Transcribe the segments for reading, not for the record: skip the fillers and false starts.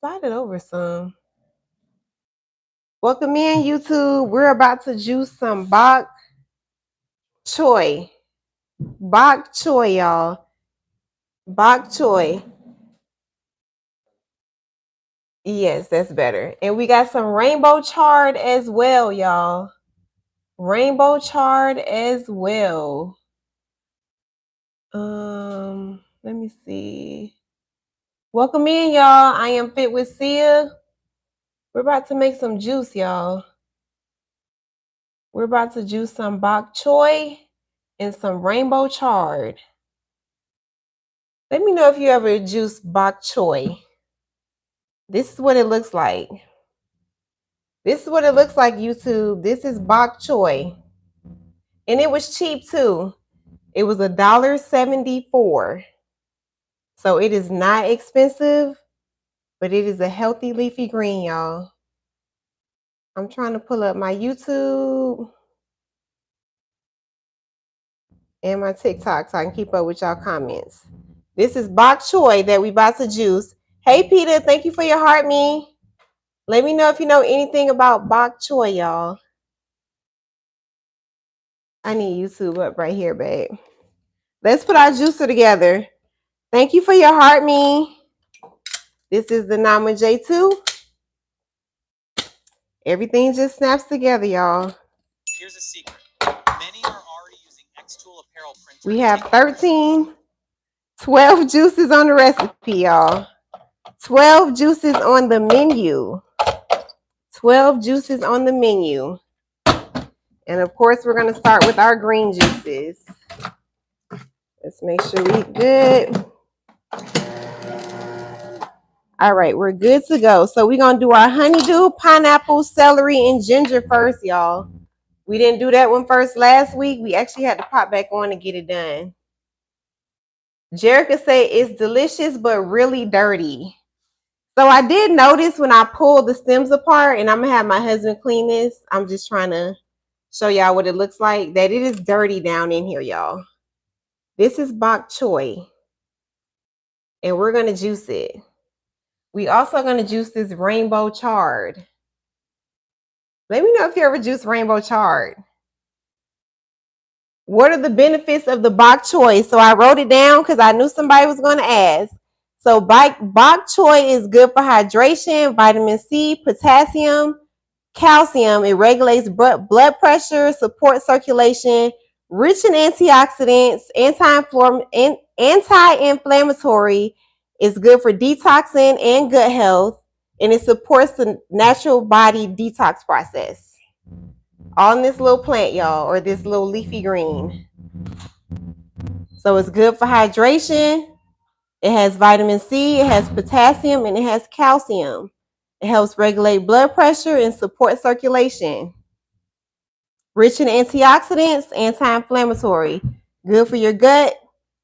Slide it over some. Welcome in, YouTube. We're about to juice some bok choy. Bok choy, y'all. Bok choy. Yes, that's better. And we got some rainbow chard as well, y'all. Rainbow chard as well. Let me see. Welcome in, y'all. I am Fit with Sia. We're about to make some juice, y'all. We're about to juice some bok choy and some rainbow chard. Let me know if you ever juice bok choy. This is what it looks like. This is what it looks like, YouTube. This is bok choy. And it was cheap too. It was $1.74. So it is not expensive, but it is a healthy leafy green, y'all. I'm trying to pull up my YouTube and my TikTok so I can keep up with y'all comments. This is bok choy that we about to juice. Hey, Peter, thank you for your heart, me. Let me know if you know anything about bok choy, y'all. I need YouTube up right here, babe. Let's put our juicer together. Thank you for your heart, me. This is the Nama J2. Everything just snaps together, y'all. Here's a secret. Many are already using X-Tool apparel printers. We have 12 juices on the recipe, y'all. 12 juices on the menu. 12 juices on the menu. And of course, we're going to start with our green juices. Let's make sure we're good. All right, we're good to go. So we're going to do our honeydew, pineapple, celery, and ginger first, y'all. We didn't do that one first last week. We actually had to pop back on to get it done. Jerica said it's delicious, but really dirty. So I did notice when I pulled the stems apart, and I'm going to have my husband clean this. I'm just trying to show y'all what it looks like, that it is dirty down in here, y'all. This is bok choy, and we're going to juice it. We also going to juice this rainbow chard. Let me know if you ever juice rainbow chard. What are the benefits of the bok choy? So I wrote it down because I knew somebody was going to ask. So bok choy is good for hydration, vitamin C, potassium, calcium. It regulates blood pressure, supports circulation, rich in antioxidants, anti-inflammatory. It's good for detoxing and gut health, and it supports the natural body detox process. On this little plant, y'all, or this little leafy green. So it's good for hydration. It has vitamin C, it has potassium, and it has calcium. It helps regulate blood pressure and support circulation. Rich in antioxidants, anti-inflammatory. Good for your gut.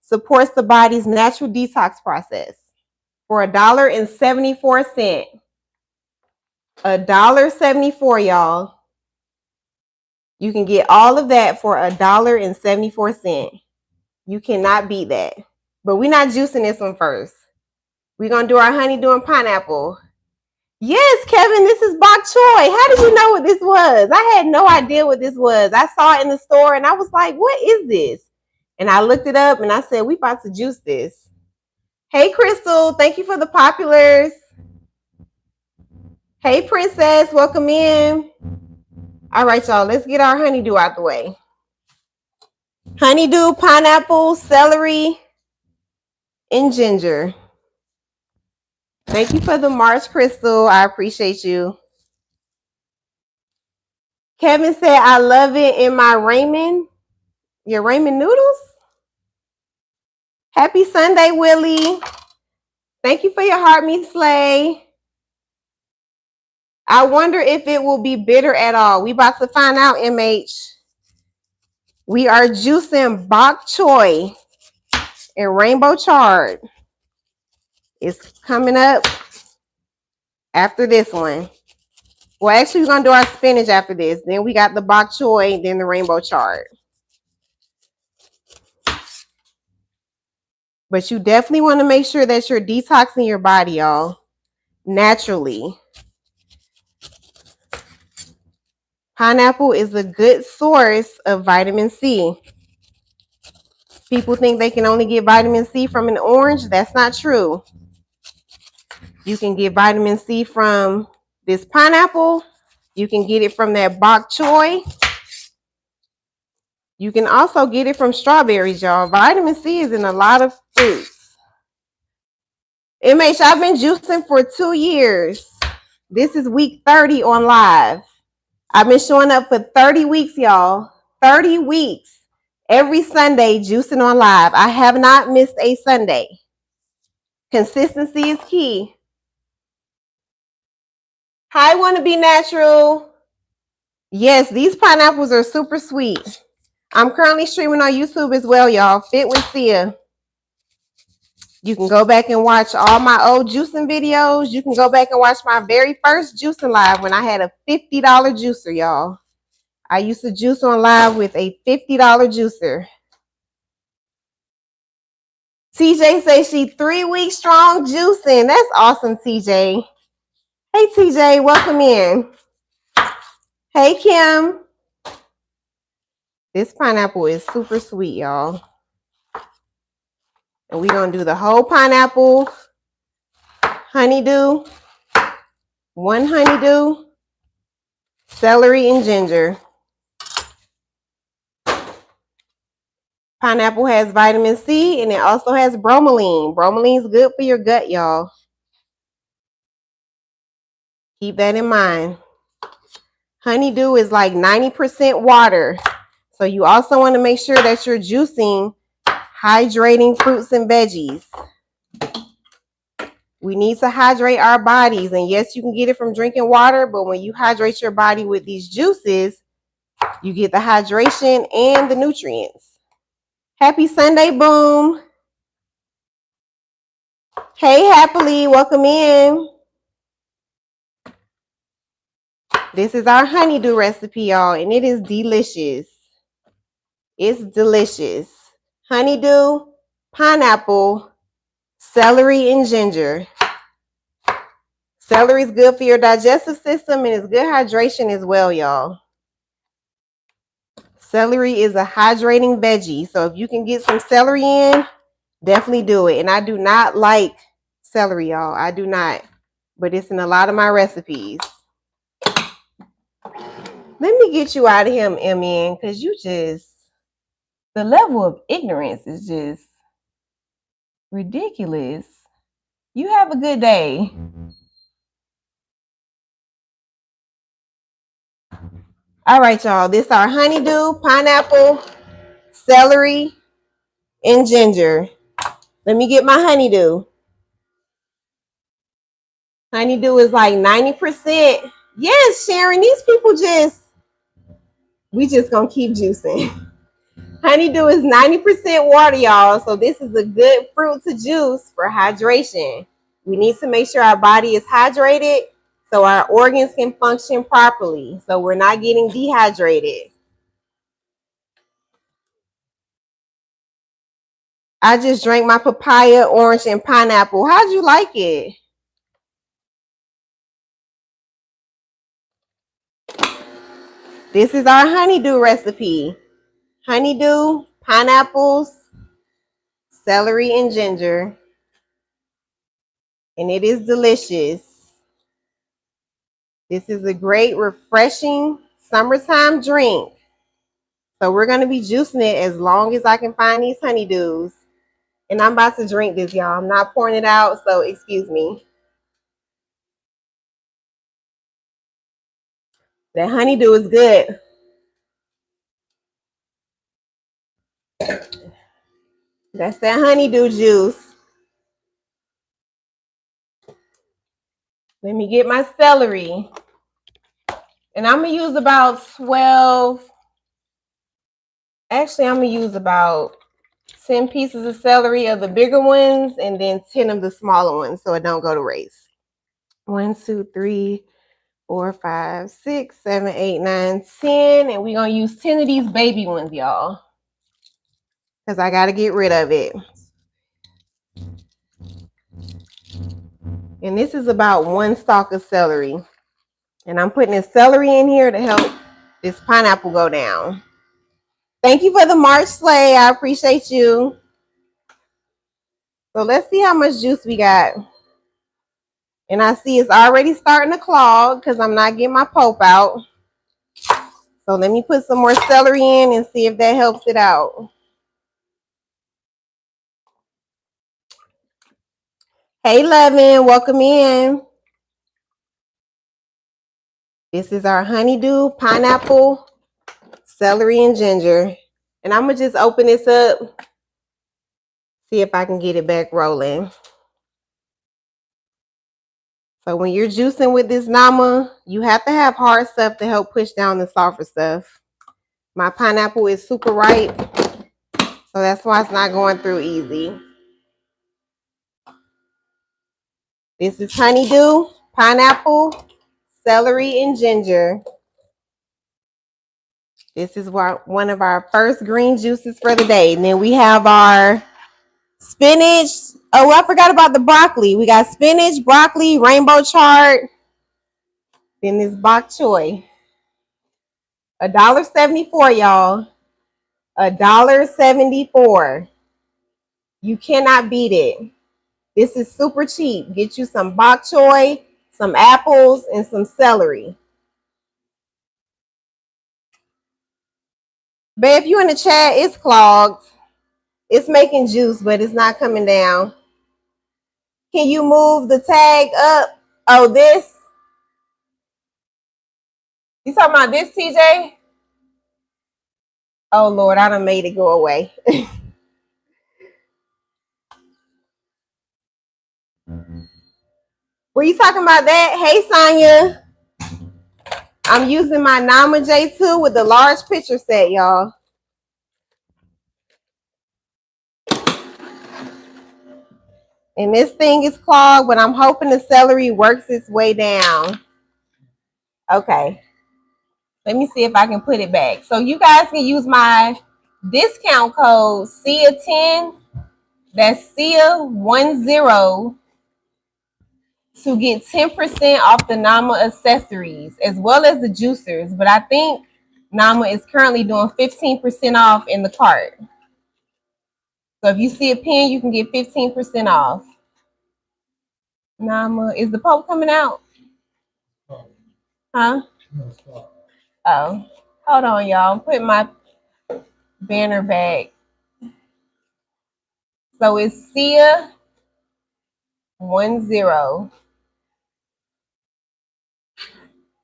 Supports the body's natural detox process. For $1.74. $1.74, y'all. You can get all of that for $1.74. You cannot beat that. But we're not juicing this one first. We're going to do our honeydew and pineapple. Yes, Kevin, this is bok choy. How did you know what this was? I had no idea what this was. I saw it in the store and I was like, what is this? And I looked it up and I said, we about to juice this. Hey, Crystal, thank you for the populars. Hey, Princess, welcome in. All right, y'all, let's get our honeydew out the way. Honeydew, pineapple, celery, and ginger. Thank you for the March, Crystal. I appreciate you. Kevin said, I love it in my ramen. Your ramen noodles? Happy Sunday, Willie. Thank you for your heart, me Slay. I wonder if it will be bitter at all. We about to find out, MH. We are juicing bok choy and rainbow chard. It's coming up after this one. Well, actually, we're going to do our spinach after this. Then we got the bok choy, then the rainbow chard. But you definitely want to make sure that you're detoxing your body, y'all. naturally. Pineapple is a good source of vitamin C. People think they can only get vitamin C from an orange. That's not true. You can get vitamin C from this pineapple. You can get it from that bok choy. You can also get it from strawberries, y'all. Vitamin C is in a lot of fruits. MH, I've been juicing for 2 years. This is week 30 on live. I've been showing up for 30 weeks, y'all. 30 weeks. Every Sunday, juicing on live. I have not missed a Sunday. Consistency is key. Hi, Wanna Be Natural. Yes, these pineapples are super sweet. I'm currently streaming on YouTube as well, y'all. Fit with Sia. You can go back and watch all my old juicing videos. You can go back and watch my very first juicing live when I had a $50 juicer, y'all. I used to juice on live with a $50 juicer. TJ says she 3 weeks strong juicing. That's awesome, TJ. Hey, TJ, welcome in. Hey, Kim. This pineapple is super sweet, y'all. And we're going to do the whole pineapple, honeydew, 1 honeydew, celery, and ginger. Pineapple has vitamin C, and it also has bromelain. Bromelain is good for your gut, y'all. Keep that in mind. Honeydew is like 90% water. So you also want to make sure that you're juicing hydrating fruits and veggies. We need to hydrate our bodies. And yes, you can get it from drinking water, but when you hydrate your body with these juices, you get the hydration and the nutrients. Happy Sunday, Boom. Hey, Happily, welcome in. This is our honeydew recipe, y'all, and it is delicious. It's delicious. Honeydew, pineapple, celery, and ginger. Celery is good for your digestive system, and it's good hydration as well, y'all. Celery is a hydrating veggie, so if you can get some celery in, definitely do it. And I do not like celery, y'all. I do not, but it's in a lot of my recipes. Let me get you out of here, MN, because the level of ignorance is just ridiculous. You have a good day. All right, y'all. This is our honeydew, pineapple, celery, and ginger. Let me get my honeydew. Honeydew is like 90%. Yes, Sharon, these people we just gonna keep juicing. Honeydew is 90% water, y'all. So this is a good fruit to juice for hydration. We need to make sure our body is hydrated so our organs can function properly. So we're not getting dehydrated. I just drank my papaya, orange, and pineapple. How'd you like it? This is our honeydew recipe. Honeydew, pineapples, celery, and ginger. And it is delicious. This is a great, refreshing summertime drink. So we're going to be juicing it as long as I can find these honeydews. And I'm about to drink this, y'all. I'm not pouring it out, so excuse me. That honeydew is good. That's that honeydew juice. Let me get my celery. And I'm going to use about 12. Actually, I'm going to use about 10 pieces of celery of the bigger ones and then 10 of the smaller ones so it don't go to waste. 1, 2, 3, 4, 5, 6, 7, 8, 9, 10. And we're going to use 10 of these baby ones, y'all. Because I got to get rid of it. And this is about 1 stalk of celery. And I'm putting this celery in here to help this pineapple go down. Thank you for the March sleigh. I appreciate you. So let's see how much juice we got. And I see it's already starting to clog because I'm not getting my pulp out. So let me put some more celery in and see if that helps it out. Hey, Levin, welcome in. This is our honeydew, pineapple, celery, and ginger. And I'm going to just open this up, see if I can get it back rolling. So when you're juicing with this nama, you have to have hard stuff to help push down the softer stuff. My pineapple is super ripe, so that's why it's not going through easy. This is honeydew, pineapple, celery, and ginger. This is one of our first green juices for the day. And then we have our spinach. Oh, I forgot about the broccoli. We got spinach, broccoli, rainbow chard. Then this bok choy. $1.74, y'all. $1.74. You cannot beat it. This is super cheap. Get you some bok choy, some apples, and some celery. Babe, if you in the chat, it's clogged. It's making juice, but it's not coming down. Can you move the tag up? Oh, this? You talking about this, TJ? Oh, Lord, I done made it go away. Were you talking about that? Hey, Sonya. I'm using my Nama J2 with the large picture set, y'all. And this thing is clogged, but I'm hoping the celery works its way down. Okay. Let me see if I can put it back. So you guys can use my discount code SIA10. That's SIA10 to get 10% off the Nama accessories as well as the juicers. But I think Nama is currently doing 15% off in the cart. So if you see a pen, you can get 15% off. Nama, is the Pope coming out? Huh? Oh, hold on, y'all. I'm putting my banner back. So it's SIA10.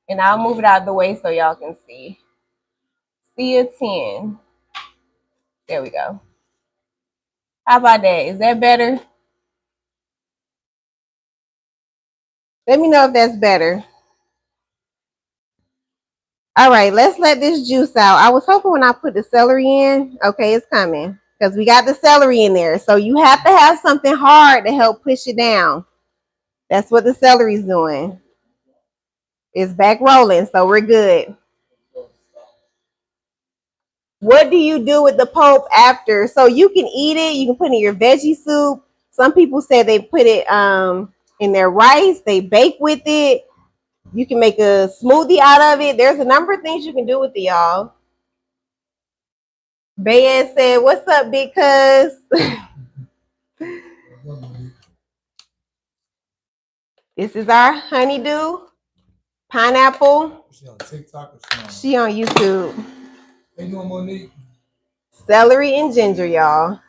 And I'll move it out of the way so y'all can see. SIA10. There we go. How about that? Is that better? Let me know if that's better. All right, let's let this juice out. I was hoping when I put the celery in, okay, it's coming. Because we got the celery in there. So you have to have something hard to help push it down. That's what the celery's doing. It's back rolling, so we're good. What do you do with the pulp after? So you can eat it. You can put it in your veggie soup. Some people say they put it in their rice. They bake with it. You can make a smoothie out of it. There's a number of things you can do with it, y'all. Bayan said, "What's up, big cuz?" This is our honeydew, pineapple. She on TikTok or she on YouTube. Hey, you Monique? Celery and ginger, y'all.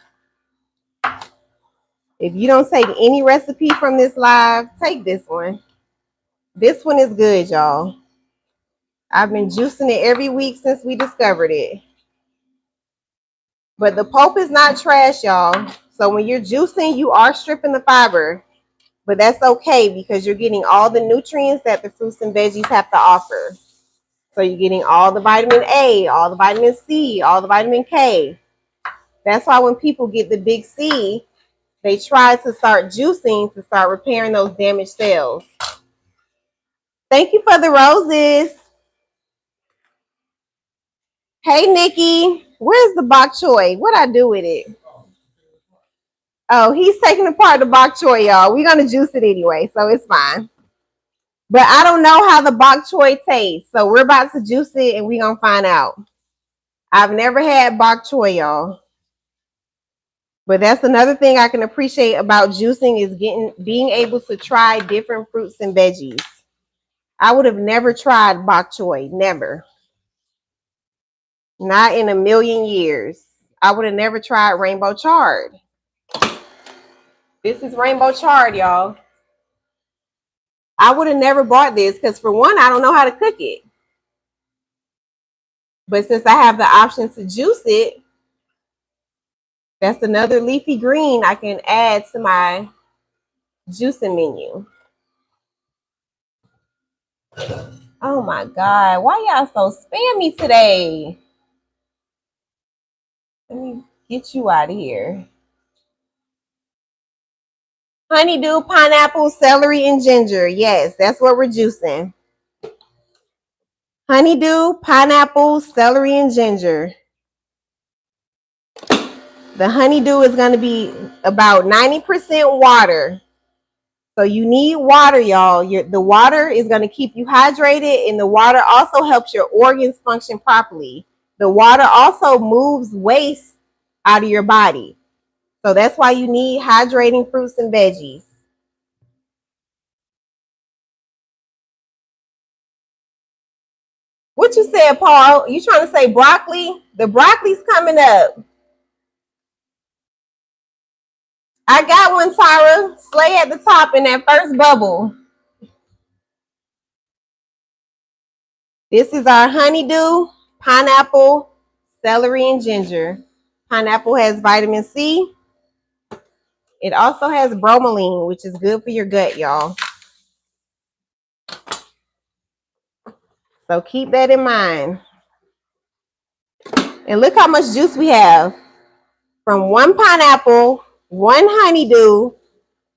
If you don't take any recipe from this live, take this one. This one is good, y'all. I've been juicing it every week since we discovered it. But the pulp is not trash, y'all. So when you're juicing, you are stripping the fiber. But that's okay because you're getting all the nutrients that the fruits and veggies have to offer. So you're getting all the vitamin A, all the vitamin C, all the vitamin K. That's why when people get the big C, they try to start juicing to start repairing those damaged cells. Thank you for the roses. Hey, Nikki. Where's the bok choy? What'd I do with it? Oh, he's taking apart the bok choy, y'all. We're going to juice it anyway, so it's fine. But I don't know how the bok choy tastes, so we're about to juice it and we're going to find out. I've never had bok choy, y'all. But that's another thing I can appreciate about juicing is being able to try different fruits and veggies. I would have never tried bok choy, never. Not in a million years. I would have never tried rainbow chard. This is rainbow chard, y'all. I would have never bought this because for one, I don't know how to cook it. But since I have the option to juice it, that's another leafy green I can add to my juicing menu. Oh my God, why y'all so spammy today? Let me get you out of here. Honeydew, pineapple, celery, and ginger. Yes, that's what we're juicing. Honeydew, pineapple, celery, and ginger. The honeydew is going to be about 90% water. So you need water, y'all. The water is going to keep you hydrated, and the water also helps your organs function properly. The water also moves waste out of your body. So that's why you need hydrating fruits and veggies. What you said, Paul? You trying to say broccoli? The broccoli's coming up. I got one, Tyra. Slay at the top in that first bubble. This is our honeydew, pineapple, celery, and ginger. Pineapple has vitamin C. It also has bromelain, which is good for your gut, y'all. So keep that in mind. And look how much juice we have. From one pineapple, one honeydew,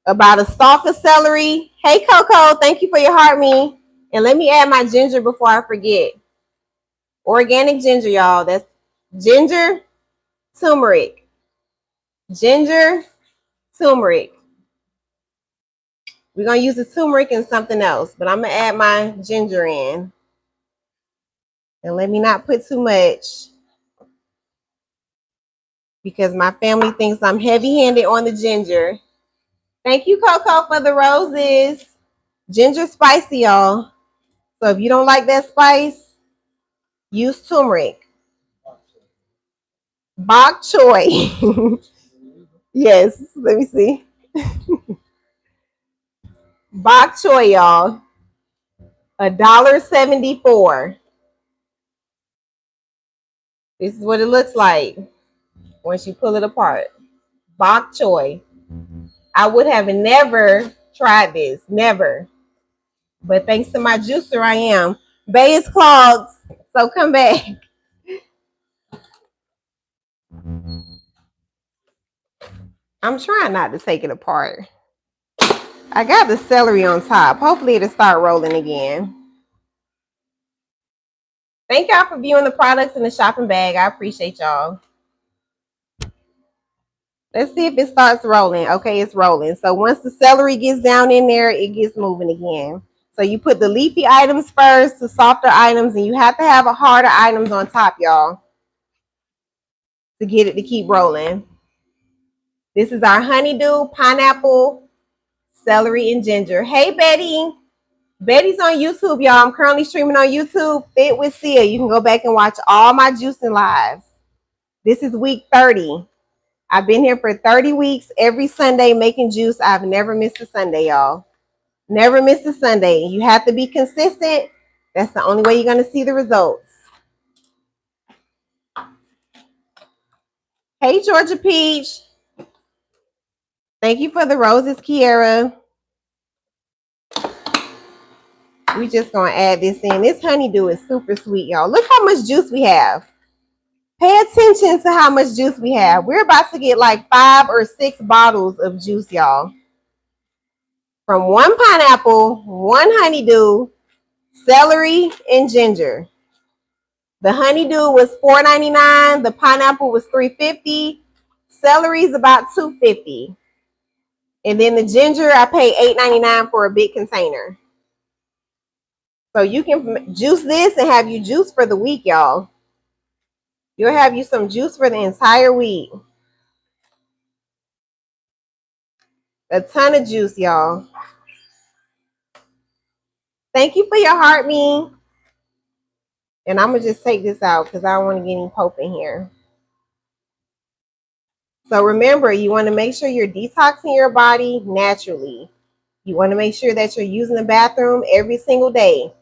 about a stalk of celery. Hey, Coco, thank you for your heart, me. And let me add my ginger before I forget. Organic ginger, y'all. That's ginger, turmeric. Ginger, turmeric. We're going to use the turmeric and something else, but I'm going to add my ginger in. And let me not put too much because my family thinks I'm heavy-handed on the ginger. Thank you, Coco, for the roses. Ginger spicy, y'all. So if you don't like that spice, use turmeric. Bok choy. Yes, let me see. Bok choy, y'all. $1.74. This is what it looks like once you pull it apart. Bok choy. I would have never tried this. Never. But thanks to my juicer, I am. Bay is clogged, so come back. I'm trying not to take it apart. I got the celery on top. Hopefully it'll start rolling again. Thank y'all for viewing the products in the shopping bag. I appreciate y'all. Let's see if it starts rolling. Okay, it's rolling. So once the celery gets down in there, it gets moving again. So you put the leafy items first, the softer items, and you have to have a harder items on top, y'all, to get it to keep rolling. This is our honeydew, pineapple, celery, and ginger. Hey, Betty. Betty's on YouTube, y'all. I'm currently streaming on YouTube. Fit with Sia. You can go back and watch all my juicing lives. This is week 30. I've been here for 30 weeks, every Sunday making juice. I've never missed a Sunday, y'all. Never missed a Sunday. You have to be consistent. That's the only way you're going to see the results. Hey, Georgia Peach. Thank you for the roses, Kiara. We just going to add this in. This honeydew is super sweet, y'all. Look how much juice we have. Pay attention to how much juice we have. We're about to get like 5 or 6 bottles of juice, y'all. From one pineapple, one honeydew, celery, and ginger. The honeydew was $4.99. The pineapple was $3.50. Celery is about $2.50. And then the ginger, I pay $8.99 for a big container. So you can juice this and have you juice for the week, y'all. You'll have you some juice for the entire week. A ton of juice, y'all. Thank you for your heart, me. And I'm going to just take this out because I don't want to get any Pope in here. So remember, you want to make sure you're detoxing your body naturally. You want to make sure that you're using the bathroom every single day.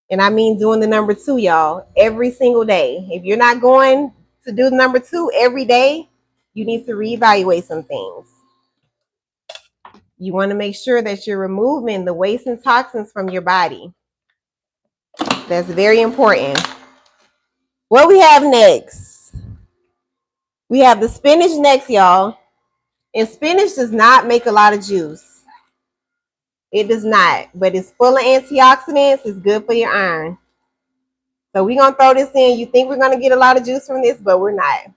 And I mean doing the number 2, y'all, every single day. If you're not going to do the number 2 every day, you need to reevaluate some things. You want to make sure that you're removing the waste and toxins from your body. That's very important. What we have next? We have the spinach next, y'all. And spinach does not make a lot of juice. It does not, but it's full of antioxidants. It's good for your iron. So we're going to throw this in. You think we're going to get a lot of juice from this, but we're not.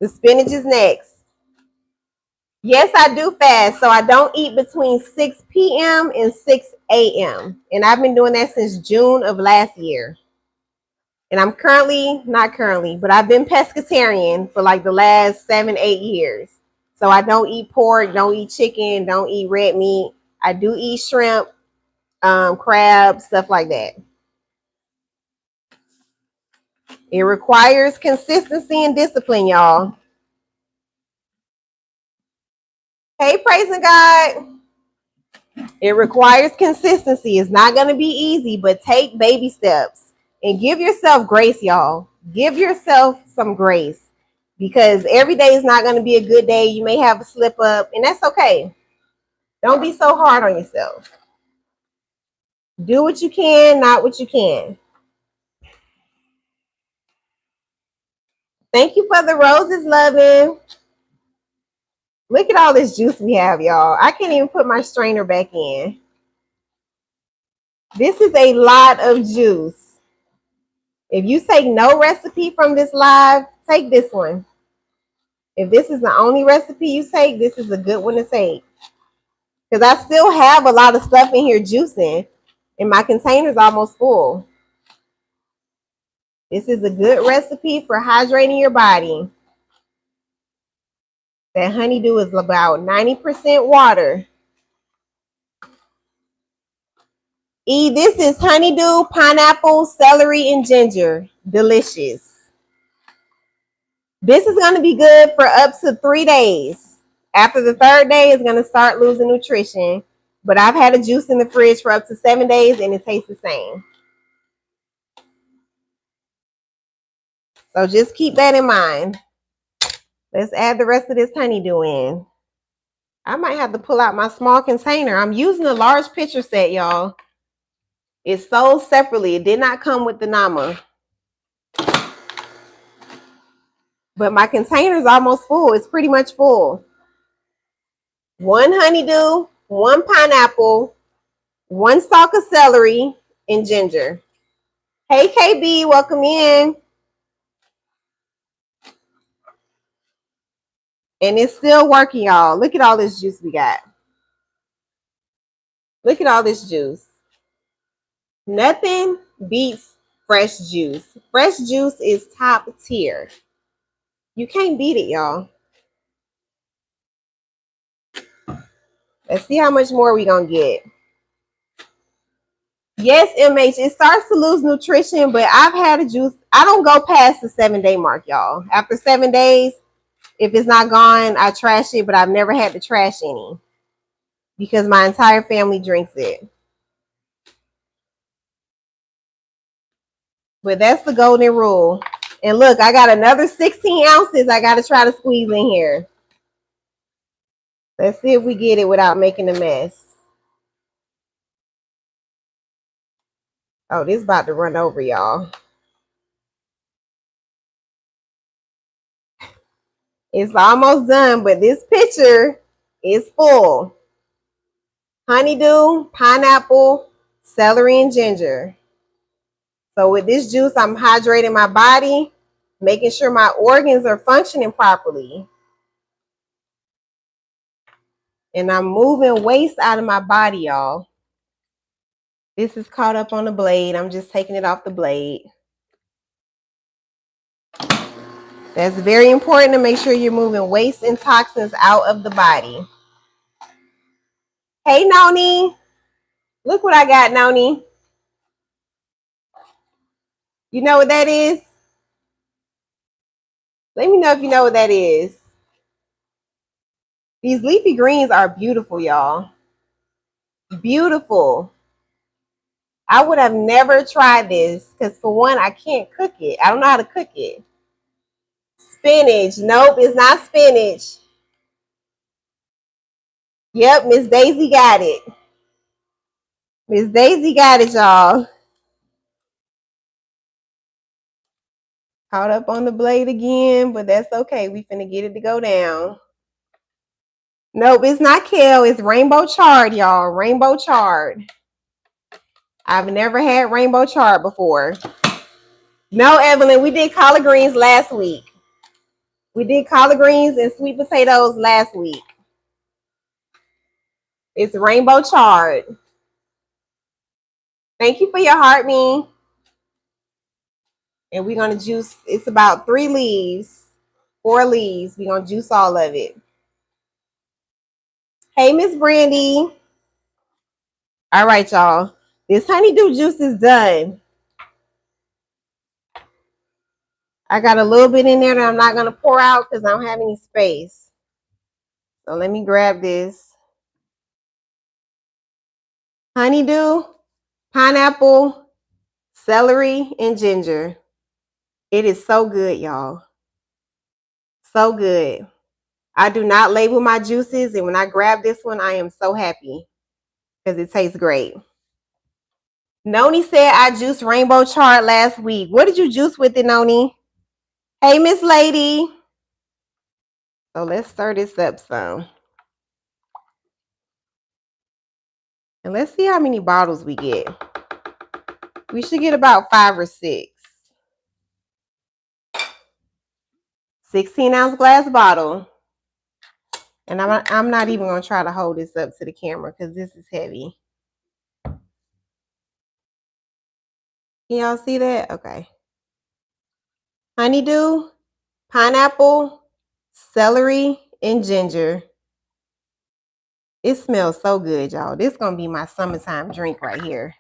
The spinach is next. Yes, I do fast. So I don't eat between 6 p.m. and 6 a.m. And I've been doing that since June of last year. And I'm not currently, but I've been pescatarian for like the last 7-8 years. So I don't eat pork, don't eat chicken, don't eat red meat. I do eat shrimp, crab, stuff like that. It requires consistency and discipline, y'all. Hey, praising God. It requires consistency. It's not going to be easy, but take baby steps and give yourself grace, y'all. Give yourself some grace because every day is not going to be a good day. You may have a slip up, and that's okay. Don't be so hard on yourself. Do what you can, not what you can. Thank you for the roses, loving. Look at all this juice we have, y'all. I can't even put my strainer back in. This is a lot of juice. If you take no recipe from this live, take this one. If this is the only recipe you take, this is a good one to take. Because I still have a lot of stuff in here juicing, and my container's almost full. This is a good recipe for hydrating your body. That honeydew is about 90% water. This is honeydew, pineapple, celery, and ginger. Delicious. This is going to be good for up to 3 days. After the 3rd day, it's going to start losing nutrition. But I've had a juice in the fridge for up to 7 days, and it tastes the same. So just keep that in mind. Let's add the rest of this honeydew in. I might have to pull out my small container. I'm using a large pitcher set, y'all. It's sold separately. It did not come with the Nama. But my container is almost full. It's pretty much full. 1 honeydew, 1 pineapple, 1 stalk of celery, and ginger. Hey, KB, welcome in. And it's still working, y'all. Look at all this juice we got. Look at all this juice. Nothing beats fresh juice. Fresh juice is top tier. You can't beat it, y'all. Let's see how much more we gonna get. Yes, MH, it starts to lose nutrition, but I've had a juice. I don't go past the 7-day mark, y'all. After 7 days, if it's not gone, I trash it, but I've never had to trash any because my entire family drinks it. But that's the golden rule. And look, I got another 16 ounces I got to try to squeeze in here. Let's see if we get it without making a mess. Oh, this is about to run over, y'all. It's almost done, but this pitcher is full. Honeydew, pineapple, celery, and ginger. So with this juice, I'm hydrating my body making sure my organs are functioning properly. And I'm moving waste out of my body, y'all. This is caught up on the blade. I'm just taking it off the blade. That's very important to make sure you're moving waste and toxins out of the body. Hey, Noni. Look what I got, Noni. You know what that is? Let me know if you know what that is. These leafy greens are beautiful, y'all. Beautiful. I would have never tried this because, for one, I can't cook it. I don't know how to cook it. Spinach. Nope, it's not spinach. Yep, Miss Daisy got it. Miss Daisy got it, y'all. Caught up on the blade again, but that's okay. We finna get it to go down. Nope, it's not kale. It's rainbow chard, y'all. Rainbow chard. I've never had rainbow chard before. No, Evelyn, we did collard greens last week. We did collard greens and sweet potatoes last week. It's rainbow chard. Thank you for your heart, me. And we're going to juice. It's about 3 leaves, 4 leaves. We're going to juice all of it. Hey, Miss Brandy. All right, y'all. This honeydew juice is done. I got a little bit in there that I'm not going to pour out because I don't have any space. So let me grab this. Honeydew, pineapple, celery, and ginger. It is so good, y'all. So good. I do not label my juices, and when I grab this one, I am so happy because it tastes great. Noni said I juiced rainbow chard last week. What did you juice with it, Noni? Hey, Miss Lady. So let's stir this up some. And let's see how many bottles we get. We should get about 5 or 6. 16-ounce glass bottle. And I'm not even going to try to hold this up to the camera because this is heavy. Can y'all see that? Okay. Honeydew, pineapple, celery, and ginger. It smells so good, y'all. This is going to be my summertime drink right here.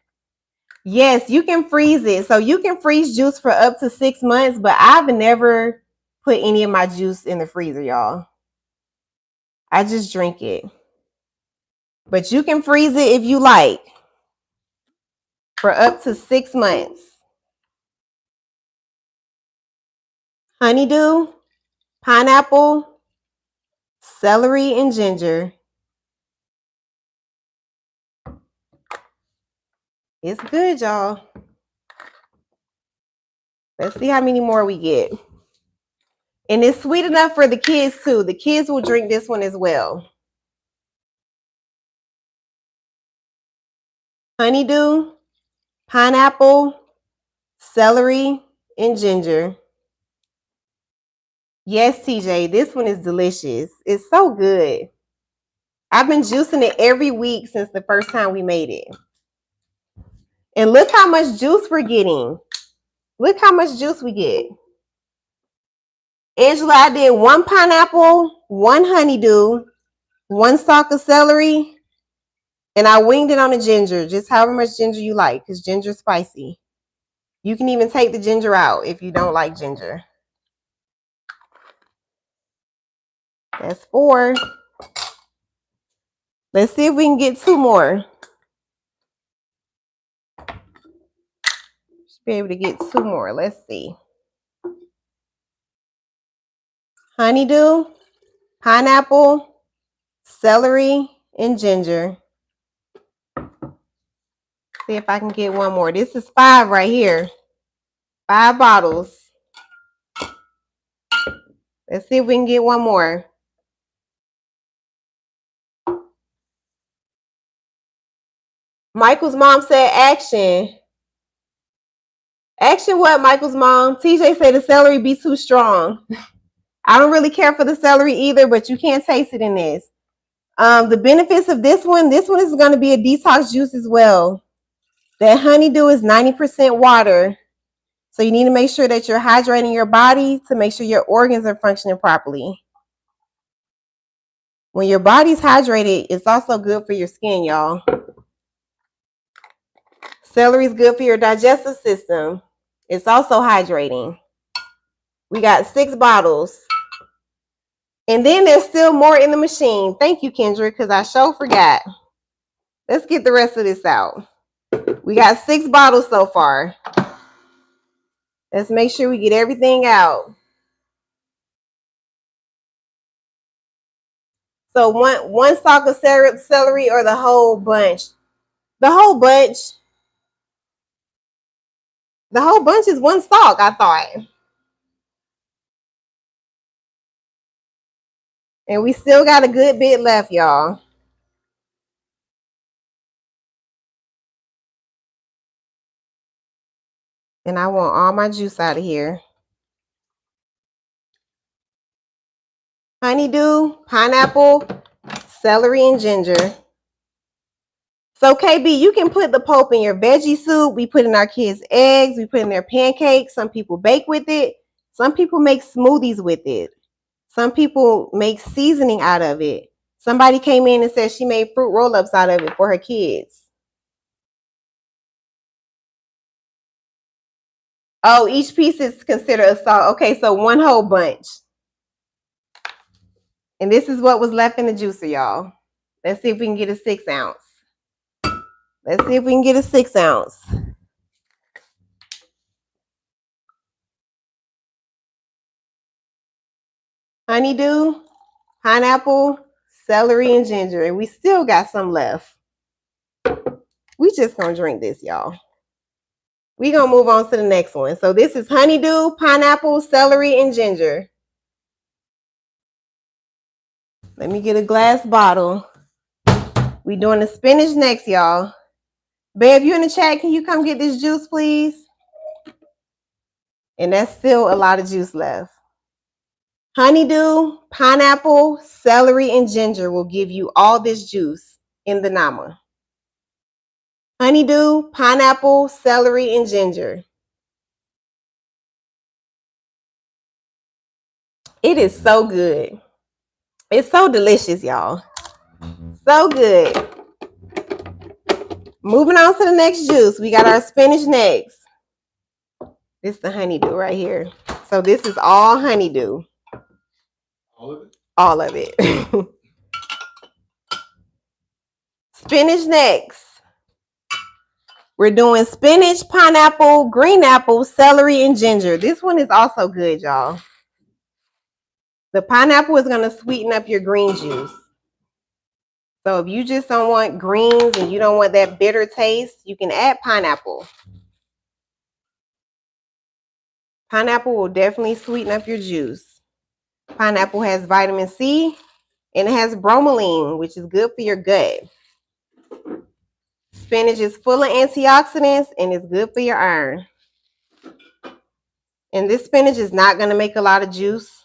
Yes, you can freeze it. So you can freeze juice for up to 6 months, but I've never put any of my juice in the freezer, y'all. I just drink it. But you can freeze it if you like for up to 6 months. Honeydew, pineapple, celery, and ginger. It's good, y'all. Let's see how many more we get. And it's sweet enough for the kids too. The kids will drink this one as well. Honeydew, pineapple, celery, and ginger. Yes, TJ, this one is delicious. It's so good. I've been juicing it every week since the first time we made it. And look how much juice we're getting. Look how much juice we get. Angela, I did 1 pineapple, 1 honeydew, 1 stalk of celery, and I winged it on the ginger, just however much ginger you like, because ginger's spicy. You can even take the ginger out if you don't like ginger. That's 4. Let's see if we can get 2 more. Should be able to get 2 more. Let's see. Honeydew, pineapple, celery, and ginger. See if I can get 1 more. This is 5 right here. 5 bottles. Let's see if we can get 1 more. Michael's mom said action. Action what, Michael's mom? TJ said the celery be too strong. I don't really care for the celery either, but you can't taste it in this. The benefits of this one is going to be a detox juice as well. That honeydew is 90% water. So you need to make sure that you're hydrating your body to make sure your organs are functioning properly. When your body's hydrated, it's also good for your skin, y'all. Celery is good for your digestive system. It's also hydrating. We got 6 bottles. And then there's still more in the machine. Thank you, Kendra, because I sure forgot. Let's get the rest of this out. We got 6 bottles so far. Let's make sure we get everything out. So one stalk of celery or the whole bunch? The whole bunch. The whole bunch is 1 stalk, I thought. And we still got a good bit left, y'all. And I want all my juice out of here. Honeydew, pineapple, celery, and ginger. So KB, you can put the pulp in your veggie soup. We put in our kids' eggs. We put in their pancakes. Some people bake with it. Some people make smoothies with it. Some people make seasoning out of it. Somebody came in and said she made fruit roll-ups out of it for her kids. Oh, each piece is considered a salt. Okay, so 1 whole bunch. And this is what was left in the juicer, y'all. Let's see if we can get a 6 ounce. Let's see if we can get a 6 ounce. Honeydew, pineapple, celery, and ginger. And we still got some left. We just gonna drink this, y'all. We gonna move on to the next one. So this is honeydew, pineapple, celery, and ginger. Let me get a glass bottle. We doing the spinach next, y'all. Babe, you in the chat, can you come get this juice, please? And that's still a lot of juice left. Honeydew, pineapple, celery, and ginger will give you all this juice in the nama. Honeydew, pineapple, celery, and ginger. It is so good. It's so delicious, y'all. So good. Moving on to the next juice. We got our spinach next. This is the honeydew right here. So this is all honeydew. All of it? All of it. Spinach next. We're doing spinach, pineapple, green apple, celery, and ginger. This one is also good, y'all. The pineapple is going to sweeten up your green juice. So if you just don't want greens and you don't want that bitter taste, you can add pineapple. Pineapple will definitely sweeten up your juice. Pineapple has vitamin C and it has bromelain, which is good for your gut. Spinach is full of antioxidants and it's good for your iron. And this spinach is not going to make a lot of juice.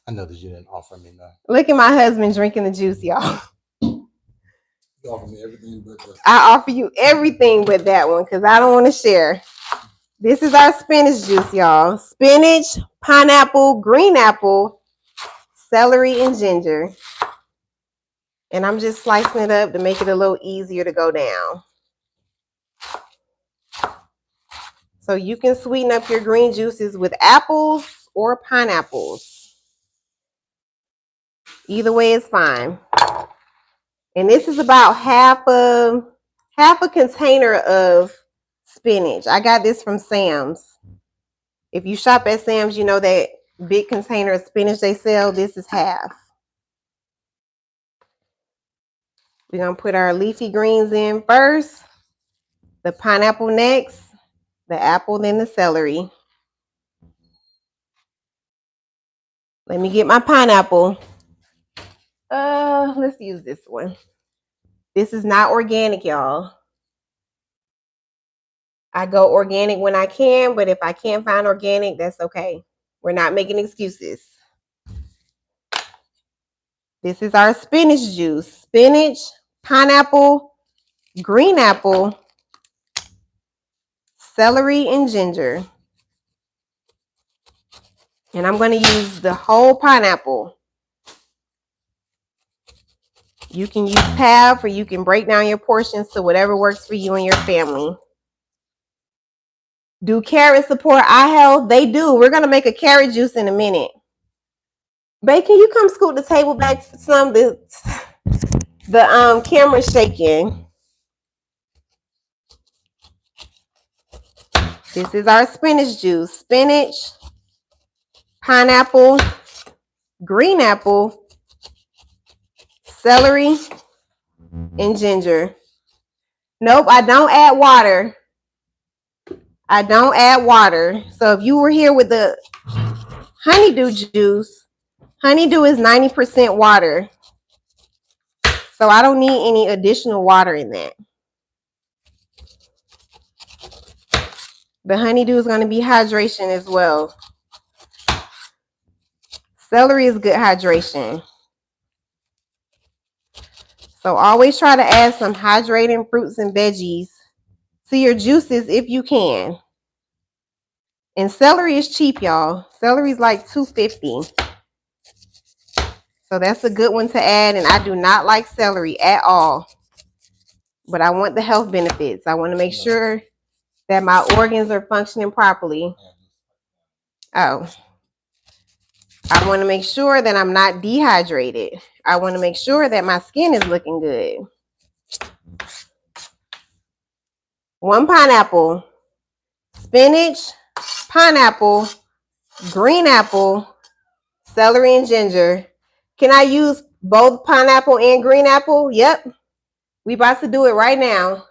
I know that you didn't offer me none. Look at my husband drinking the juice, y'all. You offer me everything but that. I offer you everything but that one because I don't want to share. This is our spinach juice, y'all. Spinach, pineapple, green apple, celery, and ginger. And I'm just slicing it up to make it a little easier to go down. So you can sweeten up your green juices with apples or pineapples. Either way is fine. And this is about half a container of spinach. I got this from Sam's. If you shop at Sam's, you know that big container of spinach they sell. This is half. We're going to put our leafy greens in first. The pineapple next. The apple, then the celery. Let me get my pineapple. Let's use this one. This is not organic, y'all. I go organic when I can, but if I can't find organic, that's okay. We're not making excuses. This is our spinach juice. Spinach, pineapple, green apple, celery, and ginger. And I'm going to use the whole pineapple. You can use half or you can break down your portions to whatever works for you and your family. Do carrots support eye health? They do. We're going to make a carrot juice in a minute. Babe, can you come scoot the table back some? The camera's shaking. This is our spinach juice. Spinach, pineapple, green apple, celery, and ginger. Nope, I don't add water. I don't add water. So if you were here with the honeydew juice, honeydew is 90% water. So I don't need any additional water in that. The honeydew is going to be hydration as well. Celery is good hydration. So always try to add some hydrating fruits and veggies to your juices if you can. And celery is cheap, y'all. Celery is like $2.50. So that's a good one to add. And I do not like celery at all. But I want the health benefits. I want to make sure that my organs are functioning properly. Oh. I want to make sure that I'm not dehydrated. I want to make sure that my skin is looking good. 1 pineapple, spinach, pineapple, green apple, celery, and ginger. Can I use both pineapple and green apple? Yep. We about to do it right now.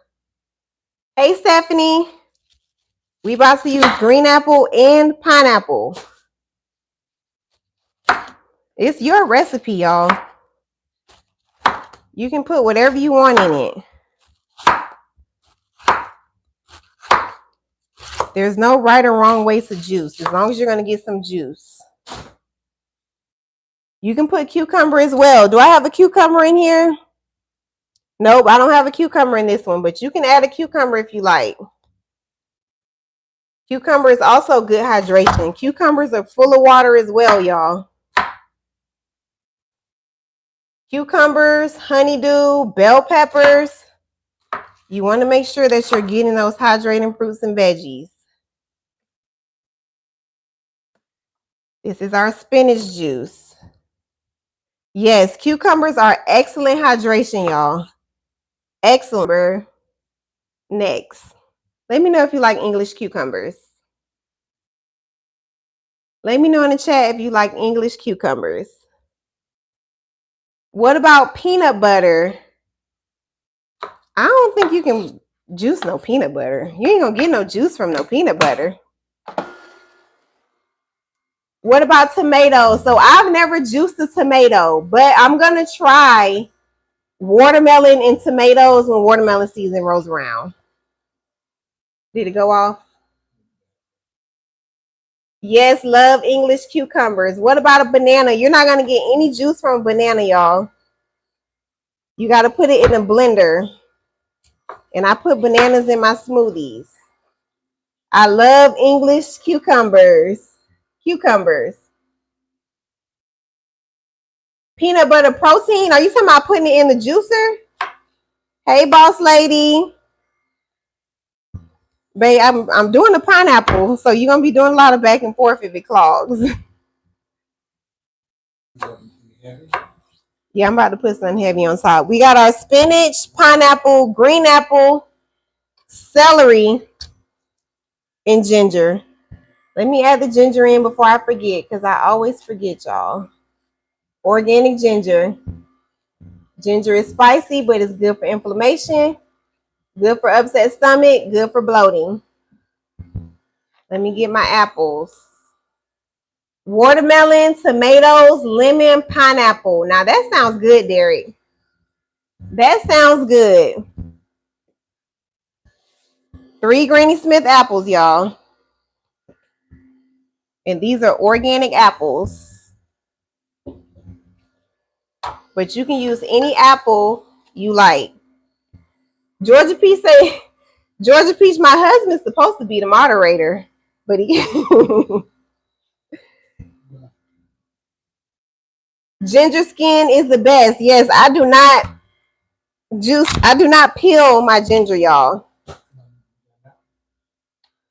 Hey, Stephanie. We about to use green apple and pineapple. It's your recipe, y'all. You can put whatever you want in it. There's no right or wrong way to juice, as long as you're going to get some juice. You can put cucumber as well. Do I have a cucumber in here? Nope, I don't have a cucumber in this one, but you can add a cucumber if you like. Cucumber is also good hydration. Cucumbers are full of water as well, y'all. Cucumbers, honeydew, bell peppers. You want to make sure that you're getting those hydrating fruits and veggies. This is our spinach juice. Yes, cucumbers are excellent hydration, y'all. Excellent. Next. Let me know if you like English cucumbers. Let me know in the chat if you like English cucumbers. What about peanut butter? I don't think you can juice no peanut butter. You ain't gonna get no juice from no peanut butter. What about tomatoes? So I've never juiced a tomato, but I'm gonna try watermelon and tomatoes when watermelon season rolls around. Did it go off? Yes, love English cucumbers. What about a banana? You're not gonna get any juice from a banana, y'all. You gotta put it in a blender. And I put bananas in my smoothies. I love English cucumbers. Cucumbers. Peanut butter protein. Are you talking about putting it in the juicer? Hey, boss lady. Babe, I'm doing the pineapple, so you're going to be doing a lot of back and forth if it clogs. Yeah, I'm about to put something heavy on top. We got our spinach, pineapple, green apple, celery, and ginger. Let me add the ginger in before I forget, because I always forget, y'all. Organic ginger. Ginger is spicy, but it's good for inflammation, good for upset stomach, good for bloating. Let me get my apples. Watermelon, tomatoes, lemon, pineapple. Now that sounds good, Derek. That sounds good. 3 Granny Smith apples, y'all. And these are organic apples. But you can use any apple you like. Georgia Peach say, Georgia Peach, my husband's supposed to be the moderator, but he ginger skin is the best. Yes, I do not peel my ginger, y'all.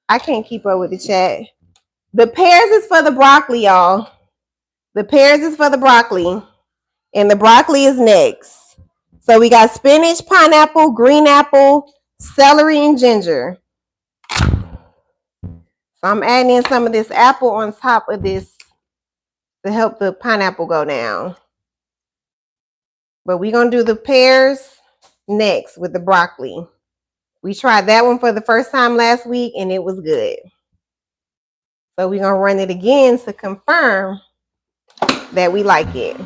I can't keep up with the chat. The pears is for the broccoli, y'all. The pears is for the broccoli. And the broccoli is next. So we got spinach, pineapple, green apple, celery, and ginger. So I'm adding in some of this apple on top of this to help the pineapple go down. But we're going to do the pears next with the broccoli. We tried that one for the first time last week, and it was good. So we're going to run it again to confirm that we like it.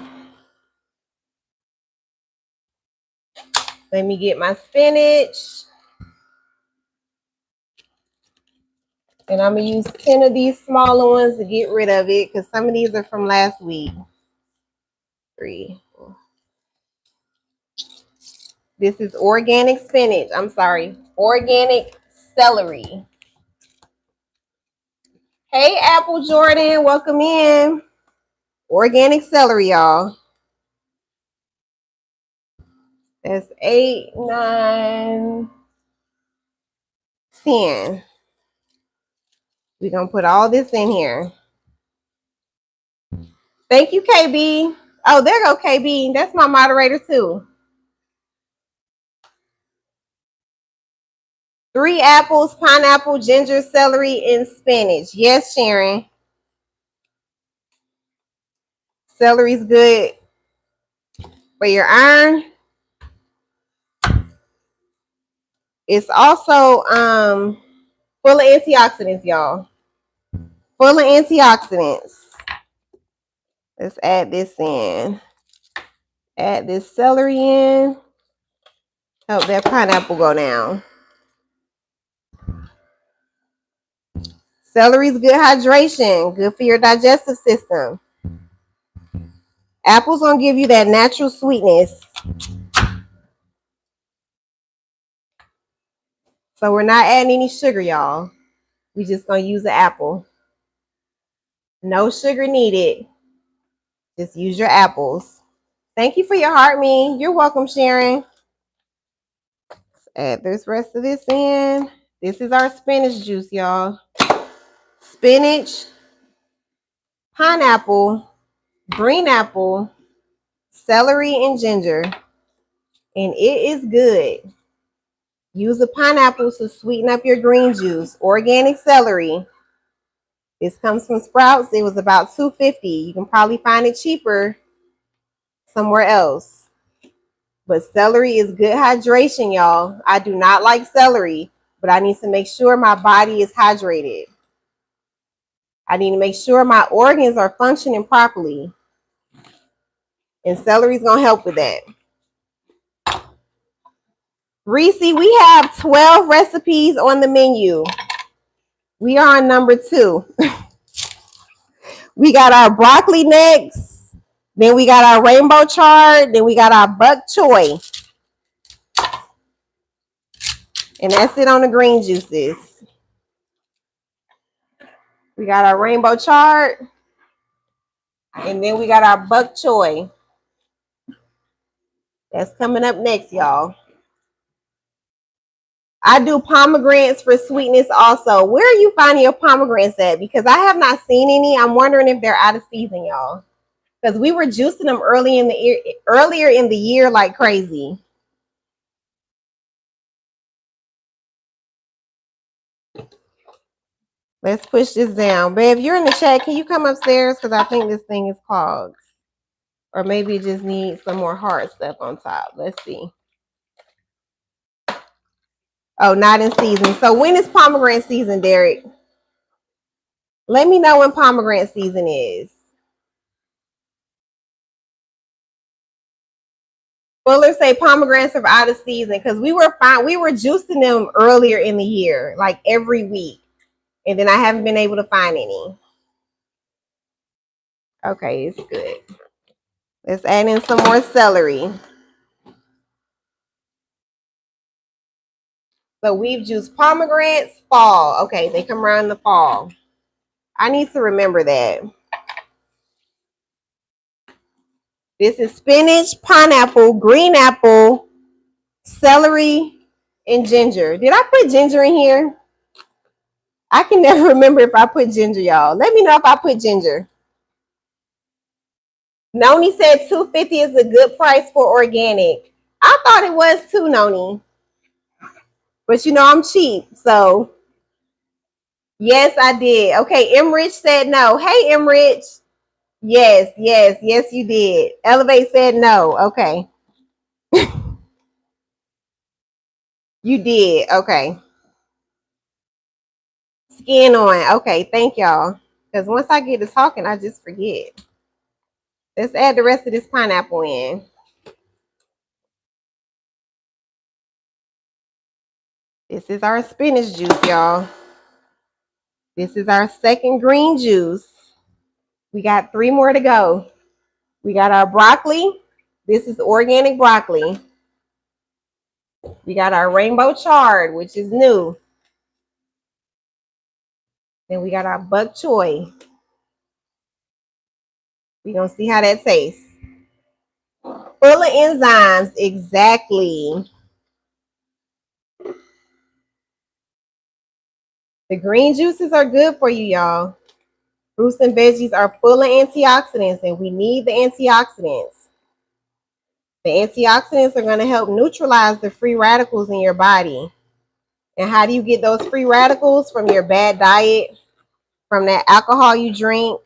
Let me get my spinach. And I'm going to use 10 of these smaller ones to get rid of it because some of these are from last week. 3. This is organic spinach. I'm sorry, organic celery. Hey, Apple Jordan, welcome in. Organic celery, y'all. That's 8, 9, 10. We're going to put all this in here. Thank you, KB. Oh, there go KB. That's my moderator too. 3 apples, pineapple, ginger, celery, and spinach. Yes, Sharon. Celery's good for your iron. It's also full of antioxidants, y'all. Full of antioxidants. Let's add this in. Add this celery in. Help that pineapple go down. Celery's good hydration. Good for your digestive system. Apples gonna give you that natural sweetness. So we're not adding any sugar, y'all. We just gonna use the apple. No sugar needed. Just use your apples. Thank you for your heart, me. You're welcome, Sharon. Let's add this rest of this in. This is our spinach juice, y'all. Spinach, pineapple, green apple, celery, and ginger. And it is good. Use the pineapple to sweeten up your green juice. Organic celery. This comes from Sprouts. It was about $2.50. You can probably find it cheaper somewhere else. But celery is good hydration, y'all. I do not like celery, but I need to make sure my body is hydrated. I need to make sure my organs are functioning properly. And celery is going to help with that. Reese, we have 12 recipes on the menu. We are on number 2. We got our broccoli next. Then we got our rainbow chard. Then we got our bok choy. And that's it on the green juices. We got our rainbow chard. And then we got our bok choy. That's coming up next, y'all. I do pomegranates for sweetness also. Where are you finding your pomegranates at? Because I have not seen any. I'm wondering if they're out of season, y'all. Because we were juicing them earlier in the year like crazy. Let's push this down. Babe, if you're in the chat, can you come upstairs? Because I think this thing is clogged. Or maybe it just needs some more hard stuff on top. Let's see. Oh, not in season. So when is pomegranate season, Derek? Let me know when pomegranate season is. Fuller say pomegranates are out of season because we were fine. We were juicing them earlier in the year, like every week. And then I haven't been able to find any. Okay, it's good. Let's add in some more celery. So we've juiced pomegranates, fall. Okay, they come around in the fall. I need to remember that. This is spinach, pineapple, green apple, celery, and ginger. Did I put ginger in here? I can never remember if I put ginger, y'all. Let me know if I put ginger. Noni said $2.50 is a good price for organic. I thought it was too, Noni. But you know I'm cheap, so yes, I did. Okay, Emrich said no. Hey, Emrich. Yes, you did. Elevate said no. Okay. You did. Okay. Skin on. Okay, thank y'all. Because once I get to talking, I just forget. Let's add the rest of this pineapple in. This is our spinach juice, y'all. This is our second green juice. We got 3 more to go. We got our broccoli. This is organic broccoli. We got our rainbow chard, which is new. Then we got our bok choy. We're going to see how that tastes. Full of enzymes, exactly. The green juices are good for you, y'all. Fruits and veggies are full of antioxidants, and we need the antioxidants. The antioxidants are going to help neutralize the free radicals in your body. And how do you get those free radicals? From your bad diet, from that alcohol you drink,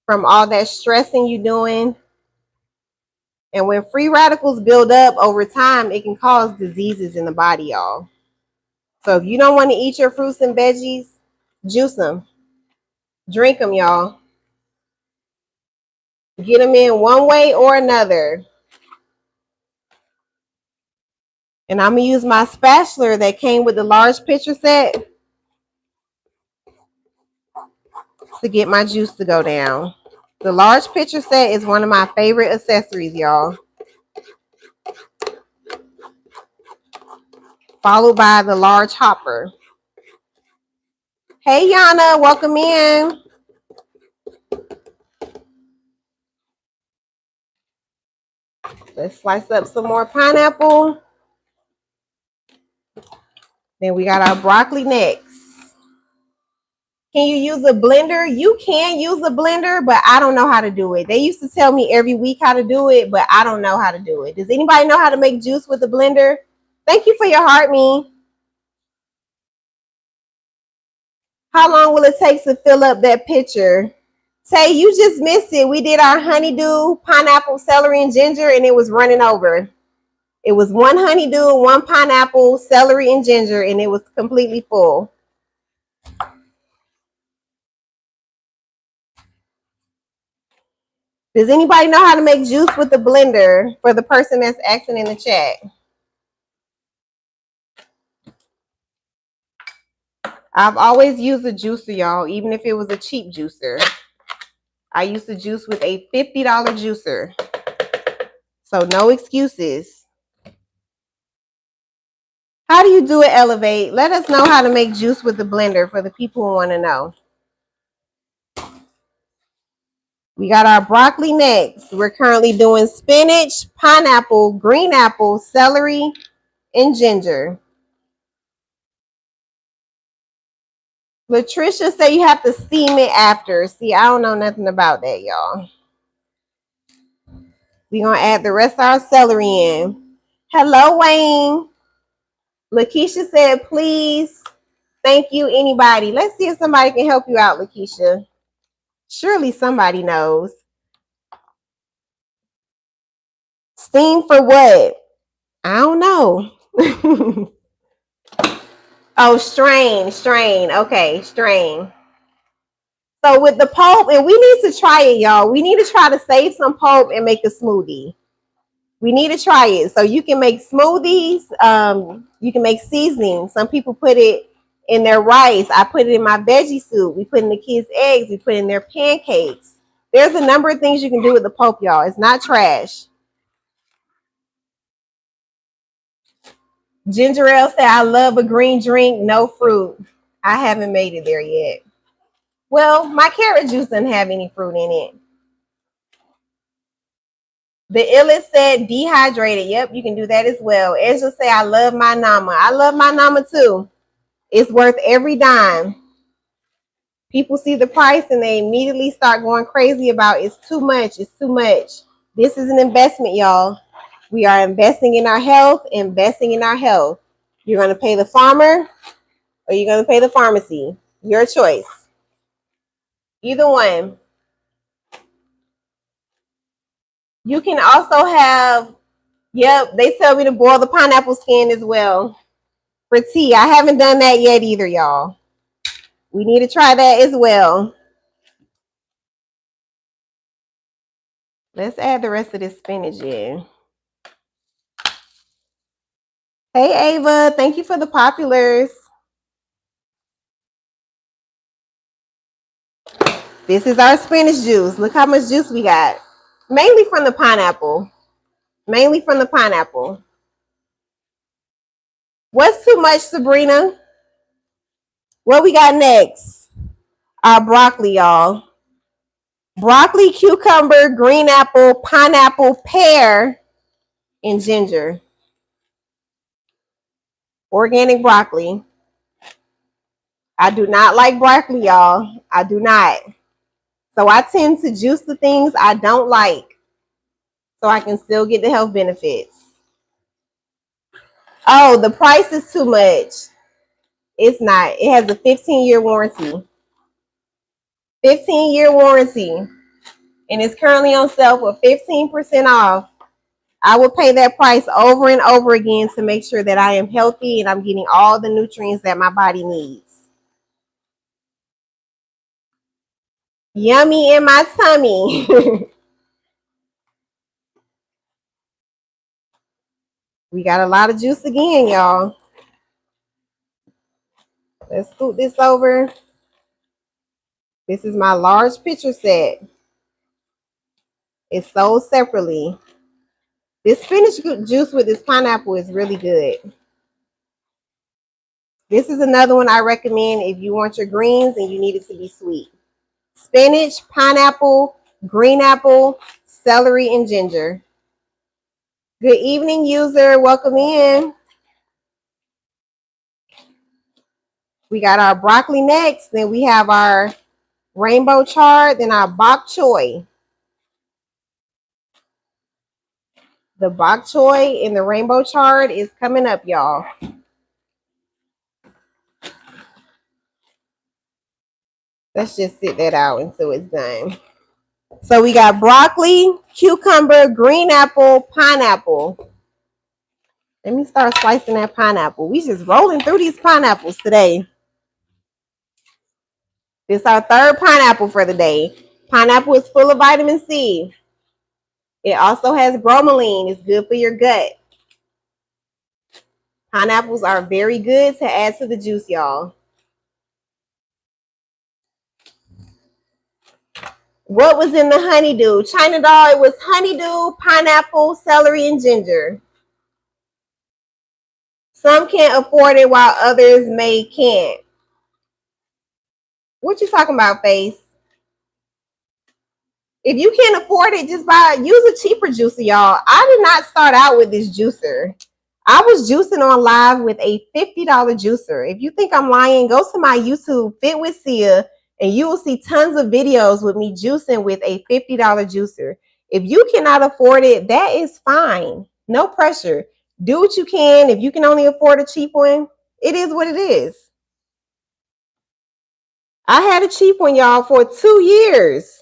from all that stressing you doing. And when free radicals build up over time, it can cause diseases in the body, y'all. So if you don't want to eat your fruits and veggies, juice them. Drink them, y'all. Get them in one way or another. And I'm going to use my spatula that came with the large pitcher set to get my juice to go down. The large pitcher set is one of my favorite accessories, y'all. Followed by the large hopper. Hey, Yana, welcome in. Let's slice up some more pineapple. Then we got our broccoli next. Can you use a blender? You can use a blender, but I don't know how to do it. They used to tell me every week how to do it, but I don't know how to do it. Does anybody know how to make juice with a blender? Thank you for your heart, me. How long will it take to fill up that pitcher? Tay, you just missed it. We did our honeydew, pineapple, celery, and ginger, and it was running over. It was 1 honeydew, 1 pineapple, celery, and ginger, and it was completely full. Does anybody know how to make juice with the blender for the person that's asking in the chat? I've always used a juicer, y'all, even if it was a cheap juicer. I used to juice with a $50 juicer. So no excuses. How do you do it, Elevate? Let us know how to make juice with the blender for the people who want to know. We got our broccoli next. We're currently doing spinach, pineapple, green apple, celery, and ginger. Latricia said you have to steam it after. See, I don't know nothing about that, y'all. We're going to add the rest of our celery in. Hello, Wayne. Lakeisha said, please. Thank you, anybody. Let's see if somebody can help you out, Lakeisha. Surely somebody knows. Steam for what? I don't know. Oh, strain. Okay, strain. So with the pulp, and we need to try it, y'all. We need to try to save some pulp and make a smoothie. We need to try it. So you can make smoothies. You can make seasoning. Some people put it in their rice. I put it in my veggie soup. We put in the kids' eggs. We put in their pancakes. There's a number of things you can do with the pulp, y'all. It's not trash. Ginger ale said, I love a green drink, no fruit. I haven't made it there yet. Well, my carrot juice doesn't have any fruit in it. The illest said dehydrated. Yep, you can do that as well. Angela say, I love my nama. I love my nama too. It's worth every dime. People see the price and they immediately start going crazy about it's too much. It's too much. This is an investment, y'all. We are investing in our health, investing in our health. You're going to pay the farmer or you're going to pay the pharmacy. Your choice. Either one. You can also have, yep, they tell me to boil the pineapple skin as well for tea. I haven't done that yet either, y'all. We need to try that as well. Let's add the rest of this spinach in. Hey, Ava, thank you for the populars. This is our spinach juice. Look how much juice we got. Mainly from the pineapple. Mainly from the pineapple. What's too much, Sabrina? What we got next? Our broccoli, y'all. Broccoli, cucumber, green apple, pineapple, pear, and ginger. Organic broccoli. I do not like broccoli, y'all. I do not. So I tend to juice the things I don't like so I can still get the health benefits. Oh, the price is too much. It's not. It has a 15-year warranty. 15-year warranty. And it's currently on sale for 15% off. I will pay that price over and over again to make sure that I am healthy and I'm getting all the nutrients that my body needs. Yummy in my tummy. We got a lot of juice again, y'all. Let's scoot this over. This is my large pitcher set. It's sold separately. This spinach juice with this pineapple is really good. This is another one I recommend if you want your greens and you need it to be sweet. Spinach, pineapple, green apple, celery, and ginger. Good evening, user. Welcome in. We got our broccoli next. Then we have our rainbow chard. Then our bok choy. The bok choy and the rainbow chard is coming up, y'all. Let's just sit that out until it's done. So we got broccoli, cucumber, green apple, pineapple. Let me start slicing that pineapple. We just rolling through these pineapples today. This is our third pineapple for the day. Pineapple is full of vitamin C. It also has bromelain. It's good for your gut. Pineapples are very good to add to the juice, y'all. What was in the honeydew? China doll, it was honeydew, pineapple, celery, and ginger. Some can't afford it while others can't. What you talking about, Face? If you can't afford it, just use a cheaper juicer, y'all. I did not start out with this juicer. I was juicing on live with a $50 juicer. If you think I'm lying, go to my YouTube, Fit with Sia, and you will see tons of videos with me juicing with a $50 juicer. If you cannot afford it, that is fine. No pressure. Do what you can. If you can only afford a cheap one, it is what it is. I had a cheap one, y'all, for 2 years.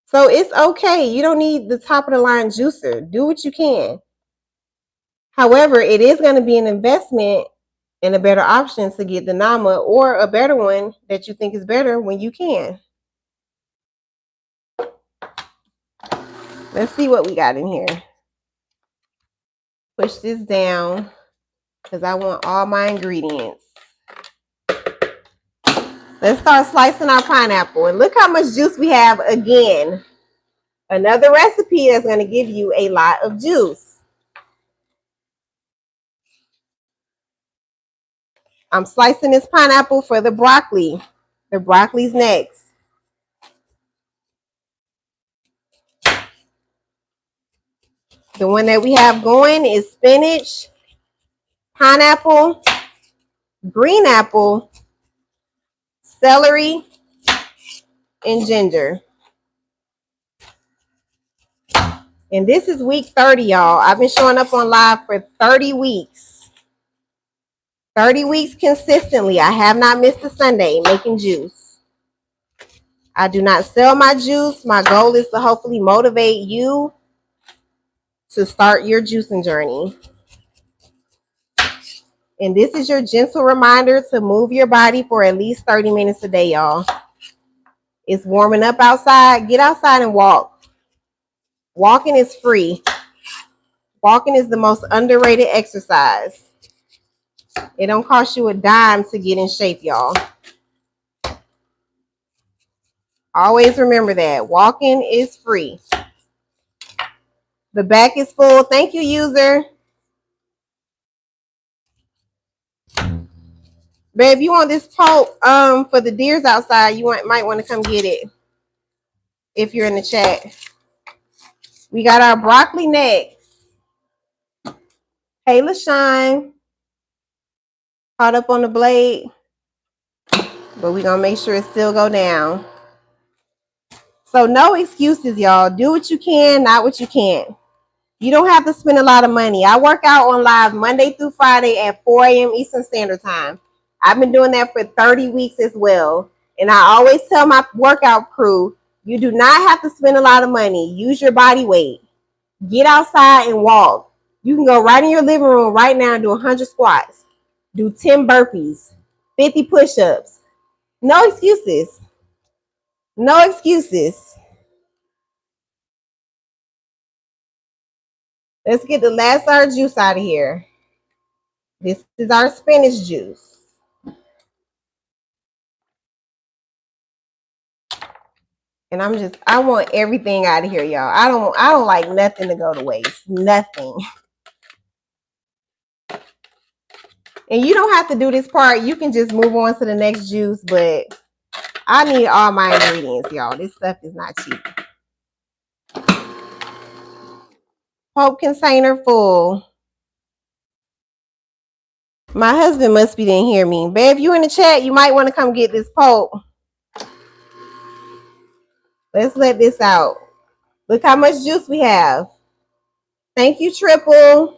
So it's okay. You don't need the top of the line juicer. Do what you can. However, it is going to be an investment and a better option to get the Nama or a better one that you think is better when you can. Let's see what we got in here. Push this down because I want all my ingredients. Let's start slicing our pineapple. And look how much juice we have again. Another recipe that's going to give you a lot of juice. I'm slicing this pineapple for the broccoli. The broccoli's next. The one that we have going is spinach, pineapple, green apple, celery, and ginger. And this is week 30, y'all. I've been showing up on live for 30 weeks. 30 weeks consistently. I have not missed a Sunday making juice. I do not sell my juice. My goal is to hopefully motivate you to start your juicing journey. And this is your gentle reminder to move your body for at least 30 minutes a day, y'all. It's warming up outside. Get outside and walk. Walking is free. Walking is the most underrated exercise. It don't cost you a dime to get in shape, y'all. Always remember that. Walking is free. The back is full. Thank you, user. Babe, if you want this pulp for the deers outside, you might want to come get it if you're in the chat. We got our broccoli next. Hey, LaShawn. Caught up on the blade, but we're going to make sure it still go down. So no excuses, y'all. Do what you can, not what you can't. You don't have to spend a lot of money. I work out on live Monday through Friday at 4 a.m. Eastern Standard Time. I've been doing that for 30 weeks as well. And I always tell my workout crew, you do not have to spend a lot of money. Use your body weight. Get outside and walk. You can go right in your living room right now and do 100 squats. Do 10 burpees, 50 push-ups. No excuses. No excuses. Let's get the last of our juice out of here. This is our spinach juice. And I want everything out of here, y'all. I don't like nothing to go to waste. Nothing. And you don't have to do this part. You can just move on to the next juice, but I need all my ingredients, y'all. This stuff is not cheap. Pulp container full. My husband must be didn't hear me. Babe, if you in the chat, you might want to come get this pulp. Let's let this out. Look how much juice we have. Thank you, Triple.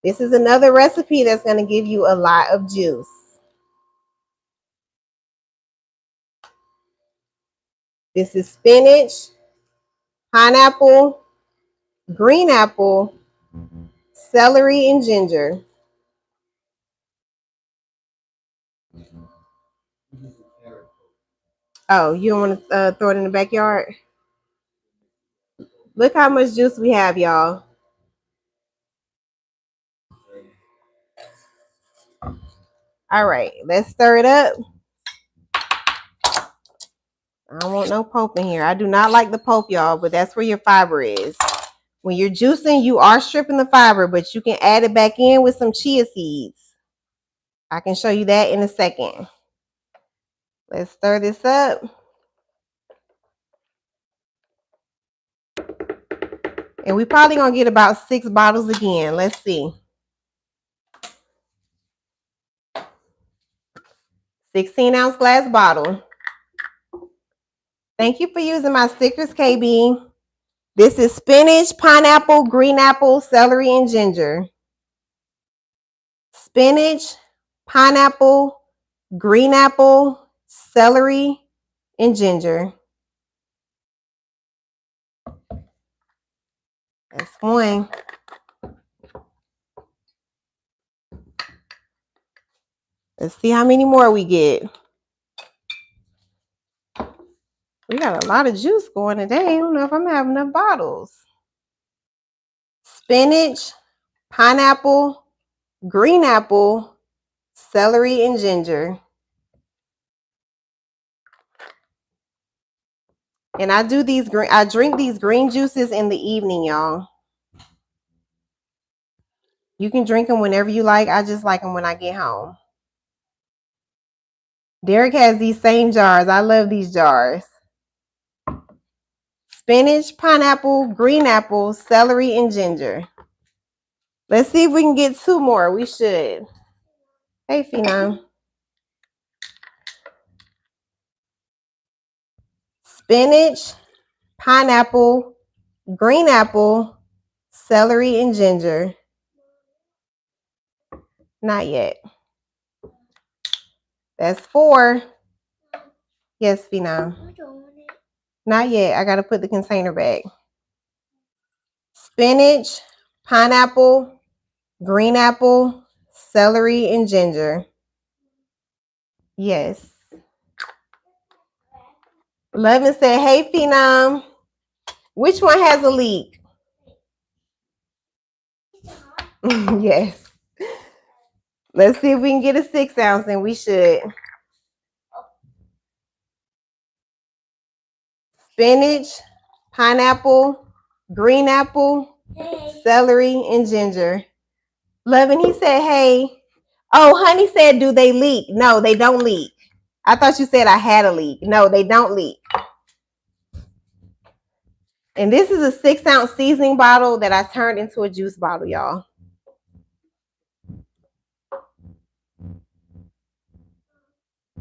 This is another recipe that's going to give you a lot of juice. This is spinach, pineapple, green apple, celery, and ginger. Oh, you don't want to throw it in the backyard? Look how much juice we have, y'all. All right, let's stir it up. I don't want no pulp in here. I do not like the pulp, y'all, but that's where your fiber is. When you're juicing, you are stripping the fiber, but you can add it back in with some chia seeds. I can show you that in a second. Let's stir this up. And we probably gonna get about 6 bottles again. Let's see. 16-ounce glass bottle. Thank you for using my stickers, KB. This is spinach, pineapple, green apple, celery, and ginger. Spinach, pineapple, green apple, celery, and ginger. That's one. Let's see how many more we get. We got a lot of juice going today. I don't know if I'm having enough bottles. Spinach, pineapple, green apple, celery, and ginger. And I drink these green juices in the evening, y'all. You can drink them whenever you like. I just like them when I get home. Derek has these same jars. I love these jars. Spinach, pineapple, green apple, celery, and ginger. Let's see if we can get 2 more. We should. Hey, Phenom. Spinach, pineapple, green apple, celery, and ginger. Not yet. That's 4. Yes, Phenom. Not yet. I got to put the container back. Spinach, pineapple, green apple, celery, and ginger. Yes. Levin said, hey, Phenom. Which one has a leak? Yes. Let's see if we can get a 6 ounce, and we should. Spinach, pineapple, green apple, celery, and ginger. Levin, he said, hey. Oh, Honey said, do they leak? No, they don't leak. I thought you said I had a leak. No, they don't leak. And this is a 6 ounce seasoning bottle that I turned into a juice bottle, y'all.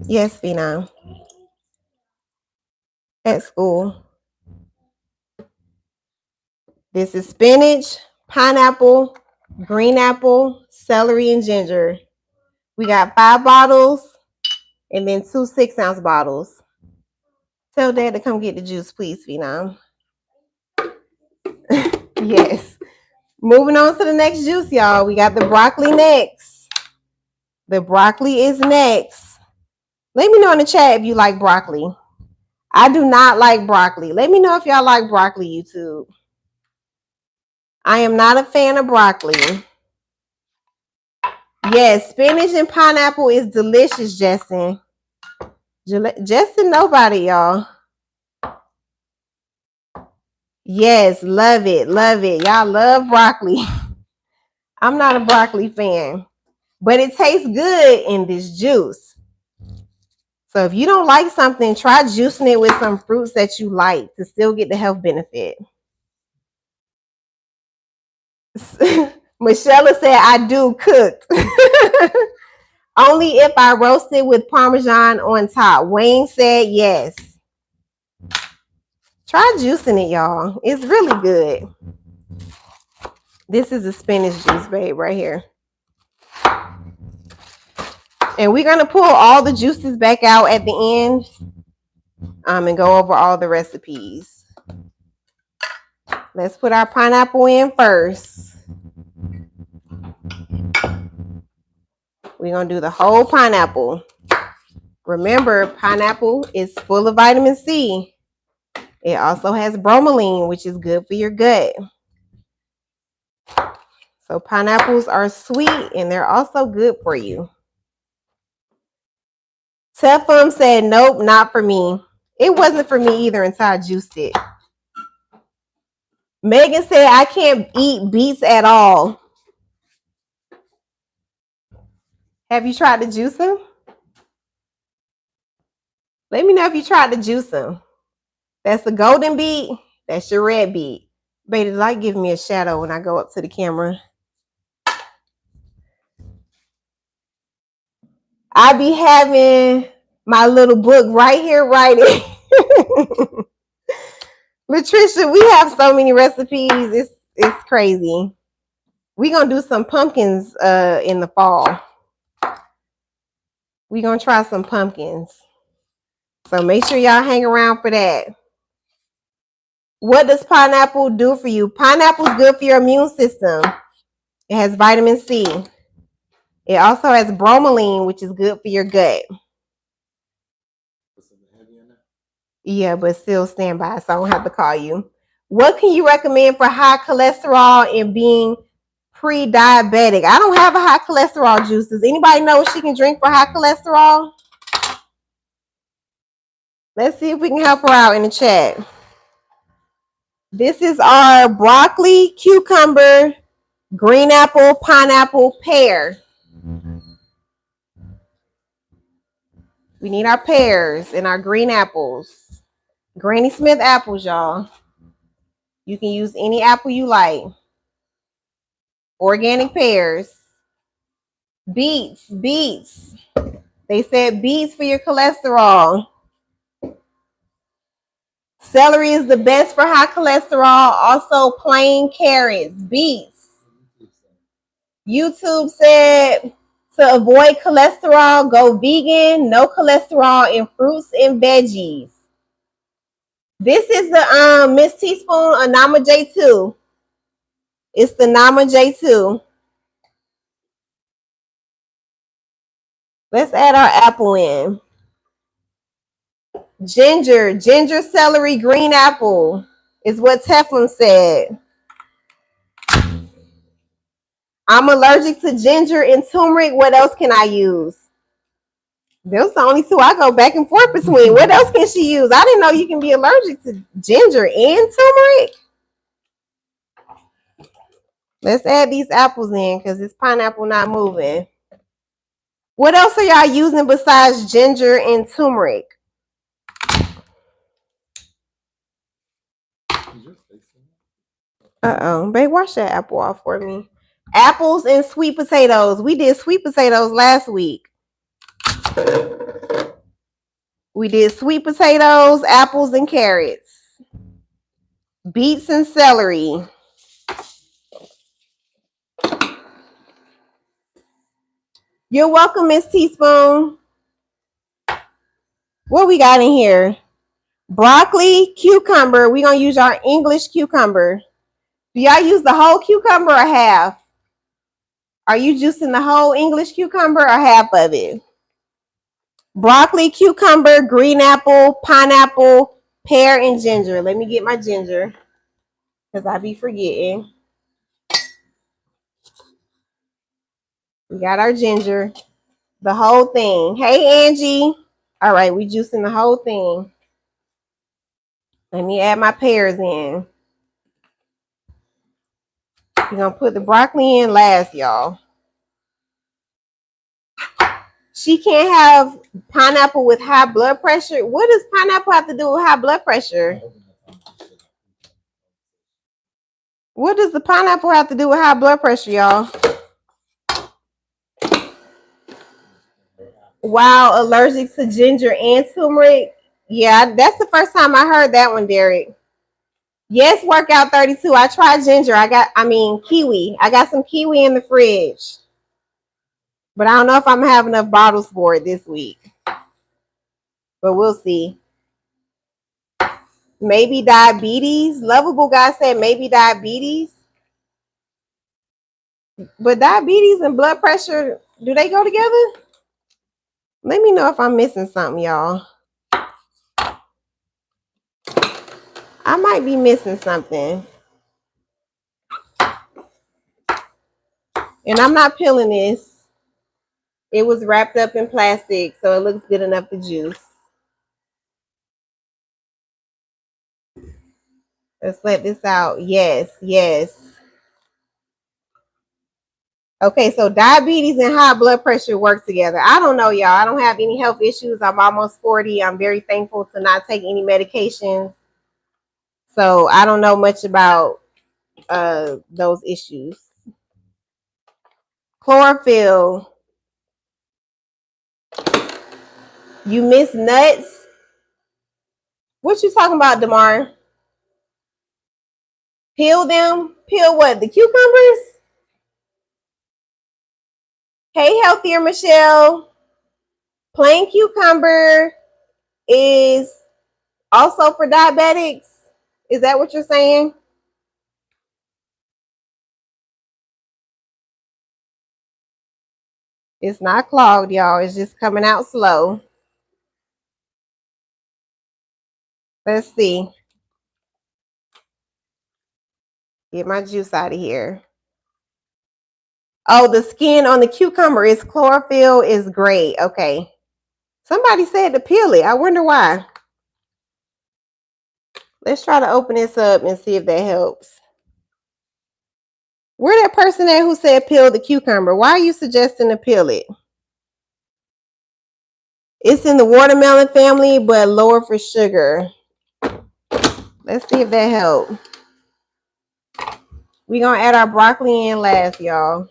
Yes, Phenom. At school. This is spinach, pineapple, green apple, celery, and ginger. We got 5 bottles and then 2 6 ounce bottles. Tell Dad to come get the juice, please, Phenom. Yes. Moving on to the next juice, y'all. We got the broccoli next. The broccoli is next. Let me know in the chat if you like broccoli. I do not like broccoli. Let me know if y'all like broccoli, YouTube. I am not a fan of broccoli. Yes, spinach and pineapple is delicious, Justin. Justin, nobody, y'all. Yes, love it. Love it. Y'all love broccoli. I'm not a broccoli fan, but it tastes good in this juice. So if you don't like something, try juicing it with some fruits that you like to still get the health benefit. Michelle said, I do cook. Only if I roast it with Parmesan on top. Wayne said yes. Try juicing it, y'all. It's really good. This is a spinach juice, babe, right here. And we're going to pull all the juices back out at the end and go over all the recipes. Let's put our pineapple in first. We're going to do the whole pineapple. Remember, pineapple is full of vitamin C. It also has bromelain, which is good for your gut. So pineapples are sweet and they're also good for you. Tefum said, nope, not for me. It wasn't for me either until I juiced it. Megan said, I can't eat beets at all. Have you tried to juice them? Let me know if you tried to juice them. That's the golden beet. That's your red beet. Baby, the light give me a shadow when I go up to the camera. I be having my little book right here writing. Latricia, we have so many recipes. It's crazy. We're going to do some pumpkins in the fall. We're going to try some pumpkins. So make sure y'all hang around for that. What does pineapple do for you? Pineapple is good for your immune system. It has vitamin C. It also has bromelain, which is good for your gut. Yeah, but still stand by, so I don't have to call you. What can you recommend for high cholesterol and being pre-diabetic? I don't have a high cholesterol juice. Does anybody know what she can drink for high cholesterol? Let's see if we can help her out in the chat. This is our broccoli, cucumber, green apple, pineapple, pear. We need our pears and our green apples. Granny Smith apples, y'all. You can use any apple you like. Organic pears. Beets. They said beets for your cholesterol. Celery is the best for high cholesterol. Also, plain carrots, beets. YouTube said to avoid cholesterol, go vegan, no cholesterol in fruits and veggies. This is the Miss Teaspoon Anama J2. It's the Nama J2. Let's add our apple in. Ginger, celery, green apple is what Teflon said. I'm allergic to ginger and turmeric. What else can I use? Those are the only two I go back and forth between. What else can she use? I didn't know you can be allergic to ginger and turmeric. Let's add these apples in because this pineapple not moving. What else are y'all using besides ginger and turmeric? Uh-oh. Babe, wash that apple off for me. Apples and sweet potatoes. We did sweet potatoes last week. We did sweet potatoes, apples, and carrots. Beets and celery. You're welcome, Miss Teaspoon. What we got in here? Broccoli, cucumber. We're going to use our English cucumber. Do y'all use the whole cucumber or half? Are you juicing the whole English cucumber or half of it? Broccoli, cucumber, green apple, pineapple, pear, and ginger. Let me get my ginger because I be forgetting. We got our ginger. The whole thing. Hey, Angie. All right, we juicing the whole thing. Let me add my pears in. We're going to put the broccoli in last, y'all. She can't have pineapple with high blood pressure. What does pineapple have to do with high blood pressure? What does the pineapple have to do with high blood pressure, y'all? Wow, allergic to ginger and turmeric. Yeah, that's the first time I heard that one, Derek. Yes, workout 32. I tried ginger. Kiwi. I got some kiwi in the fridge. But I don't know if I'm gonna have enough bottles for it this week. But we'll see. Maybe diabetes. Lovable guy said maybe diabetes. But diabetes and blood pressure, do they go together? Let me know if I'm missing something, y'all. I might be missing something. And I'm not peeling this. It was wrapped up in plastic, so it looks good enough to juice. Let's let this out. Yes. Okay, so diabetes and high blood pressure work together. I don't know, y'all. I don't have any health issues. I'm almost 40. I'm very thankful to not take any medications. So I don't know much about those issues. Chlorophyll. You miss nuts? What you talking about, Damar? Peel them? Peel what? The cucumbers? Hey, Healthier Michelle. Plain cucumber is also for diabetics. Is that what you're saying? It's not clogged, y'all. It's just coming out slow. Let's see. Get my juice out of here. Oh, the skin on the cucumber is chlorophyll is great. Okay. Somebody said to peel it. I wonder why. Let's try to open this up and see if that helps. Where that person at who said peel the cucumber? Why are you suggesting to peel it? It's in the watermelon family, but lower for sugar. Let's see if that helps. We're going to add our broccoli in last, y'all.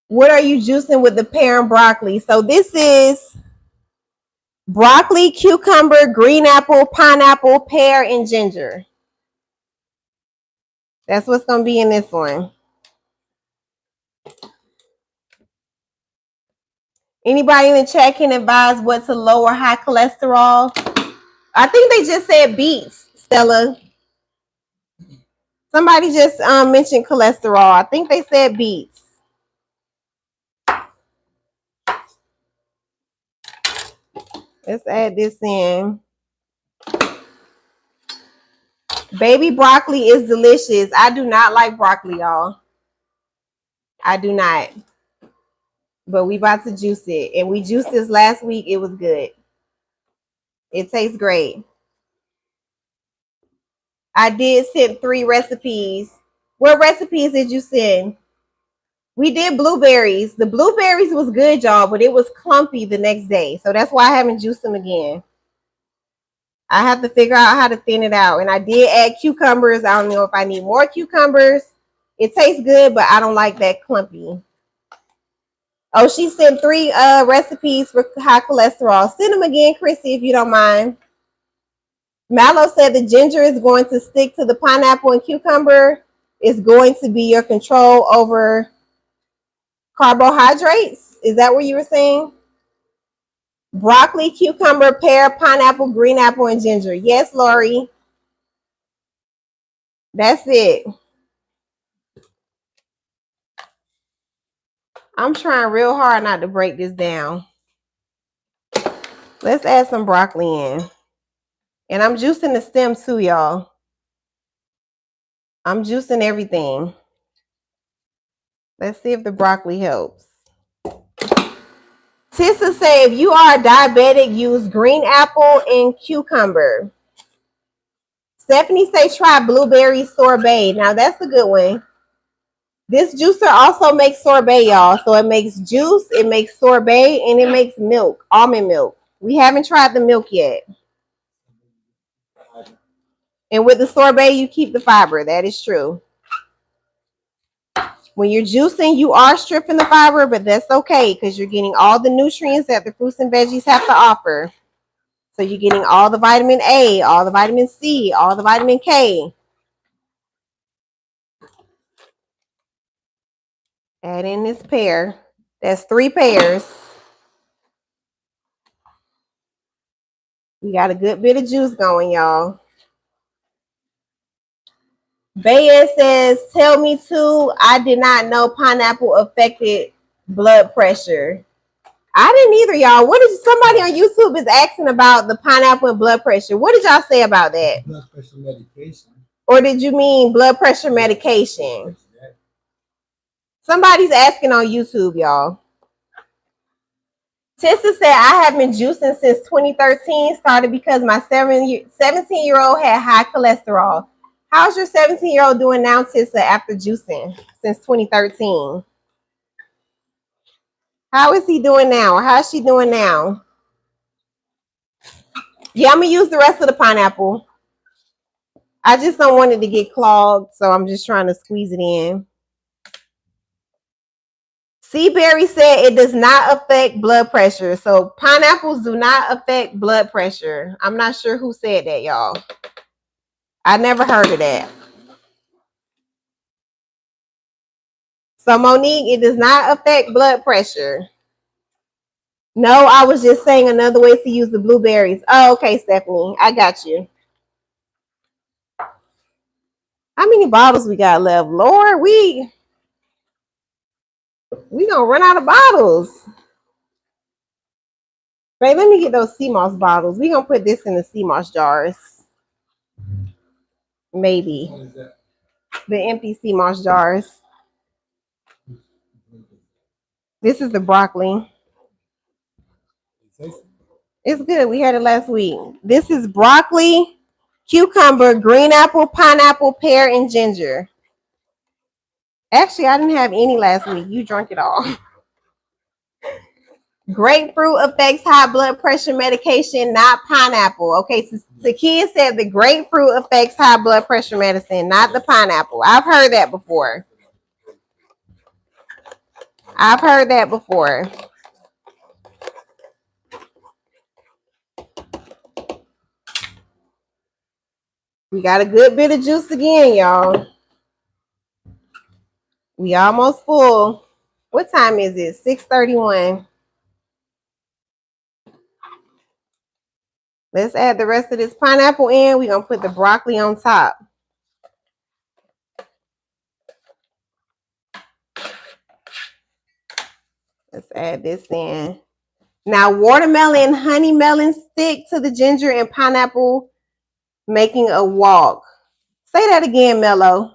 What are you juicing with the pear and broccoli? So this is broccoli, cucumber, green apple, pineapple, pear, and ginger. That's what's going to be in this one. Anybody in the chat can advise what to lower high cholesterol? I think they just said beets, Stella. Somebody just mentioned cholesterol. I think they said beets. Let's add this in. Baby broccoli is delicious. I do not like broccoli, y'all. I do not. But we about to juice it. And we juiced this last week. It was good. It tastes great. I did send 3 recipes. What recipes did you send? We did blueberries. The blueberries was good, y'all, but it was clumpy the next day. So that's why I haven't juiced them again. I have to figure out how to thin it out. And I did add cucumbers. I don't know if I need more cucumbers. It tastes good, but I don't like that clumpy. Oh, she sent 3 recipes for high cholesterol. Send them again, Chrissy, if you don't mind. Mallow said the ginger is going to stick to the pineapple and cucumber. It's going to be your control over carbohydrates. Is that what you were saying? Broccoli, cucumber, pear, pineapple, green apple, and ginger. Yes, Lori. That's it. I'm trying real hard not to break this down. Let's add some broccoli in. And I'm juicing the stem too, y'all. I'm juicing everything. Let's see if the broccoli helps. Tissa say if you are diabetic, use green apple and cucumber. Stephanie say try blueberry sorbet. Now that's a good one. This juicer also makes sorbet, y'all. So it makes juice, it makes sorbet, and it makes milk, almond milk. We haven't tried the milk yet. And with the sorbet, you keep the fiber. That is true. When you're juicing, you are stripping the fiber, but that's okay because you're getting all the nutrients that the fruits and veggies have to offer. So you're getting all the vitamin A, all the vitamin C, all the vitamin K. Add in this pear. That's 3 pears. We got a good bit of juice going, y'all. Bayes says, tell me too, I did not know pineapple affected blood pressure. I didn't either, y'all. What is somebody on YouTube is asking about the pineapple and blood pressure? What did y'all say about that? Blood pressure medication. Or did you mean blood pressure medication? Somebody's asking on YouTube, y'all. Tissa said, I have been juicing since 2013. Started because my 17-year-old had high cholesterol. How's your 17-year-old doing now, Tissa, after juicing since 2013? How is he doing now? Or how's she doing now? Yeah, I'm going to use the rest of the pineapple. I just don't want it to get clogged, so I'm just trying to squeeze it in. Seaberry said it does not affect blood pressure. So pineapples do not affect blood pressure. I'm not sure who said that, y'all. I never heard of that. So Monique, it does not affect blood pressure. No, I was just saying another way to use the blueberries. Oh, okay, Stephanie. I got you. How many bottles we got left? Lord, we gonna run out of bottles. Babe, let me get those sea moss bottles. We're going to put this in the sea moss jars. Maybe. What is that? The empty sea moss jars. This is the broccoli. It's good. We had it last week. This is broccoli, cucumber, green apple, pineapple, pear, and ginger. Actually, I didn't have any last week. You drank it all. Grapefruit affects high blood pressure medication, not pineapple. Okay, so the kid said the grapefruit affects high blood pressure medicine, not the pineapple. I've heard that before. I've heard that before. We got a good bit of juice again, y'all. We almost full. What time is it? 6:31. Let's add the rest of this pineapple in. We're going to put the broccoli on top. Let's add this in. Now, watermelon, honey melon stick to the ginger and pineapple, making a walk. Say that again, Mello.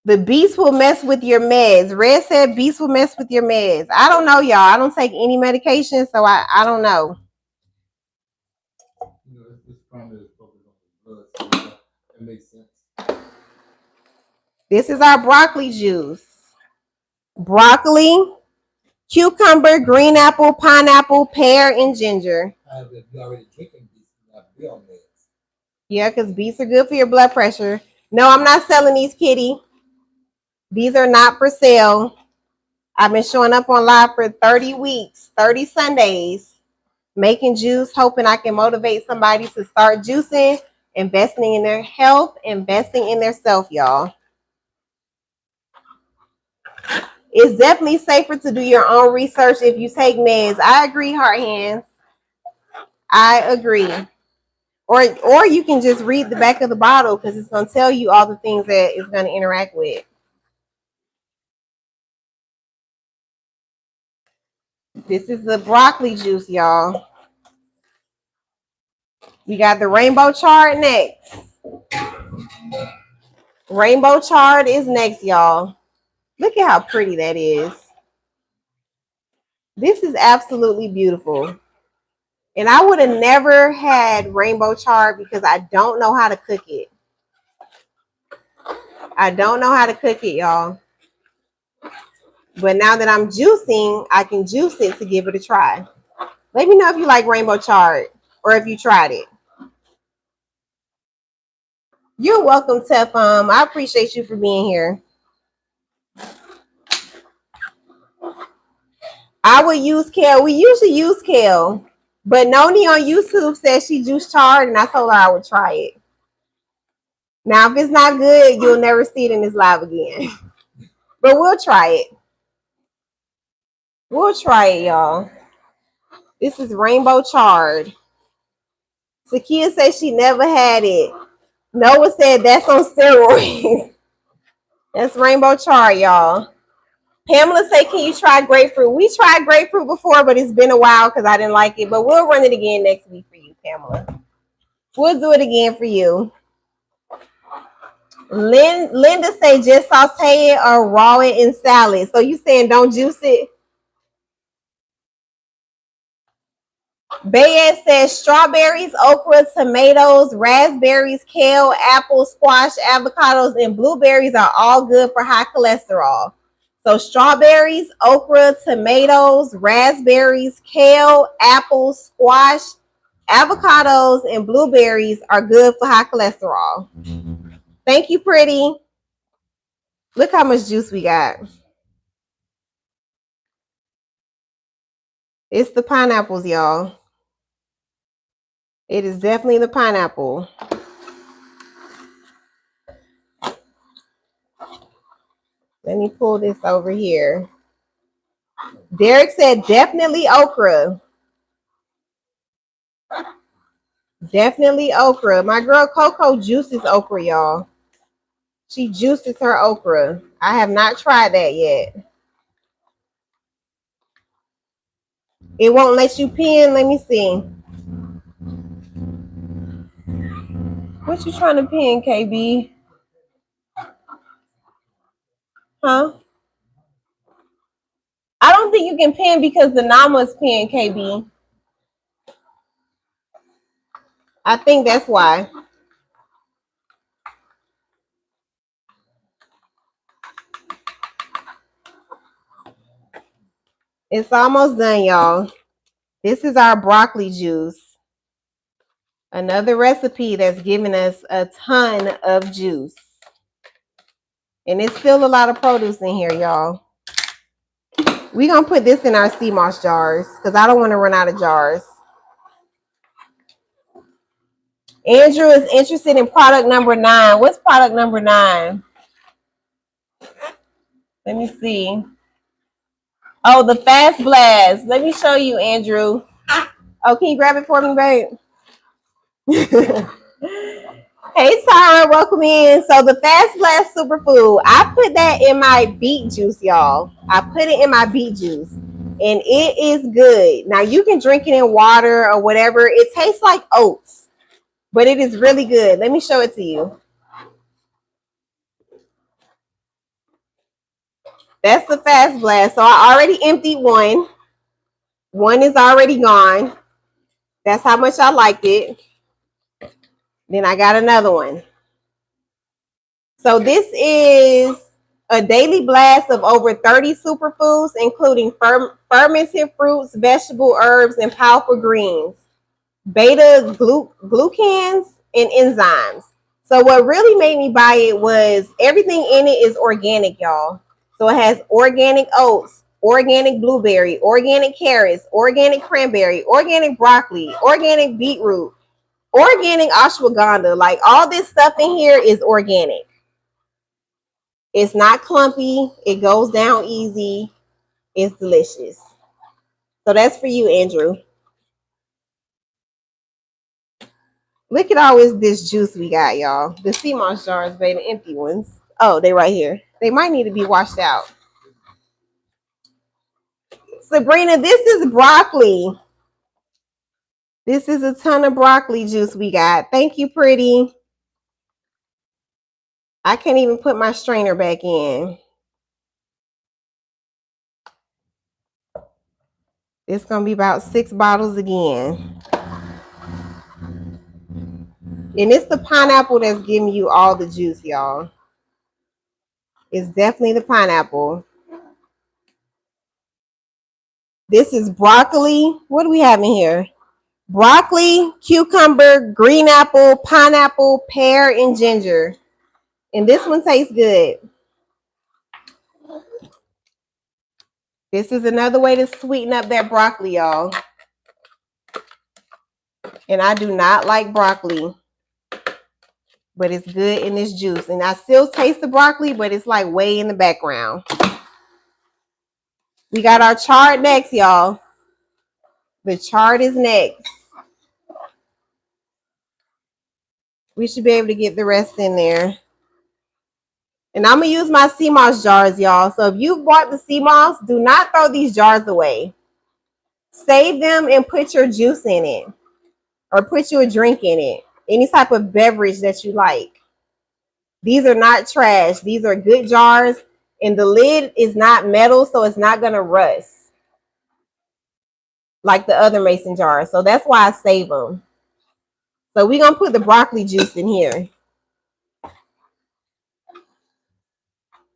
The beast will mess with your meds. Red said beast will mess with your meds. I don't know, y'all. I don't take any medication, so I don't know. You know, it's primarily focused on the blood, so that makes sense. This is our broccoli juice. Broccoli, cucumber, green apple, pineapple, pear, and ginger. If you're already drinking these, you have real meds. Yeah, because beets are good for your blood pressure. No, I'm not selling these, kitty. These are not for sale. I've been showing up on live for 30 weeks, 30 Sundays, making juice, hoping I can motivate somebody to start juicing, investing in their health, investing in their self, y'all. It's definitely safer to do your own research if you take meds. I agree, Heart Hands. I agree. Or you can just read the back of the bottle because it's going to tell you all the things that it's going to interact with. This is the broccoli juice, y'all. We got the rainbow chard next. Rainbow chard is next, y'all. Look at how pretty that is. This is absolutely beautiful. And I would have never had rainbow chard because I don't know how to cook it. I don't know how to cook it, y'all. But now that I'm juicing, I can juice it to give it a try. Let me know if you like rainbow chard or if you tried it. You're welcome, Tefum. I appreciate you for being here. I would use kale. We usually use kale. But Noni on YouTube says she juiced chard, and I told her I would try it. Now, if it's not good, you'll never see it in this live again. But we'll try it. We'll try it, y'all. This is rainbow chard. Sakia says she never had it. Noah said that's on steroids. That's rainbow chard, y'all. Pamela said, can you try grapefruit? We tried grapefruit before, but it's been a while because I didn't like it. But we'll run it again next week for you, Pamela. We'll do it again for you. Linda say just saute it or raw it in salad. So you saying don't juice it? Bayette says strawberries, okra, tomatoes, raspberries, kale, apples, squash, avocados, and blueberries are all good for high cholesterol. So strawberries, okra, tomatoes, raspberries, kale, apples, squash, avocados, and blueberries are good for high cholesterol. Thank you, pretty. Look how much juice we got. It's the pineapples, y'all. It is definitely the pineapple. Let me pull this over here. Derek said definitely okra. Definitely okra. My girl Coco juices okra, y'all. She juices her okra. I have not tried that yet. It won't let you pin. Let me see. What you trying to pin, KB? Huh? I don't think you can pin because the Nama's pin, KB. I think that's why. It's almost done, y'all. This is our broccoli juice. Another recipe that's giving us a ton of juice. And it's still a lot of produce in here, y'all. We're going to put this in our sea moss jars because I don't want to run out of jars. Andrew is interested in product number 9. What's product number 9? Let me see. Oh, the Fast Blast. Let me show you, Andrew. Oh, can you grab it for me, babe? Hey, Tara, welcome in. So the Fast Blast Superfood, I put that in my beet juice, y'all. I put it in my beet juice, and it is good. Now, you can drink it in water or whatever. It tastes like oats, but it is really good. Let me show it to you. That's the Fast Blast. So I already emptied one. One is already gone. That's how much I liked it. Then I got another one. So this is a daily blast of over 30 superfoods, including fermented fruits, vegetable herbs, and powerful greens, beta glucans, and enzymes. So what really made me buy it was everything in it is organic, y'all. So it has organic oats, organic blueberry, organic carrots, organic cranberry, organic broccoli, organic beetroot, organic ashwagandha. Like all this stuff in here is organic. It's not clumpy. It goes down easy. It's delicious. So that's for you, Andrew. Look at all this juice we got, y'all. The sea moss jars, baby, the empty ones. Oh, they right here. They might need to be washed out. Sabrina, this is broccoli. This is a ton of broccoli juice we got. Thank you, pretty. I can't even put my strainer back in. It's going to be about 6 bottles again. And it's the pineapple that's giving you all the juice, y'all. It's definitely the pineapple. This is broccoli. What do we have in here? Broccoli, cucumber, green apple, pineapple, pear, and ginger. And this one tastes good. This is another way to sweeten up that broccoli, y'all. And I do not like broccoli, but it's good in this juice. And I still taste the broccoli, but it's like way in the background. We got our chard next, y'all. The chard is next. We should be able to get the rest in there. And I'm going to use my sea moss jars, y'all. So if you bought the sea moss, do not throw these jars away. Save them and put your juice in it. Or put you a drink in it. Any type of beverage that you like. These are not trash. These are good jars. And the lid is not metal, so it's not going to rust. Like the other mason jars. So that's why I save them. So we're going to put the broccoli juice in here.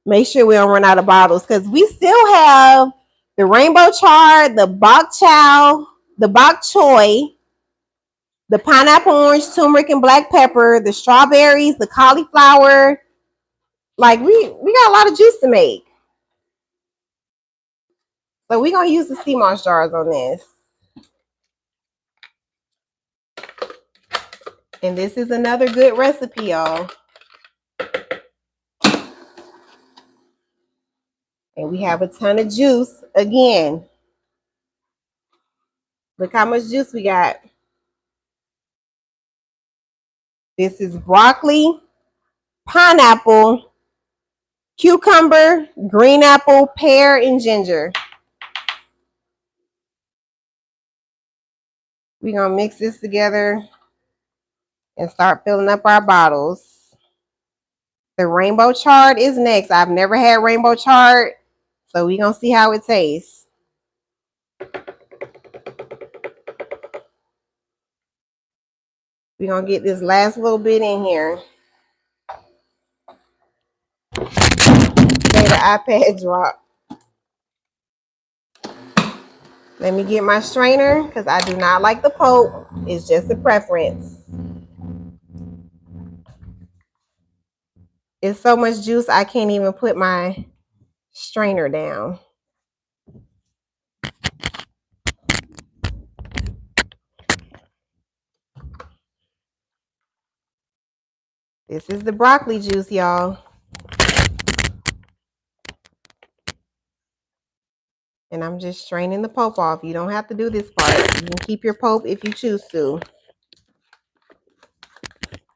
Make sure we don't run out of bottles. Because we still have the rainbow chard, the bok chow, the bok choy, the pineapple, orange, turmeric, and black pepper, the strawberries, the cauliflower. Like we got a lot of juice to make. So we're going to use the sea moss jars on this. And this is another good recipe, y'all. And we have a ton of juice again. Look how much juice we got. This is broccoli, pineapple, cucumber, green apple, pear, and ginger. We're going to mix this together and start filling up our bottles. The rainbow chard is next. I've never had rainbow chard, so we're going to see how it tastes. We're going to get this last little bit in here. Okay, the iPad dropped. Let me get my strainer because I do not like the pulp. It's just a preference. It's so much juice I can't even put my strainer down. This is the broccoli juice, y'all. And I'm just straining the pulp off. You don't have to do this part. You can keep your pulp if you choose to.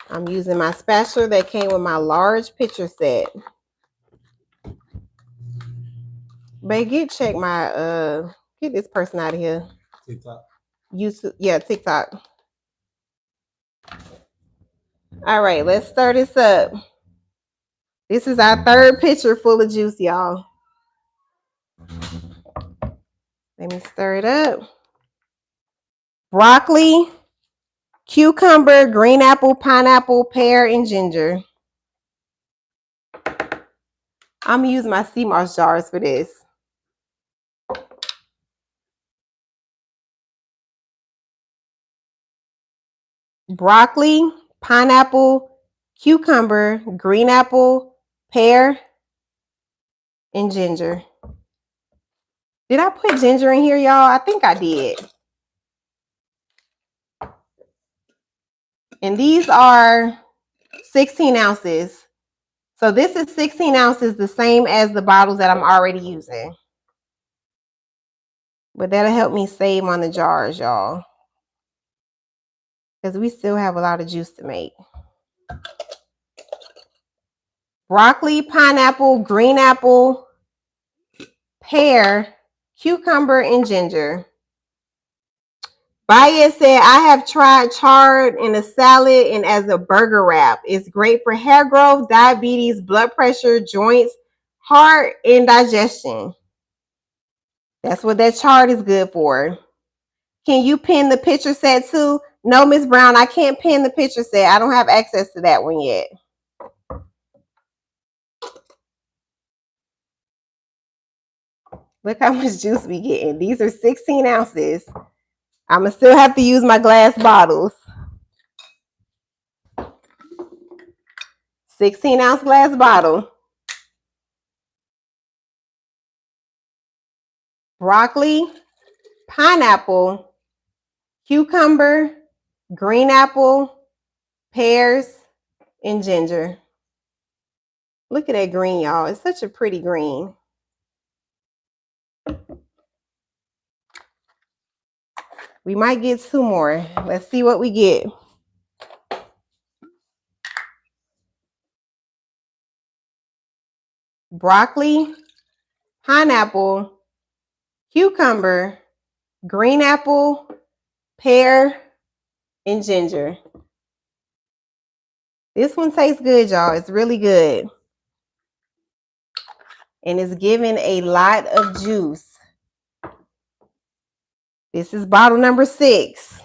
I'm using my spatula that came with my large pitcher set. Babe, check my get this person out of here. TikTok. YouTube, yeah, TikTok. All right, let's stir this up. This is our third pitcher full of juice, y'all. Let me stir it up. Broccoli, cucumber, green apple, pineapple, pear, and ginger. I'm gonna use my sea moss jars for this. Broccoli, pineapple, cucumber, green apple, pear, and ginger. Did I put ginger in here, y'all? I think I did. And these are 16 ounces. So this is 16 ounces, the same as the bottles that I'm already using. But that'll help me save on the jars, y'all. Because we still have a lot of juice to make. Broccoli, pineapple, green apple, pear, cucumber, and ginger. Baya said, I have tried chard in a salad and as a burger wrap. It's great for hair growth, diabetes, blood pressure, joints, heart, and digestion. That's what that chard is good for. Can you pin the picture set too? No, Miss Brown, I can't pin the picture set. I don't have access to that one yet. Look how much juice we getting. These are 16 ounces. I'm going to still have to use my glass bottles. 16-ounce glass bottle. Broccoli, pineapple, cucumber, green apple, pears, and ginger. Look at that green, y'all. It's such a pretty green. We might get 2 more. Let's see what we get. Broccoli, pineapple, cucumber, green apple, pear, and ginger. This one tastes good, y'all. It's really good. And it's giving a lot of juice. This is bottle number 6.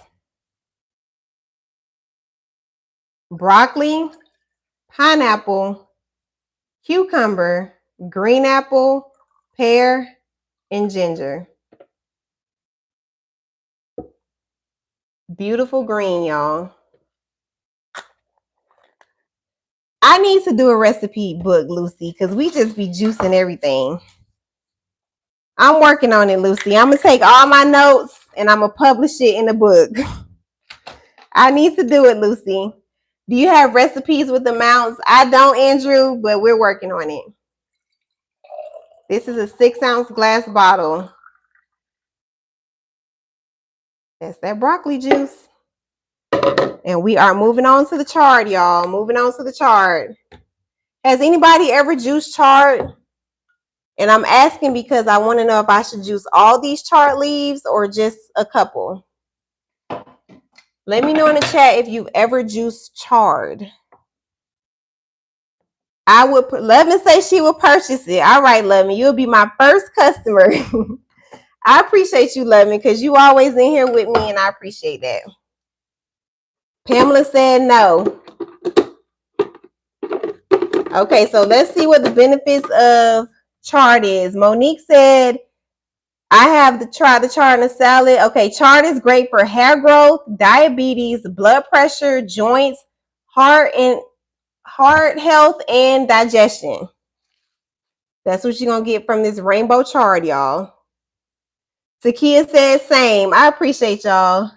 Broccoli, pineapple, cucumber, green apple, pear, and ginger. Beautiful green, y'all. I need to do a recipe book, Lucy, because we just be juicing everything. I'm working on it, Lucy. I'm going to take all my notes and I'm going to publish it in a book. I need to do it, Lucy. Do you have recipes with amounts? I don't, Andrew, but we're working on it. This is a 6-ounce glass bottle. That's that broccoli juice. And we are moving on to the chard, y'all. Moving on to the chard. Has anybody ever juiced chard? And I'm asking because I want to know if I should juice all these chard leaves or just a couple. Let me know in the chat if you've ever juiced chard. I would. Lovely say she will purchase it. All right, Lovely, you'll be my first customer. I appreciate you, Lovely, because you always in here with me, and I appreciate that. Pamela said no. Okay, so let's see what the benefits of chard is. Monique said, I have tried the chard in a salad. Okay, chard is great for hair growth, diabetes, blood pressure, joints, heart health, and digestion. That's what you're going to get from this rainbow chard, y'all. Takia said same. I appreciate y'all.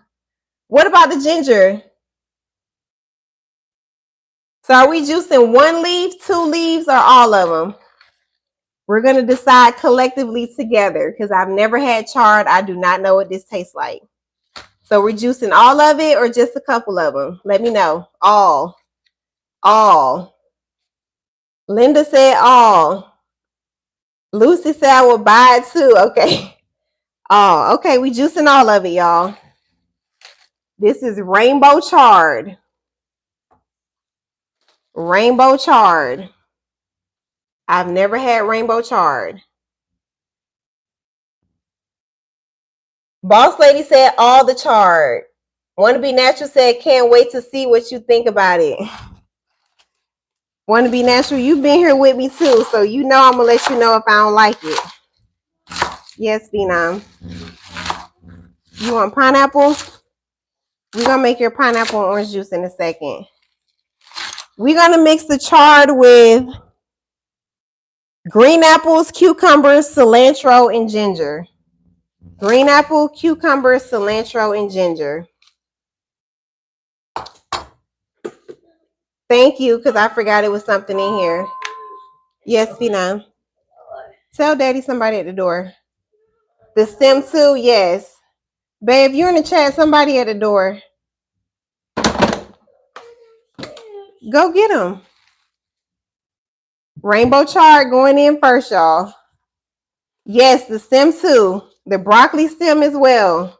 What about the ginger? So are we juicing one leaf, 2 leaves, or all of them? We're going to decide collectively together because I've never had chard. I do not know what this tastes like. So we're juicing all of it or just a couple of them? Let me know. All. Linda said all. Lucy said I will buy it too. Okay. Oh, okay. We juicing all of it, y'all. This is rainbow chard. Rainbow chard. I've never had rainbow chard. Boss Lady said all the chard. Want to be natural said can't wait to see what you think about it. Want to be natural, you've been here with me too, so you know I'm gonna let you know if I don't like it. Yes, Phenom. You want pineapple? We're gonna make your pineapple and orange juice in a second. We're gonna mix the chard with green apples, cucumbers, cilantro, and ginger. Green apple, cucumber, cilantro, and ginger. Thank you, because I forgot it was something in here. Yes, Phenom. Tell Daddy somebody at the door. The stem too, yes. Babe, if you're in the chat, somebody at the door. Go get them. Rainbow chard going in first, y'all. Yes, the stem too. The broccoli stem as well.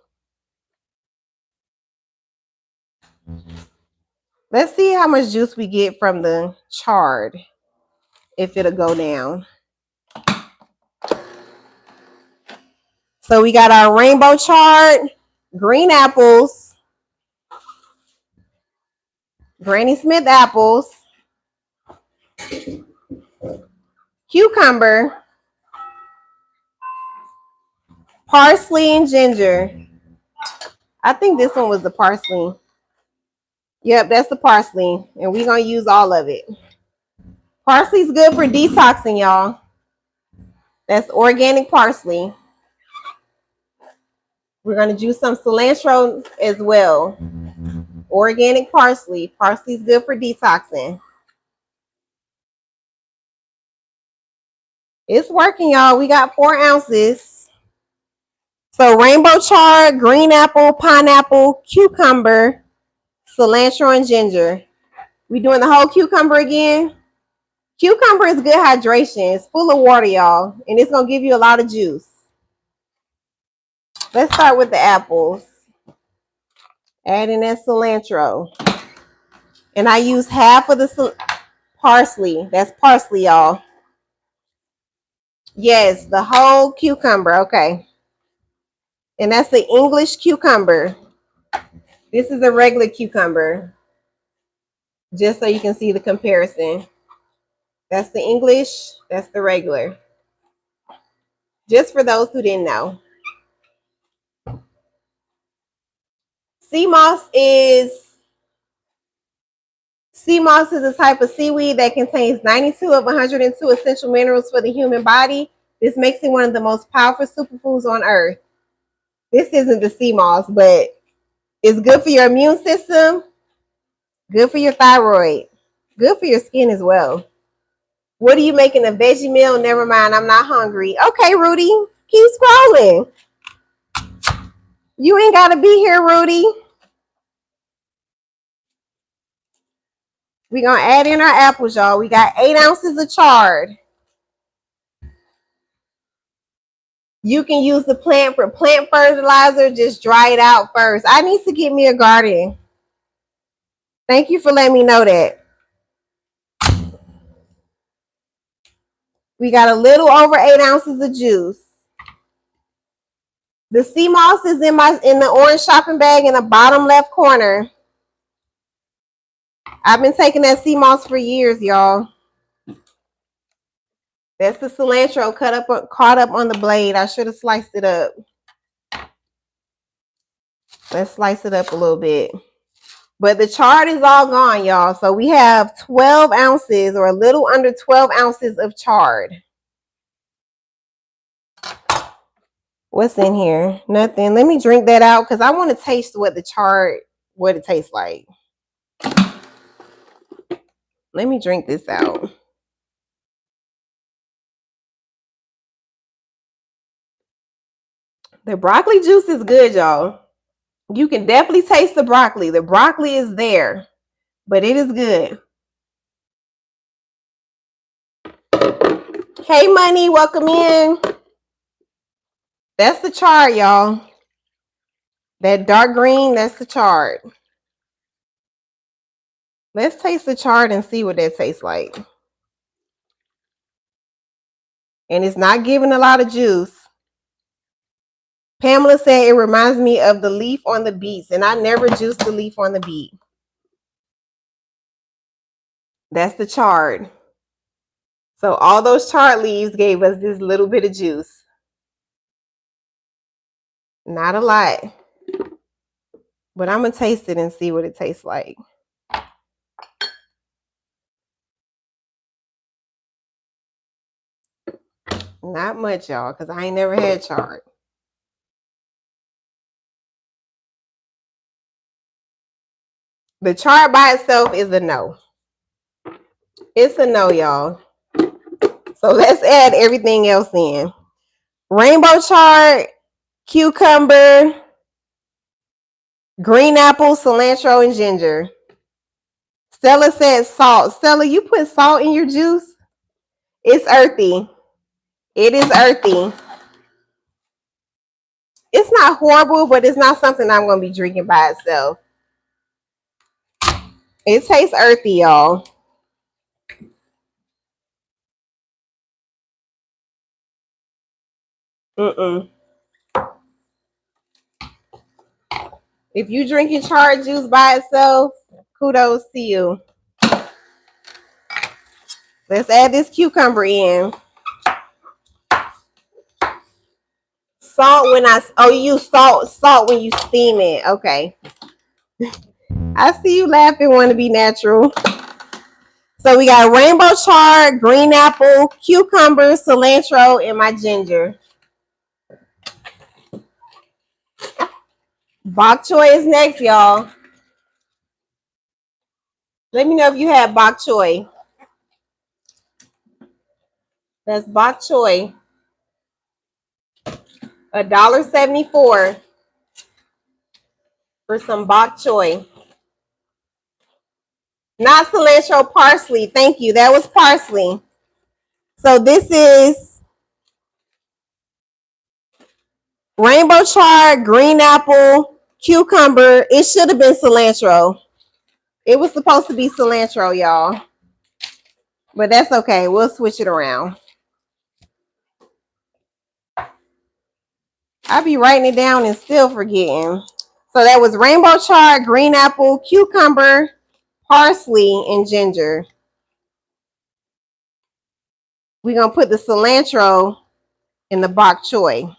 Let's see how much juice we get from the chard. If it'll go down. So we got our rainbow chard, green apples, Granny Smith apples, cucumber, parsley, and ginger. I think this one was the parsley. Yep, that's the parsley. And we're going to use all of it. Parsley's good for detoxing, y'all. That's organic parsley. We're going to juice some cilantro as well. Organic parsley. Parsley's good for detoxing. It's working, y'all. We got 4 ounces. So rainbow chard, green apple, pineapple, cucumber, cilantro, and ginger. We doing the whole cucumber again? Cucumber is good hydration. It's full of water, y'all. And it's going to give you a lot of juice. Let's start with the apples. Add in that cilantro. And I use half of the parsley. That's parsley, y'all. Yes, the whole cucumber. Okay. And that's the English cucumber. This is a regular cucumber. Just so you can see the comparison. That's the English. That's the regular. Just for those who didn't know. Sea moss is a type of seaweed that contains 92 of 102 essential minerals for the human body. This makes it one of the most powerful superfoods on earth. This isn't the sea moss, but it's good for your immune system, good for your thyroid, good for your skin as well. What are you making, a veggie meal? Never mind, I'm not hungry. Okay, Rudy, keep scrolling. You ain't got to be here, Rudy. We're going to add in our apples, y'all. We got 8 ounces of chard. You can use the plant for plant fertilizer. Just dry it out first. I need to get me a garden. Thank you for letting me know that. We got a little over 8 ounces of juice. The sea moss is in the orange shopping bag in the bottom left corner. I've been taking that sea moss for years, y'all. That's the cilantro caught up on the blade. I should have sliced it up. Let's slice it up a little bit. But the chard is all gone, y'all. So we have 12 ounces or a little under 12 ounces of chard. What's in here? Nothing. Let me drink that out because I want to taste what it tastes like. Let me drink this out. The broccoli juice is good, y'all. You can definitely taste the broccoli. The broccoli is there, but it is good. Hey, Money, welcome in. That's the chard, y'all. That dark green, that's the chard. Let's taste the chard and see what that tastes like. And it's not giving a lot of juice. Pamela said it reminds me of the leaf on the beets, and I never juiced the leaf on the beet. That's the chard. So all those chard leaves gave us this little bit of juice. Not a lot. But I'm going to taste it and see what it tastes like. Not much, y'all, because I ain't never had chard. The chard by itself is a no. It's a no, y'all. So let's add everything else in. Rainbow chard, cucumber, green apple, cilantro, and ginger. Stella said salt. Stella, you put salt in your juice? It's earthy. It is earthy. It's not horrible, but it's not something I'm going to be drinking by itself. It tastes earthy, y'all. If you drinking chard juice by itself, kudos to you. Let's add this cucumber in. Salt when you use salt when you steam it. Okay. I see you laughing, want to be natural. So we got rainbow chard, green apple, cucumber, cilantro, and my ginger. Bok choy is next, y'all. Let me know if you have bok choy. That's bok choy. $1.74 for some bok choy. Not cilantro, parsley. Thank you. That was parsley. So this is rainbow chard, green apple, cucumber. It should have been cilantro. It was supposed to be cilantro, y'all. But that's okay. We'll switch it around. I'll be writing it down and still forgetting. So that was rainbow chard, green apple, cucumber, parsley, and ginger. We're going to put the cilantro in the bok choy.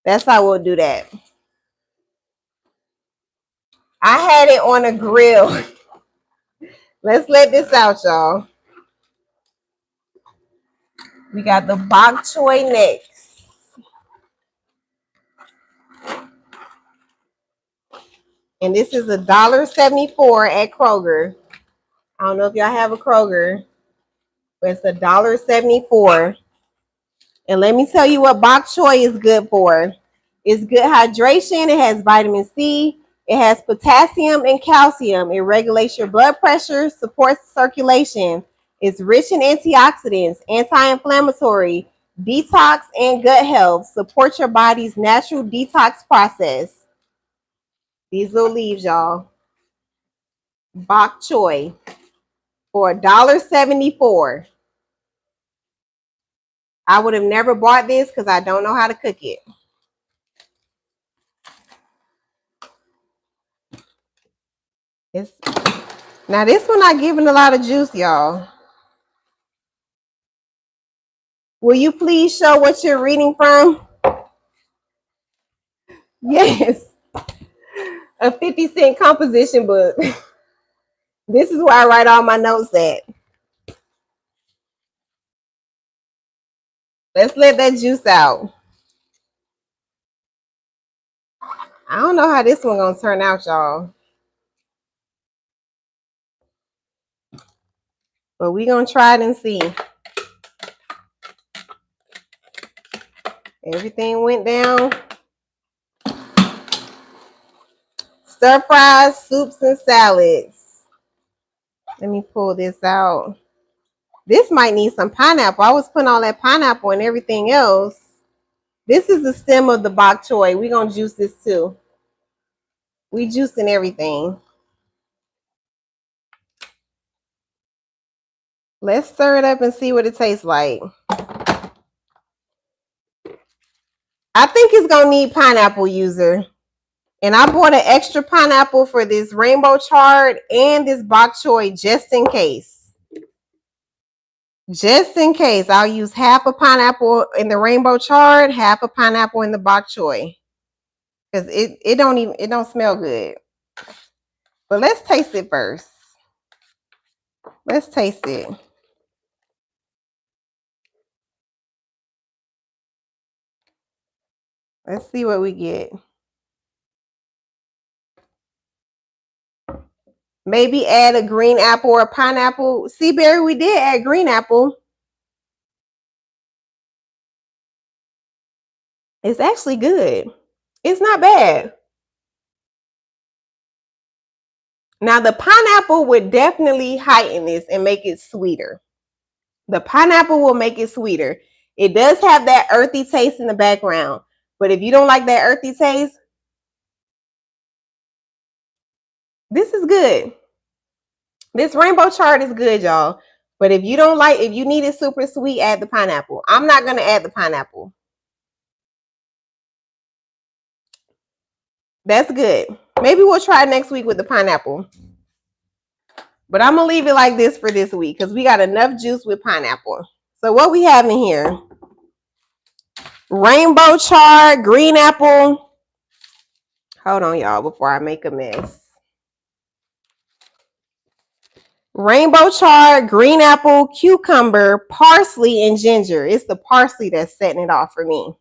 That's how we'll do that. I had it on a grill. Let's let this out, y'all. We got the bok choy next. And this is $1.74 at Kroger. I don't know if y'all have a Kroger, but it's $1.74. And let me tell you what bok choy is good for. It's good hydration. It has vitamin C. It has potassium and calcium. It regulates your blood pressure, supports circulation. It's rich in antioxidants, anti-inflammatory, detox, and gut health. Support your body's natural detox process. These little leaves, y'all. bok choy for $1.74. I would have never bought this because I don't know how to cook it. Now this one not giving a lot of juice, y'all. Will you please show what you're reading from? Yes. A 50-cent composition book. This is where I write all my notes at. Let's let that juice out. I don't know how this one gonna turn out, y'all. But we gonna try it and see. Everything went down. Stir fries, soups, and salads. Let me pull this out. This might need some pineapple. I was putting all that pineapple and everything else. This is the stem of the bok choy. We're gonna juice this too. We juicing everything. Let's stir it up and see what it tastes like. I think it's gonna need pineapple, user. And I bought an extra pineapple for this rainbow chard and this bok choy just in case. Just in case, I'll use half a pineapple in the rainbow chard, half a pineapple in the bok choy. Because it don't smell good. But let's taste it first. Let's taste it. Let's see what we get. Maybe add a green apple or a pineapple. See, Barry, we did add green apple. It's actually good. It's not bad. Now, the pineapple would definitely heighten this and make it sweeter. The pineapple will make it sweeter. It does have that earthy taste in the background. But if you don't like that earthy taste, this is good. This rainbow chard is good, y'all. But if you don't like, if you need it super sweet, add the pineapple. I'm not going to add the pineapple. That's good. Maybe we'll try next week with the pineapple. But I'm going to leave it like this for this week because we got enough juice with pineapple. So what we have in here, rainbow chard, green apple. Hold on, y'all, before I make a mess. Rainbow chard, green apple, cucumber, parsley, and ginger. It's the parsley that's setting it off for me.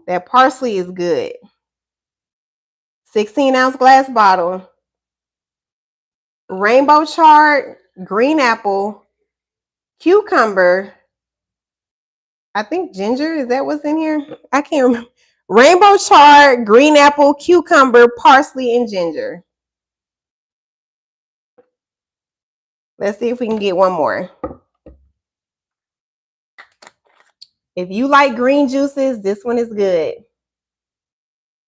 That parsley is good. 16-ounce glass bottle. Rainbow chard, green apple, cucumber. I think ginger, is that what's in here? I can't remember. Rainbow chard, green apple, cucumber, parsley, and ginger. Let's see if we can get one more. If you like green juices, this one is good.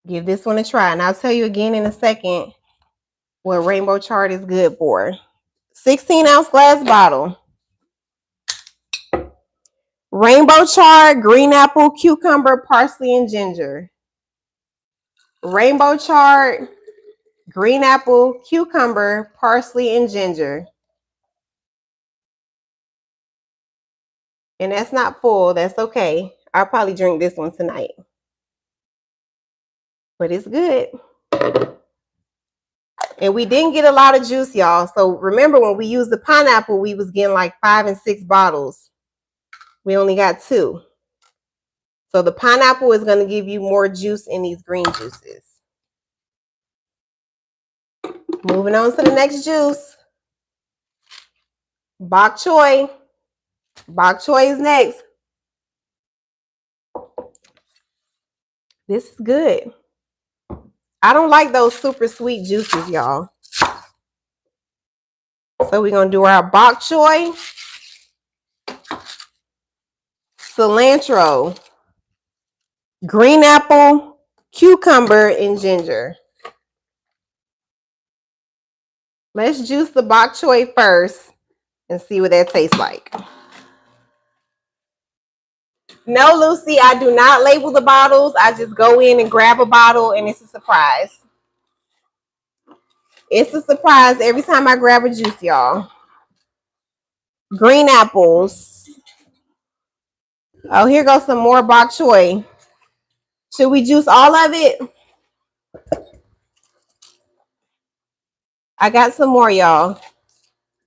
Give this one a try. And I'll tell you again in a second what rainbow chard is good for. 16-ounce glass bottle. Rainbow chard, green apple, cucumber, parsley, and ginger. Rainbow chard, green apple, cucumber, parsley, and ginger. And that's not full. That's okay. I'll probably drink this one tonight. But it's good. And we didn't get a lot of juice, y'all. So remember when we used the pineapple, we was getting like 5 and 6 bottles. We only got 2. So the pineapple is going to give you more juice in these green juices. Moving on to the next juice. Bok choy. Bok choy is next. This is good. I don't like those super sweet juices, y'all. So we're going to do our bok choy, cilantro, green apple, cucumber, and ginger. Let's juice the bok choy first and see what that tastes like. No, Lucy, I do not label the bottles. I just go in and grab a bottle and it's a surprise. It's a surprise every time I grab a juice, y'all. Green apples. Oh, here goes some more bok choy. Should we juice all of it? I got some more, y'all.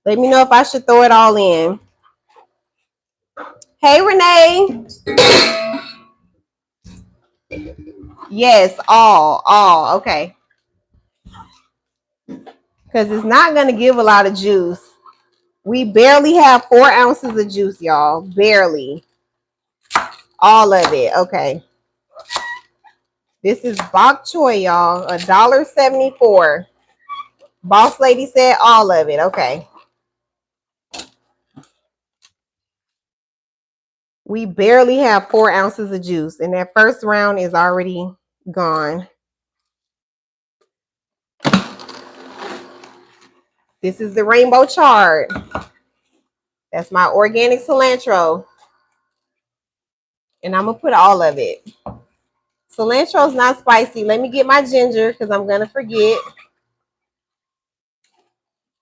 Let me know if I should throw it all in. Hey, Renee. Yes, all. Okay. Because it's not going to give a lot of juice. We barely have 4 ounces of juice, y'all. Barely. All of it. Okay. This is bok choy, y'all. $1.74. Boss lady said all of it. Okay. We barely have 4 ounces of juice, and that first round is already gone. This is the rainbow chard. That's my organic cilantro. And I'm going to put all of it. Cilantro's not spicy. Let me get my ginger because I'm going to forget.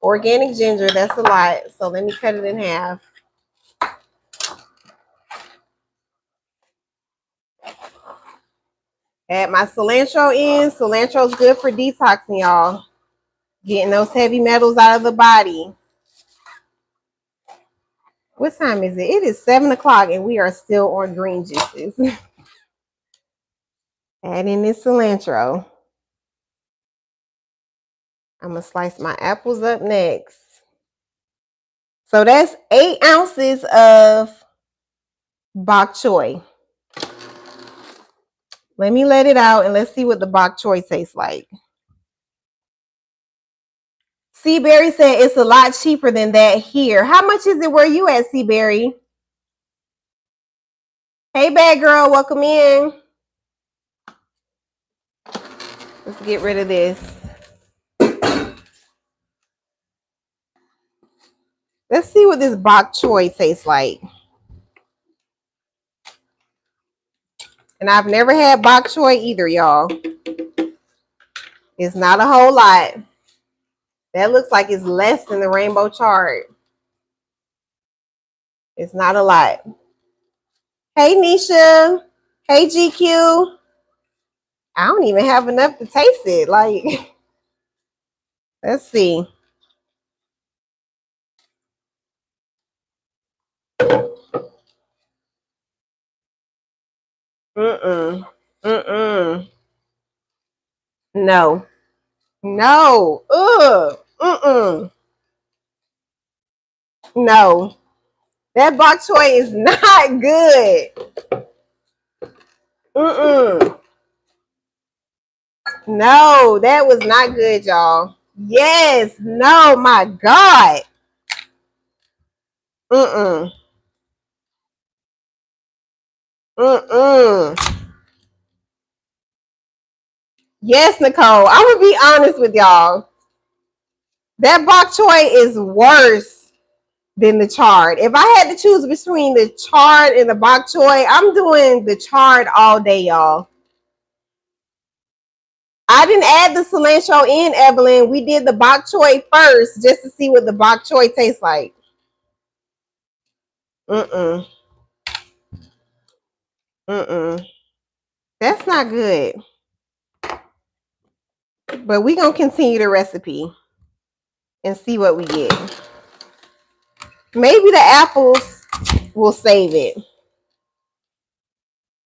Organic ginger, that's a lot. So let me cut it in half. Add my cilantro in. Cilantro's good for detoxing, y'all. Getting those heavy metals out of the body. What time is it? It is 7 o'clock and we are still on green juices. Add in this cilantro. I'm going to slice my apples up next. So that's 8 ounces of bok choy. Let me let it out and let's see what the bok choy tastes like. Seaberry said it's a lot cheaper than that here. How much is it where you at, Seaberry? Hey, bad girl, welcome in. Let's get rid of this. Let's see what this bok choy tastes like. And I've never had bok choy either, y'all. It's not a whole lot. That looks like it's less than the rainbow chard. It's not a lot. Hey, Nisha. Hey, GQ. I don't even have enough to taste it. Like, let's see. Mm-mm. Mm-mm. No. No. Ugh. Mm-mm. No. That bok choy is not good. Mm-mm. No, that was not good, y'all. Yes. No, my God. Mm-mm. Mm-mm. Yes, Nicole. I'm going to be honest with y'all. That bok choy is worse than the chard. If I had to choose between the chard and the bok choy, I'm doing the chard all day, y'all. I didn't add the cilantro in, Evelyn. We did the bok choy first just to see what the bok choy tastes like. Mm-mm. Mm-mm. That's not good. But we're going to continue the recipe and see what we get. Maybe the apples will save it.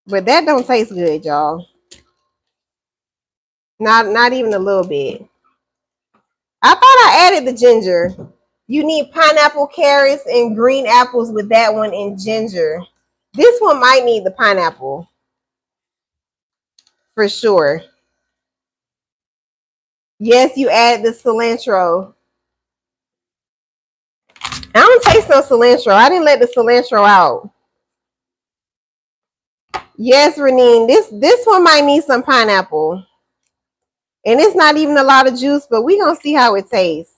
But that don't taste good, y'all. Not even a little bit. I thought I added the ginger. You need pineapple, carrots, and green apples with that one and ginger. This one might need the pineapple. For sure. Yes, you add the cilantro. I don't taste no cilantro. I didn't let the cilantro out. Yes, Renine. This one might need some pineapple. And it's not even a lot of juice, but we're going to see how it tastes.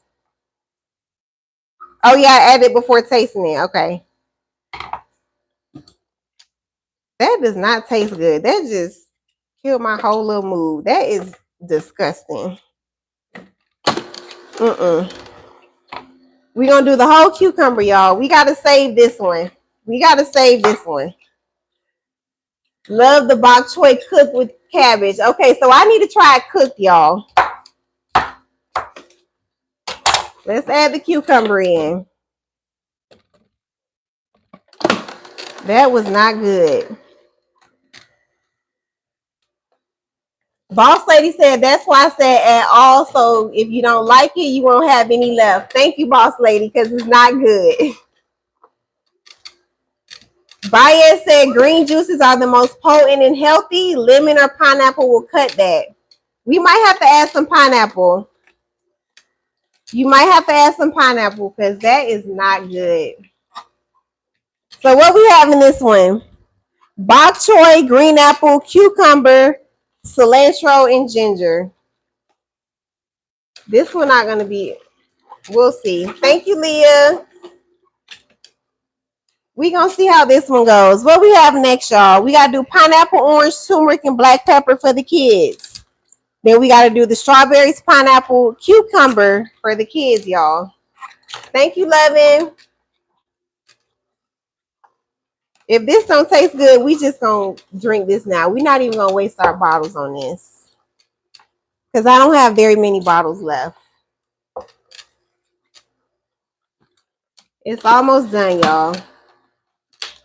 Oh yeah, I added it before tasting it. Okay. That does not taste good. That just killed my whole little mood. That is disgusting. Mm-mm. We're gonna do the whole cucumber, y'all. We gotta save this one. We gotta save this one. Love the bok choy cooked with cabbage. Okay, so I need to try it cooked, y'all. Let's add the cucumber in. That was not good. Boss lady said that's why I said at all. So if you don't like it, you won't have any left. Thank you, boss lady, because it's not good. Baez said green juices are the most potent and healthy. Lemon or pineapple will cut that. We might have to add some pineapple. You might have to add some pineapple because that is not good. So what we have in this one? Bok choy, green apple, cucumber, cilantro, and ginger. This one not gonna be. We'll see. Thank you, Leah. We gonna see how this one goes. What we have next, y'all? We gotta do pineapple, orange, turmeric, and black pepper for the kids. Then we gotta do the strawberries, pineapple, cucumber for the kids, y'all. Thank you, Levin. If this don't taste good, we just gonna drink this now. We're not even gonna waste our bottles on this because I don't have very many bottles left. It's almost done, y'all.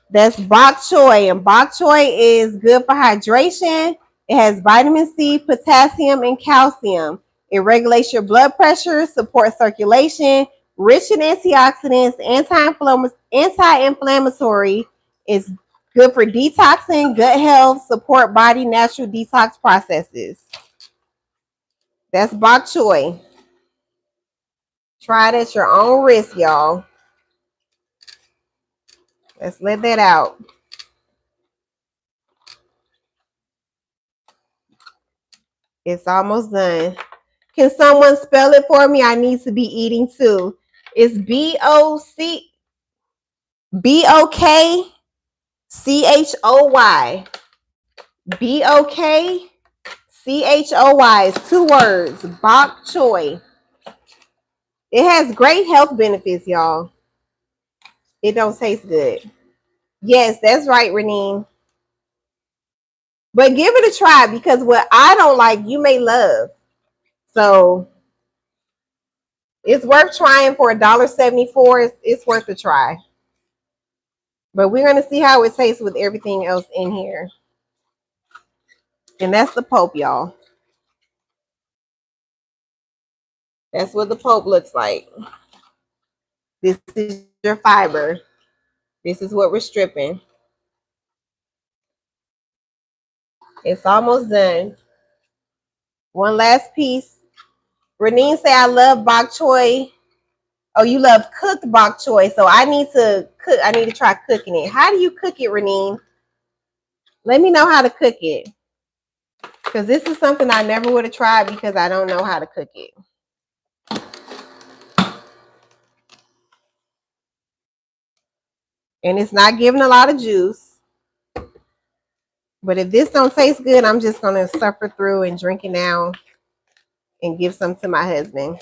That's bok choy, and bok choy is good for hydration. It has vitamin C, potassium, and calcium. It regulates your blood pressure, supports circulation, rich in antioxidants, anti-inflammatory. It's good for detoxing, gut health, support body natural detox processes. That's bok choy. Try it at your own risk, y'all. Let's let that out. It's almost done. Can someone spell it for me? I need to be eating too. It's BOKCHOY. BOKCHOY is 2 words. Bok choy. It has great health benefits, y'all. It don't taste good. Yes, that's right, Renine. But give it a try because what I don't like, you may love. So it's worth trying for $1.74. It's worth a try. But we're going to see how it tastes with everything else in here. And that's the pulp, y'all. That's what the pulp looks like. This is your fiber. This is what we're stripping. It's almost done. One last piece. Renine say I love bok choy. Oh, you love cooked bok choy. So I need to cook. I need to try cooking it. How do you cook it, Renine? Let me know how to cook it. Because this is something I never would have tried because I don't know how to cook it. And it's not giving a lot of juice. But if this don't taste good, I'm just going to suffer through and drink it now and give some to my husband.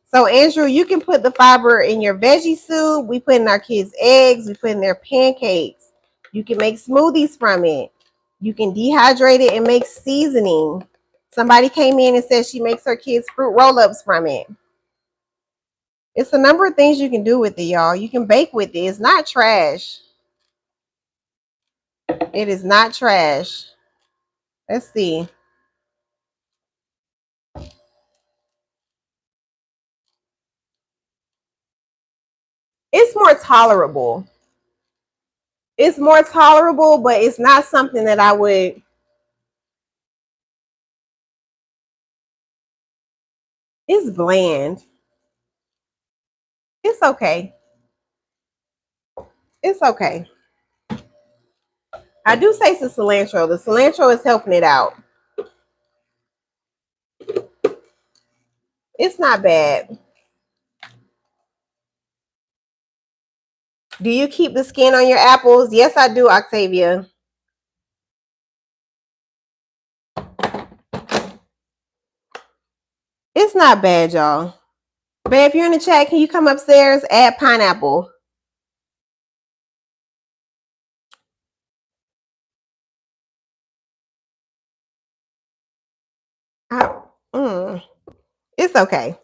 So, Andrew, you can put the fiber in your veggie soup. We put in our kids' eggs. We put in their pancakes. You can make smoothies from it. You can dehydrate it and make seasoning. Somebody came in and said she makes her kids fruit roll-ups from it. It's a number of things you can do with it, y'all. You can bake with it. It's not trash. It is not trash. Let's see. It's more tolerable. It's more tolerable, but it's not something that I would. It's bland. It's okay. It's okay. I do taste the cilantro. The cilantro is helping it out. It's not bad. Do you keep the skin on your apples? Yes, I do, Octavia. It's not bad, y'all. Babe, if you're in the chat, can you come upstairs? Add pineapple. It's okay.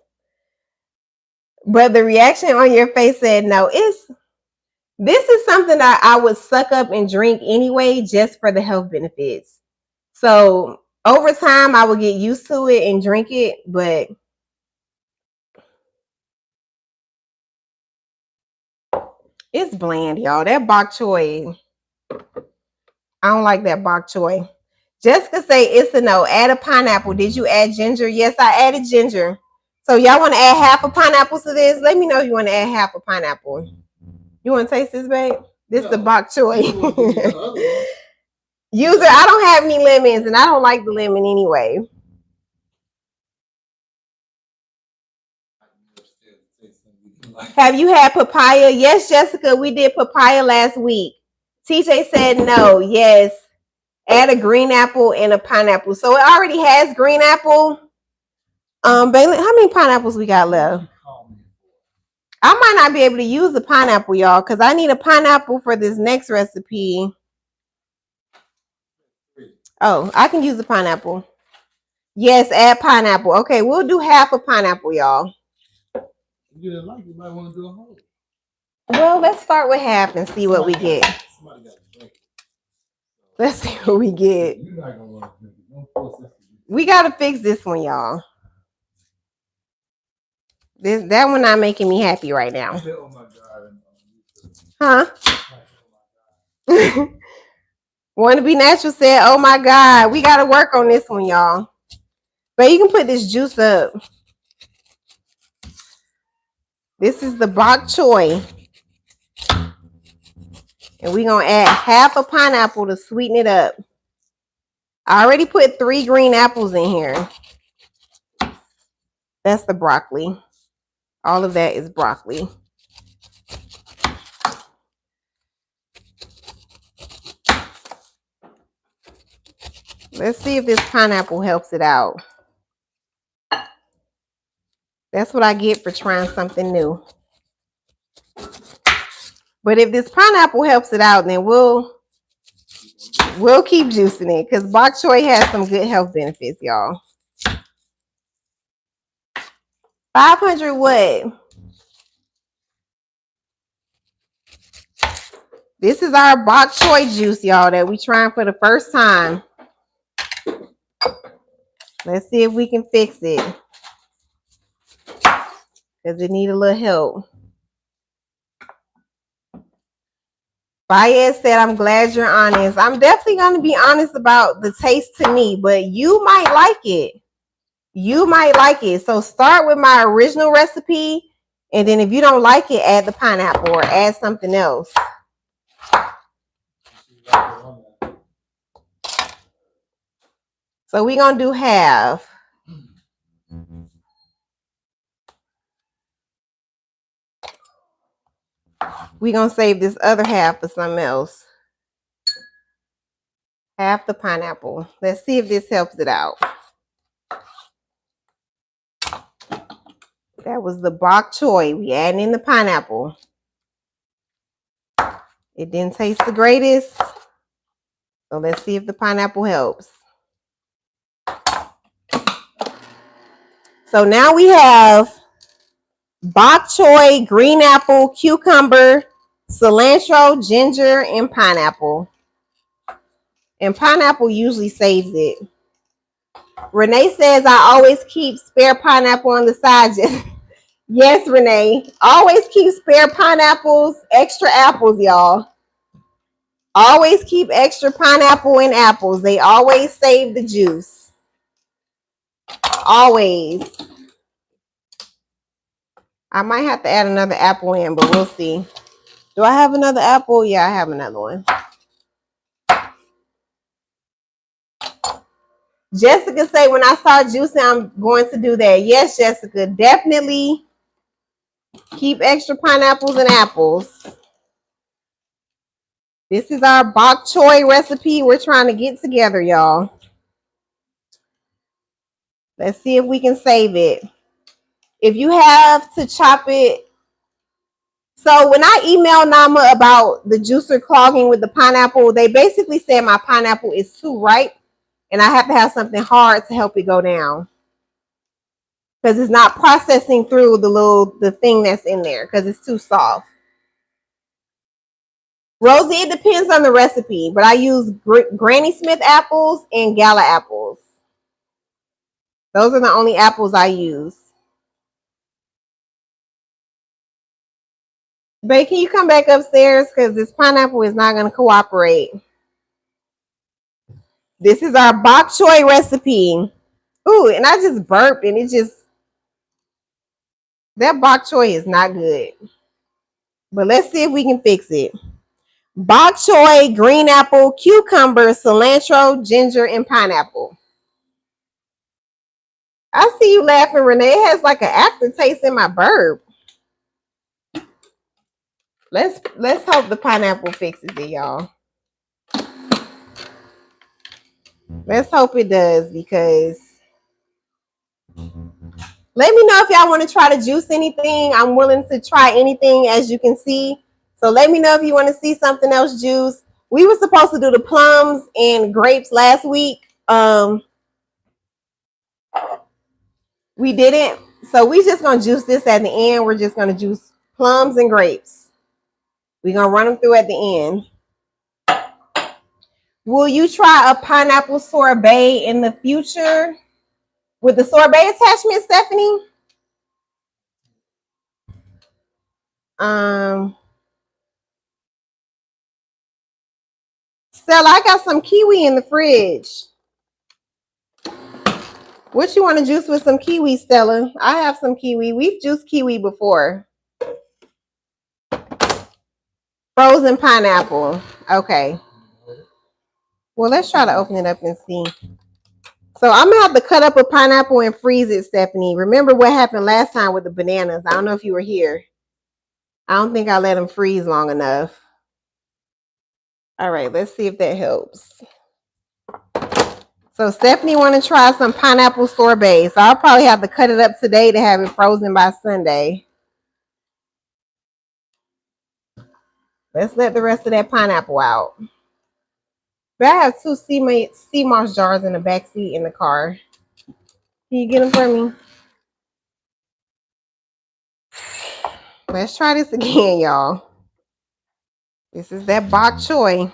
But the reaction on your face said no. This is something that I would suck up and drink anyway, just for the health benefits. So over time, I would get used to it and drink it, but it's bland, y'all. That bok choy, I don't like that bok choy. Jessica say it's a no. Add a pineapple. Did you add ginger? Yes, I added ginger. So y'all want to add half a pineapple to this? Let me know if you want to add half a pineapple. You want to taste this, babe? This is the bok choy. User, I don't have any lemons, and I don't like the lemon anyway. Have you had papaya? Yes, Jessica, we did papaya last week. TJ said no. Yes. Add a green apple and a pineapple. So it already has green apple. Bailey, how many pineapples we got left? I might not be able to use the pineapple, y'all, because I need a pineapple for this next recipe. Oh, I can use the pineapple. Yes, add pineapple. Okay, we'll do half a pineapple, y'all. You didn't like it, you might want to do a whole. Well, let's start with half and see what we get. Let's see what we get. You're not gonna want to drink it. Don't force this. We gotta fix this one, y'all. That one not making me happy right now. Oh my God. Huh? Want to be natural said, oh my God, we gotta work on this one, y'all. But you can put this juice up. This is the bok choy. And we're gonna add half a pineapple to sweeten it up. I already put 3 green apples in here. That's the broccoli. All of that is broccoli. Let's see if this pineapple helps it out. That's what I get for trying something new. But if this pineapple helps it out, then we'll keep juicing it, because bok choy has some good health benefits, y'all. 500 what? This is our bok choy juice, y'all, that we trying for the first time. Let's see if we can fix it, because it need a little help. Baez said, I'm glad you're honest. I'm definitely going to be honest about the taste to me, but you might like it. You might like it. So start with my original recipe, and then if you don't like it, add the pineapple or add something else. So we're going to do half. We're going to save this other half for something else. Half the pineapple. Let's see if this helps it out. That was the bok choy. We adding in the pineapple. It didn't taste the greatest. So let's see if the pineapple helps. So now we have bok choy, green apple, cucumber, cilantro, ginger, and pineapple. And pineapple usually saves it. Renee says, I always keep spare pineapple on the side. Yes, Renee. Always keep spare pineapples, extra apples, y'all. Always keep extra pineapple and apples. They always save the juice. Always. I might have to add another apple in, but we'll see. Do I have another apple? Yeah, I have another one. Jessica say, when I start juicing, I'm going to do that. Yes, Jessica, definitely keep extra pineapples and apples. This is our bok choy recipe we're trying to get together, y'all. Let's see if we can save it. If you have to chop it. So when I emailed Nama about the juicer clogging with the pineapple, they basically said my pineapple is too ripe and I have to have something hard to help it go down. Because it's not processing through the thing that's in there because it's too soft. Rosie, it depends on the recipe, but I use Granny Smith apples and Gala apples. Those are the only apples I use. Babe, can you come back upstairs? Because this pineapple is not going to cooperate. This is our bok choy recipe. Ooh, and I just burped and that bok choy is not good. But let's see if we can fix it. Bok choy, green apple, cucumber, cilantro, ginger, and pineapple. I see you laughing, Renee. It has like an aftertaste in my burp. Let's hope the pineapple fixes it, y'all. Let's hope it does, because let me know if y'all want to try to juice anything. I'm willing to try anything, as you can see. So let me know if you want to see something else juice. We were supposed to do the plums and grapes last week. We didn't. So we just going to juice this at the end. We're just going to juice plums and grapes. We're going to run them through at the end. Will you try a pineapple sorbet in the future? With the sorbet attachment, Stephanie? Stella, I got some kiwi in the fridge. What you want to juice with some kiwi, Stella? I have some kiwi. We've juiced kiwi before. Frozen pineapple. Okay. Well, let's try to open it up and see. So I'm going to have to cut up a pineapple and freeze it, Stephanie. Remember what happened last time with the bananas. I don't know if you were here. I don't think I let them freeze long enough. All right, let's see if that helps. So Stephanie want to try some pineapple sorbet. So I'll probably have to cut it up today to have it frozen by Sunday. Let's let the rest of that pineapple out. But I have 2 sea moss jars in the back seat in the car. Can you get them for me? Let's try this again, y'all. This is that bok choy.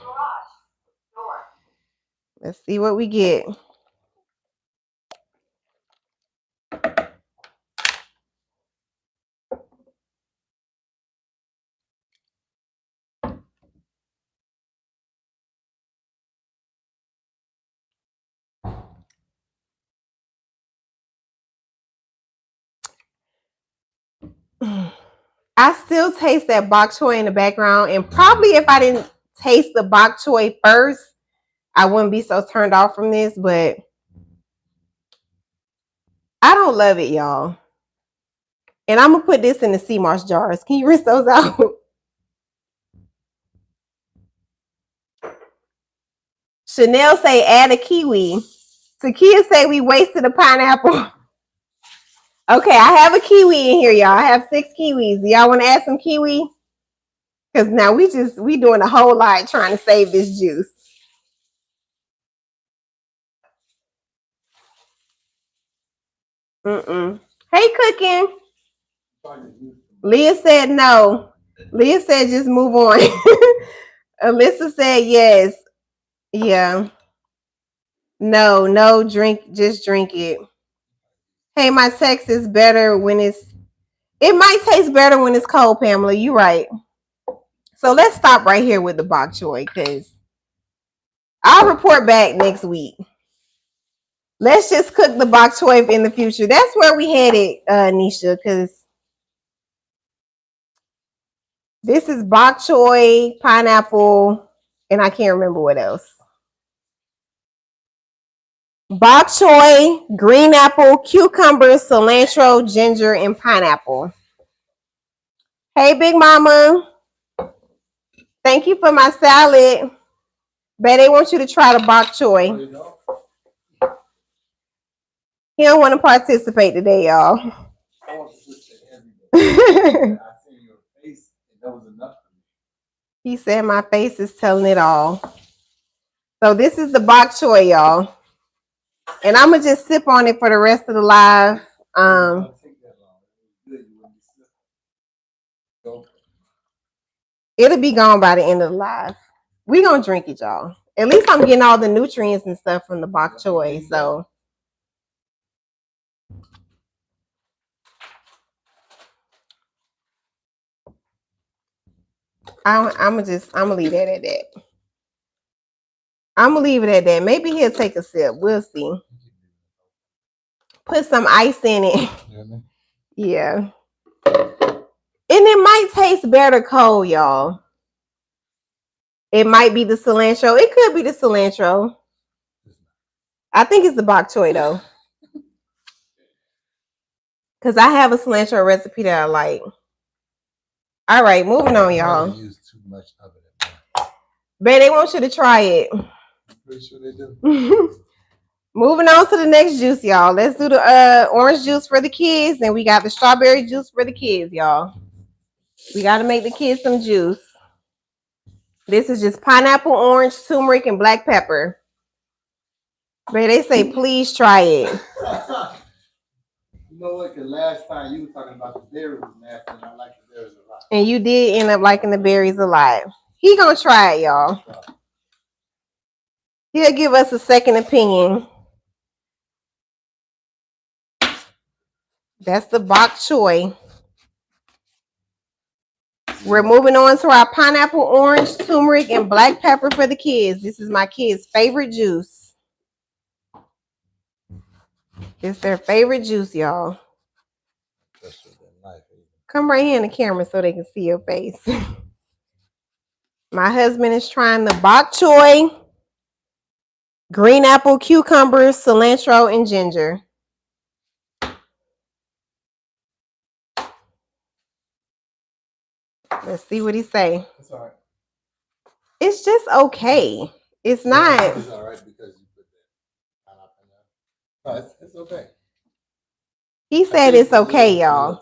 Let's see what we get. I still taste that bok choy in the background, and probably if I didn't taste the bok choy first, I wouldn't be so turned off from this, but I don't love it, y'all. And I'm gonna put this in the sea moss jars. Can you rinse those out? Chanel say add a kiwi. Takia say we wasted a pineapple. Okay, I have a kiwi in here, y'all. I have 6 kiwis. Y'all want to add some kiwi? Because now we doing a whole lot trying to save this juice. Hey, Cooking. Leah said no. Leah said just move on. Alyssa said yes. Yeah. No, just drink it. Hey, my text is better when it might taste better when it's cold, Pamela. You right. So let's stop right here with the bok choy, because I'll report back next week. Let's just cook the bok choy in the future. That's where we headed, Nisha, because this is bok choy, pineapple, and I can't remember what else. Bok choy, green apple, cucumber, cilantro, ginger, and pineapple. Hey, Big Mama. Thank you for my salad. Bae, they want you to try the bok choy. He don't want to participate today, y'all. I want to participate every day. I seen your face, and that was enough for me. He said my face is telling it all. So this is the bok choy, y'all. And I'm going to just sip on it for the rest of the live. It'll be gone by the end of the live. We gonna drink it, y'all. At least I'm getting all the nutrients and stuff from the bok choy. So I'm gonna leave that at that. I'm gonna leave it at that. Maybe he'll take a sip. We'll see. Put some ice in it. Yeah. And it might taste better cold, y'all. It might be the cilantro. It could be the cilantro. I think it's the bok choy though. Because I have a cilantro recipe that I like. All right, moving on, y'all. Use too much of it. Babe, they want you to try it. I'm pretty sure they do. Moving on to the next juice, y'all. Let's do the orange juice for the kids, and we got the strawberry juice for the kids, y'all. We got to make the kids some juice. This is just pineapple, orange, turmeric, and black pepper. Babe, they say please try it. You know what? The last time you were talking about the berries was nasty, and I like the berries a lot. And you did end up liking the berries a lot. He gonna try it, y'all. He'll give us a second opinion. That's the bok choy. We're moving on to our pineapple, orange, turmeric, and black pepper for the kids. This is my kids' favorite juice. It's their favorite juice, y'all. Come right here in the camera so they can see your face. My husband is trying the bok choy, green apple, cucumbers, cilantro, and ginger. Let's see what he say. It's all right. It's just okay. It's not. It's all right because you put that pineapple in there. No, it's okay. He said it's okay, y'all.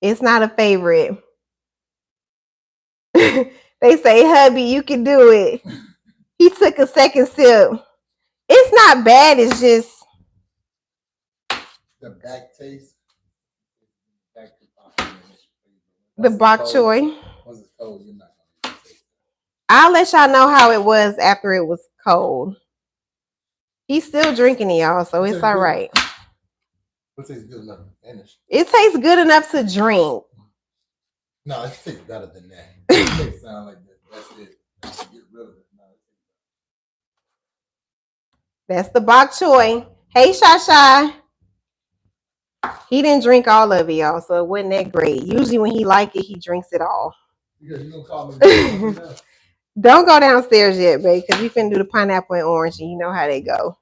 It's not a favorite. They say, hubby, you can do it. He took a second sip. It's not bad. It's just the back taste. The bok choy. Once it's cold, you're not gonna taste it. I'll let y'all know how it was after it was cold. He's still drinking it, y'all, so it's all right. It tastes good enough to finish. It tastes good enough to drink. No, it tastes better than that. It tastes sound like that. That's it. Get rid of it. No, that's the bok choy. Hey, Shasha. He didn't drink all of it, y'all, so it wasn't that great. Usually when he like it, he drinks it all. Because you gonna call me. Don't go downstairs yet, babe, because we finna do the pineapple and orange, and you know how they go.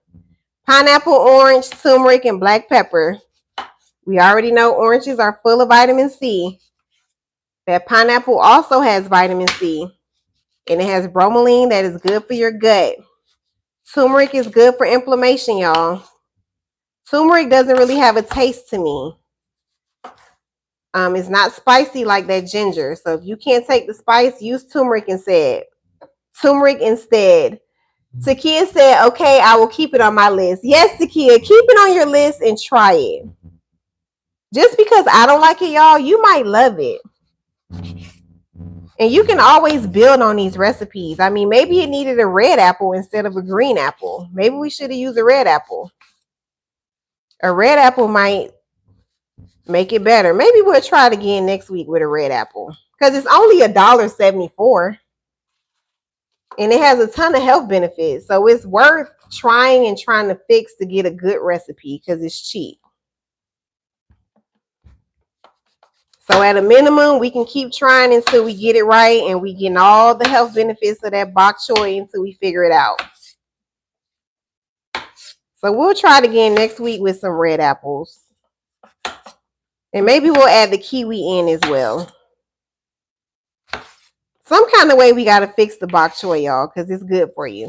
Pineapple, orange, turmeric, and black pepper. We already know oranges are full of vitamin C. That pineapple also has vitamin C. And it has bromelain that is good for your gut. Turmeric is good for inflammation, y'all. Turmeric doesn't really have a taste to me. It's not spicy like that ginger. So if you can't take the spice, use turmeric instead. Takia said, okay, I will keep it on my list. Yes, Takia, keep it on your list and try it. Just because I don't like it, y'all, you might love it. And you can always build on these recipes. I mean, maybe it needed a red apple instead of a green apple. Maybe we should have used a red apple. A red apple might make it better. Maybe we'll try it again next week with a red apple. Because it's only $1.74. And it has a ton of health benefits. So it's worth trying and trying to fix to get a good recipe because it's cheap. So at a minimum, we can keep trying until we get it right and we get all the health benefits of that bok choy until we figure it out. So we'll try it again next week with some red apples. And maybe we'll add the kiwi in as well. Some kind of way we got to fix the bok choy, y'all, because it's good for you.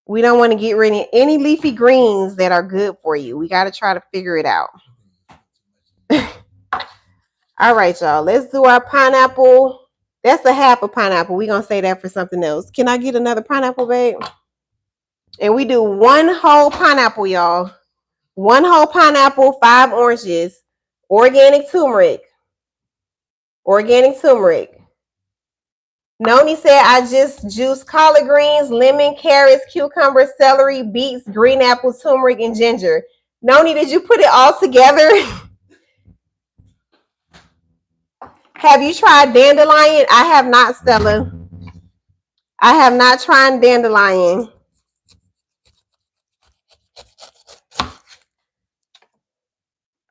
We don't want to get rid of any leafy greens that are good for you. We got to try to figure it out. All right, y'all. Let's do our pineapple. That's a half a pineapple. We're going to say that for something else. Can I get another pineapple, babe? And we do 1 whole pineapple, y'all. 1 whole pineapple, 5 oranges, organic turmeric. Organic turmeric. Noni said, I just juiced collard greens, lemon, carrots, cucumber, celery, beets, green apples, turmeric, and ginger. Noni, did you put it all together? Have you tried dandelion? I have not, Stella. I have not tried dandelion.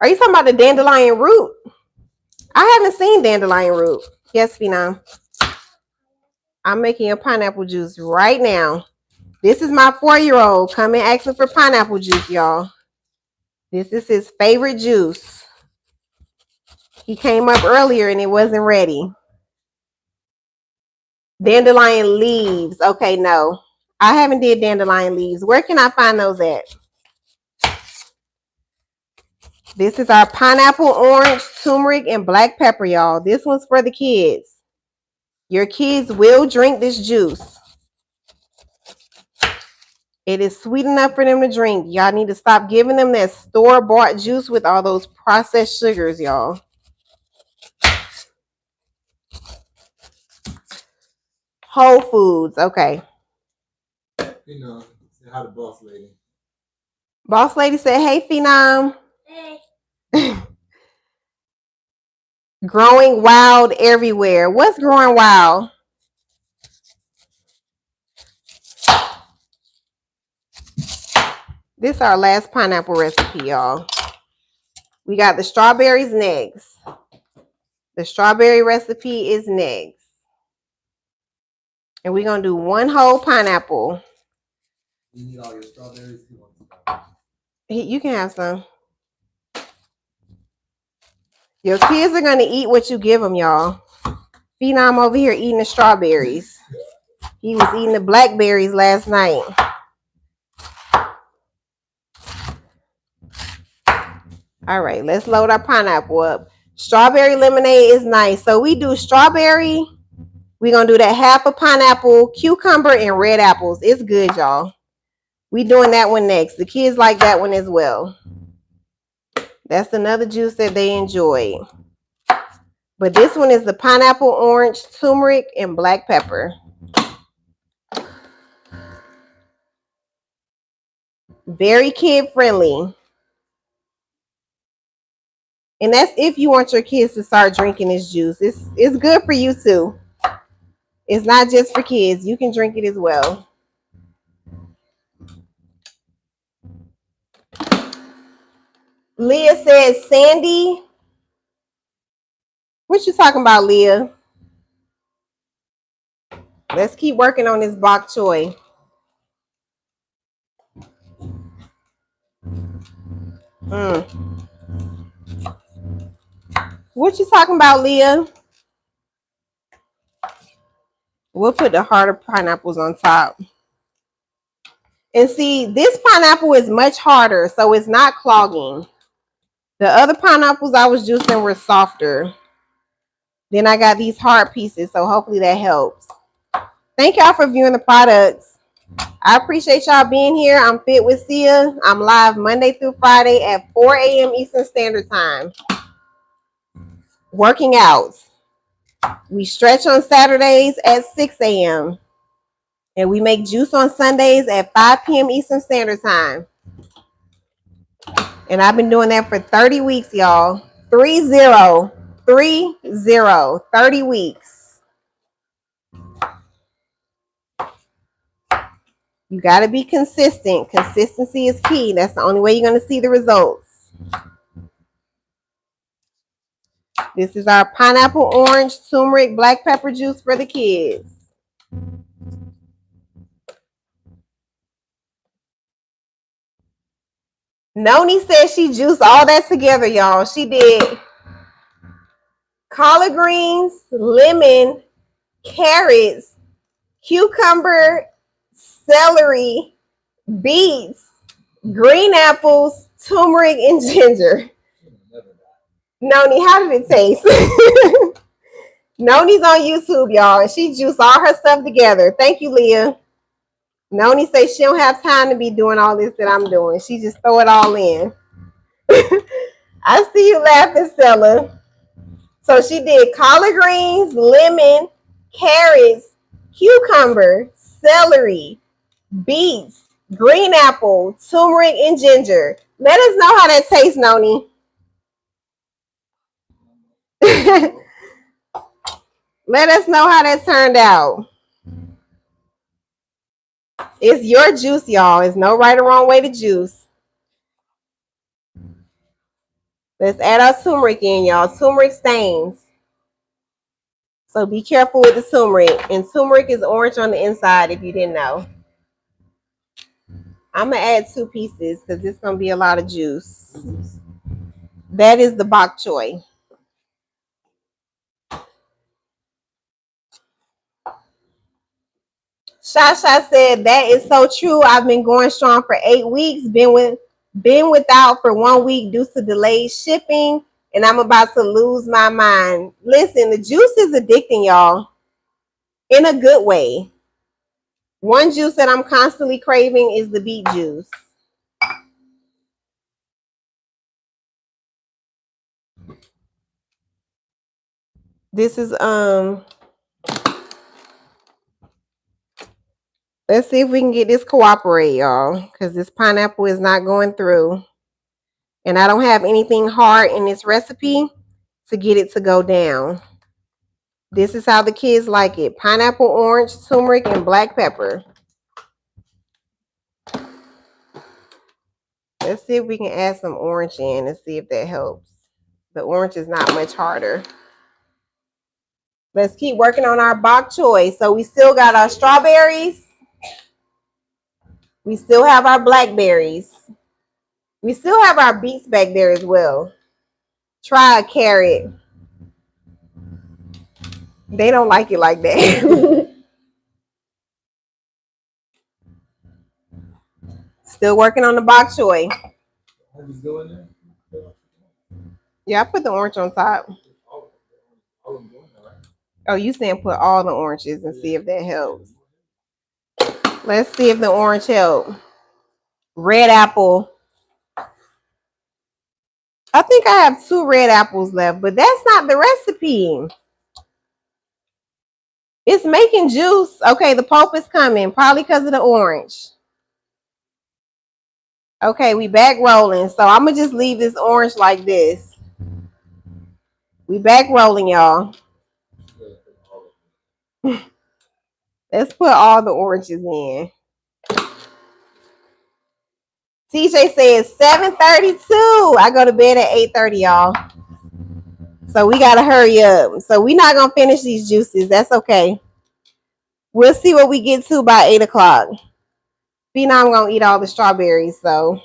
Are you talking about the dandelion root? I haven't seen dandelion root. Yes, Phenom. I'm making a pineapple juice right now. This is my 4-year-old coming asking for pineapple juice, y'all. This is his favorite juice. He came up earlier and it wasn't ready. Dandelion leaves. Okay, no. I haven't did dandelion leaves. Where can I find those at? This is our pineapple, orange, turmeric, and black pepper, y'all. This one's for the kids. Your kids will drink this juice. It is sweet enough for them to drink. Y'all need to stop giving them that store-bought juice with all those processed sugars, y'all. Whole Foods. Okay. You know, say hi to boss lady. Boss lady said, hey, Phenom. Hey. Growing wild everywhere. What's growing wild? This is our last pineapple recipe, y'all. We got the strawberries next. The strawberry recipe is next. And we're going to do 1 whole pineapple. You need all your strawberries? You can have some. Your kids are going to eat what you give them, y'all. Phenom over here eating the strawberries. He was eating the blackberries last night. All right, let's load our pineapple up. Strawberry lemonade is nice. So we do strawberry. We're going to do that half a pineapple, cucumber, and red apples. It's good, y'all. We doing that one next. The kids like that one as well. That's another juice that they enjoy. But this one is the pineapple, orange, turmeric, and black pepper. Very kid friendly. And that's if you want your kids to start drinking this juice. It's good for you too. It's not just for kids. You can drink it as well. Leah says, Sandy. What you talking about, Leah? Let's keep working on this bok choy. What you talking about, Leah? We'll put the harder pineapples on top. And see, this pineapple is much harder, so it's not clogging. The other pineapples I was juicing were softer. Then I got these hard pieces, so hopefully that helps. Thank y'all for viewing the products. I appreciate y'all being here. I'm Fit with Sia. I'm live Monday through Friday at 4 a.m. Eastern Standard Time. Working out. We stretch on Saturdays at 6 a.m. And we make juice on Sundays at 5 p.m. Eastern Standard Time. And I've been doing that for 30 weeks, y'all. 30 weeks. You got to be consistent. Consistency is key. That's the only way you're going to see the results. This is our pineapple, orange, turmeric, black pepper juice for the kids. Noni said she juiced all that together, y'all. She did. collard greens, lemon, carrots, cucumber, celery, beets, green apples, turmeric, and ginger. Noni, how did it taste? Noni's on YouTube, y'all, and she juiced all her stuff together. Thank you, Leah. Noni says she don't have time to be doing all this that I'm doing. She just throw it all in. I see you laughing, Stella. So she did collard greens, lemon, carrots, cucumber, celery, beets, green apple, turmeric, and ginger. Let us know how that tastes, Noni. Let us know how that turned out. It's your juice, y'all. There's no right or wrong way to juice. Let's add our turmeric in, y'all. Turmeric stains. So be careful with the turmeric. And turmeric is orange on the inside, if you didn't know. I'm going to add 2 pieces because it's going to be a lot of juice. That is the bok choy. Shasha said, that is so true. I've been going strong for 8 weeks. Been without for 1 week due to delayed shipping. And I'm about to lose my mind. Listen, the juice is addicting, y'all. In a good way. One juice that I'm constantly craving is the beet juice. This is let's see if we can get this cooperate, y'all, because this pineapple is not going through. And I don't have anything hard in this recipe to get it to go down. This is how the kids like it. Pineapple, orange, turmeric, and black pepper. Let's see if we can add some orange in and see if that helps. The orange is not much harder. Let's keep working on our bok choy. So we still got our strawberries. We still have our blackberries. We still have our beets back there as well. Try a carrot. They don't like it like that. Still working on the bok choy. Yeah, I put the orange on top. Oh, you saying put all the oranges and see if that helps. Let's see if the orange helps. Red apple. I think I have 2 red apples left, but that's not the recipe. It's making juice. Okay, the pulp is coming, probably because of the orange. Okay, we back rolling. So I'm going to just leave this orange like this. We back rolling, y'all. Let's put all the oranges in. TJ says 7:32. I go to bed at 8:30, y'all. So we got to hurry up. So we're not going to finish these juices. That's okay. We'll see what we get to by 8 o'clock. Phenom going to eat all the strawberries, so.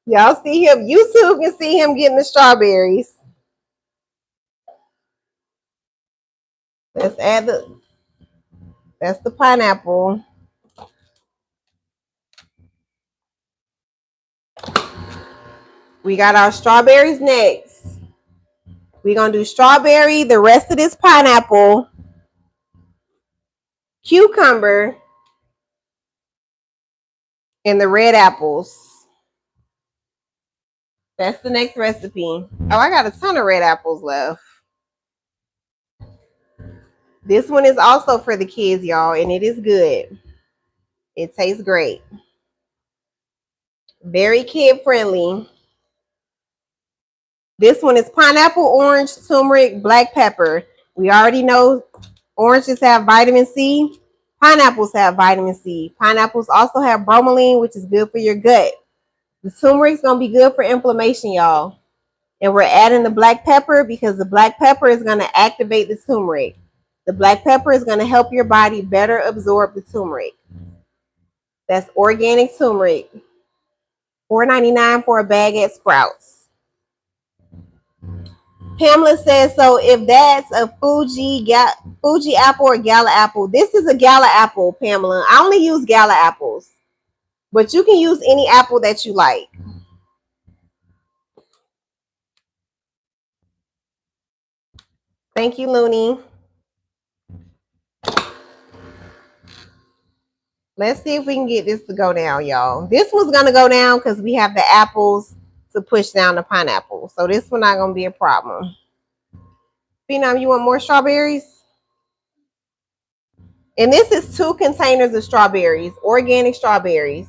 Y'all see him. YouTube can see him getting the strawberries. Let's add that's the pineapple. We got our strawberries next. We're going to do strawberry, the rest of this pineapple, cucumber, and the red apples. That's the next recipe. Oh, I got a ton of red apples left. This one is also for the kids, y'all, and it is good. It tastes great. Very kid friendly. This one is pineapple, orange, turmeric, black pepper. We already know oranges have vitamin C. Pineapples have vitamin C. Pineapples also have bromelain, which is good for your gut. The turmeric is going to be good for inflammation, y'all. And we're adding the black pepper because the black pepper is going to activate the turmeric. The black pepper is going to help your body better absorb the turmeric. That's organic turmeric. $4.99 for a bag at Sprouts. Pamela says, so if that's a Fuji apple or Gala apple, this is a Gala apple, Pamela. I only use Gala apples, but you can use any apple that you like. Thank you, Looney. Let's see if we can get this to go down, y'all. This one's going to go down because we have the apples to push down the pineapple. So this one not going to be a problem. Phenom, you want more strawberries? And this is 2 containers of strawberries, organic strawberries.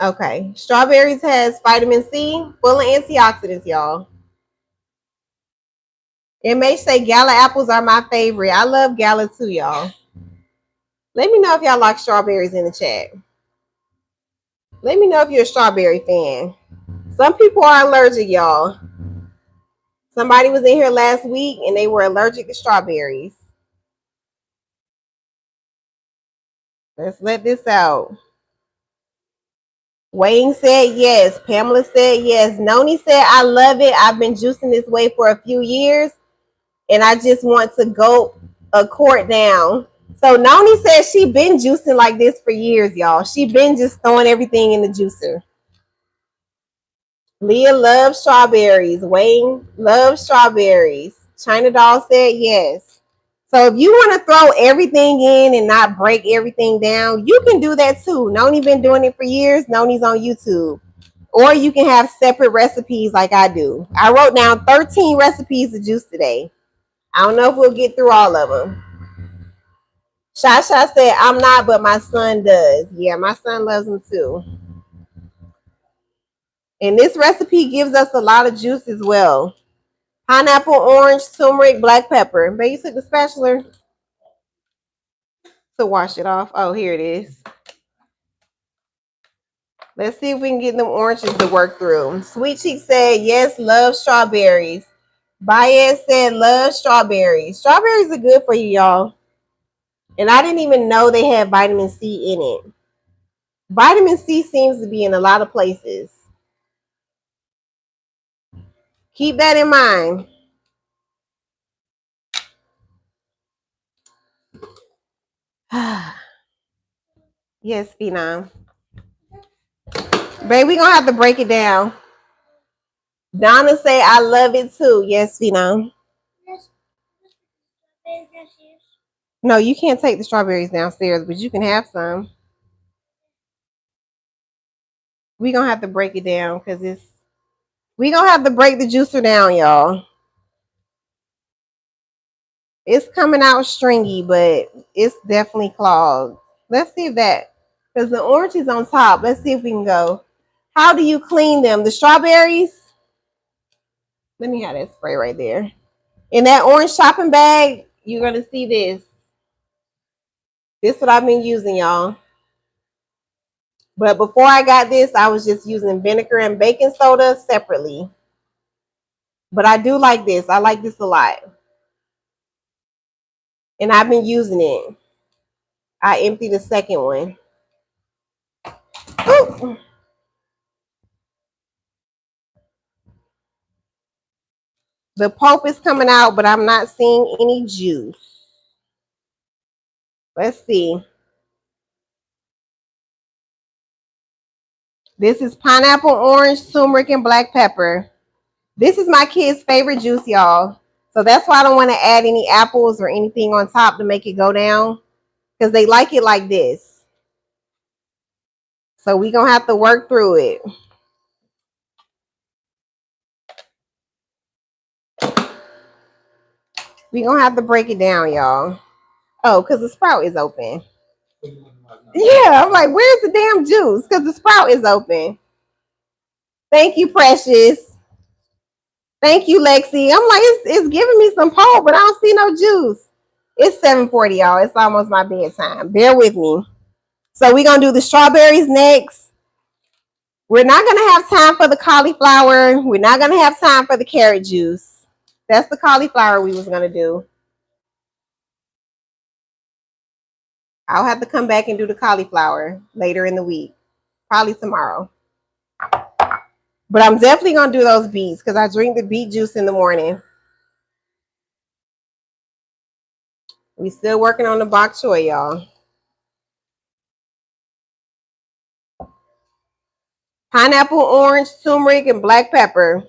Okay. Strawberries has vitamin C, full of antioxidants, y'all. It may say Gala apples are my favorite. I love Gala too, y'all. Let me know if y'all like strawberries in the chat. Let me know if you're a strawberry fan. Some people are allergic, y'all. Somebody was in here last week and they were allergic to strawberries. Let's let this out. Wayne said yes. Pamela said yes. Noni said, I love it. I've been juicing this way for a few years and I just want to go a quart down. So Noni said she been juicing like this for years, y'all. She been just throwing everything in the juicer. Leah loves strawberries. Wayne loves strawberries. China Doll said yes. So if you want to throw everything in and not break everything down, you can do that too. Noni been doing it for years. Noni's on YouTube. Or you can have separate recipes like I do. I wrote down 13 recipes of juice today. I don't know if we'll get through all of them. Shasha said, I'm not, but my son does. Yeah, my son loves them too. And this recipe gives us a lot of juice as well. Pineapple, orange, turmeric, black pepper. But you took the spatula to wash it off. Oh, here it is. Let's see if we can get them oranges to work through. Sweet Cheek said, yes, love strawberries. Baez said, love strawberries. Strawberries are good for you, y'all. And I didn't even know they had vitamin C in it. Vitamin C seems to be in a lot of places. Keep that in mind. Yes, Phenom. Babe, we're going to have to break it down. Donna say, I love it too. Yes, Phenom. No, you can't take the strawberries downstairs, but you can have some. We're going to have to break it down because we're going to have to break the juicer down, y'all. It's coming out stringy, but it's definitely clogged. Let's see if that, because the orange is on top. Let's see if we can go. How do you clean them? The strawberries? Let me have that spray right there. In that orange shopping bag, you're going to see this. This is what I've been using, y'all. But before I got this, I was just using vinegar and baking soda separately. But I do like this. I like this a lot. And I've been using it. I emptied the second one. Ooh. The pulp is coming out, but I'm not seeing any juice. Let's see. This is pineapple, orange, turmeric, and black pepper. This is my kids' favorite juice, y'all. So that's why I don't want to add any apples or anything on top to make it go down, because they like it like this. So we're going to have to work through it. We're going to have to break it down, y'all. Oh, because the sprout is open. Yeah, I'm like, where's the damn juice? Because the sprout is open. Thank you, Precious. Thank you, Lexi. I'm like, it's giving me some pulp, but I don't see no juice. It's 7:40, y'all. It's almost my bedtime. Bear with me. So we're going to do the strawberries next. We're not going to have time for the cauliflower. We're not going to have time for the carrot juice. That's the cauliflower we was going to do. I'll have to come back and do the cauliflower later in the week. Probably tomorrow. But I'm definitely gonna do those beets because I drink the beet juice in the morning. We still working on the bok choy, y'all. Pineapple, orange, turmeric, and black pepper.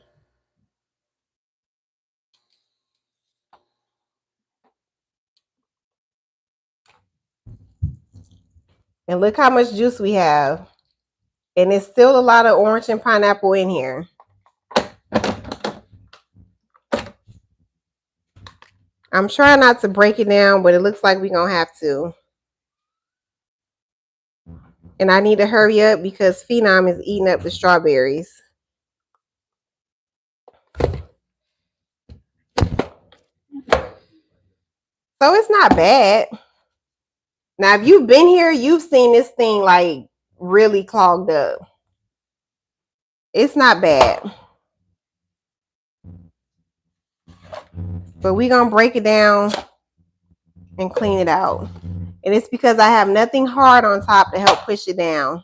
And look how much juice we have. And it's still a lot of orange and pineapple in here. I'm trying not to break it down, but it looks like we're going to have to. And I need to hurry up because Phenom is eating up the strawberries. So it's not bad. Now, if you've been here, you've seen this thing like really clogged up. It's not bad. But we're going to break it down and clean it out. And it's because I have nothing hard on top to help push it down.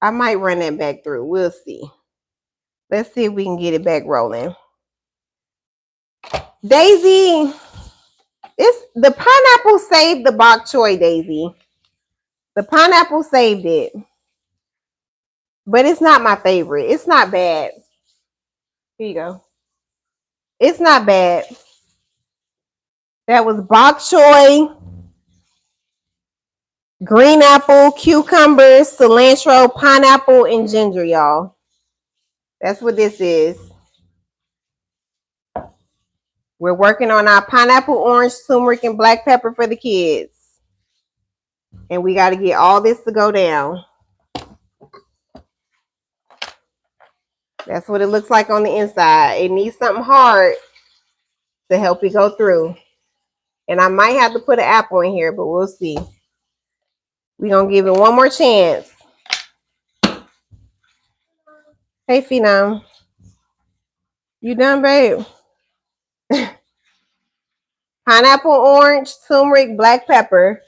I might run that back through. We'll see. Let's see if we can get it back rolling. Daisy, it's the pineapple saved the bok choy, Daisy. The pineapple saved it. But it's not my favorite. It's not bad. Here you go. It's not bad. That was bok choy, green apple, cucumber, cilantro, pineapple, and ginger, y'all. That's what this is. We're working on our pineapple, orange, turmeric, and black pepper for the kids. And we got to get all this to go down. That's what it looks like on the inside. It needs something hard to help it go through. And I might have to put an apple in here, but we'll see. We're going to give it one more chance. Hey, Phenom. You done, babe? Pineapple, orange, turmeric, black pepper.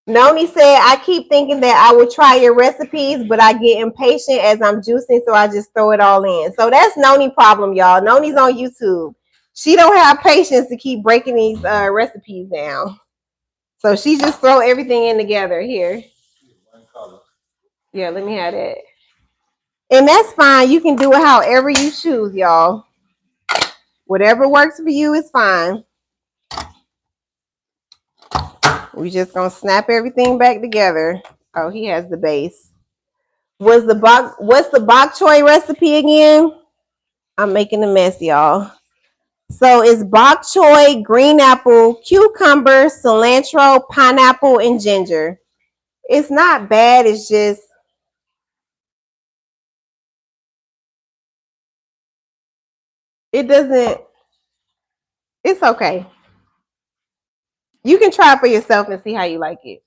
Noni said, I keep thinking that I will try your recipes, but I get impatient as I'm juicing, so I just throw it all in. So that's Noni's problem, y'all. Noni's on YouTube. She don't have patience to keep breaking these recipes down. So she just throw everything in together here. Yeah, let me have that. And that's fine. You can do it however you choose, y'all. Whatever works for you is fine. We just gonna snap everything back together. Oh, he has the base. What's the bok choy recipe again? I'm making a mess, y'all. So it's bok choy, green apple, cucumber, cilantro, pineapple, and ginger. It's not bad. It's just it doesn't. It's okay. You can try it for yourself and see how you like it.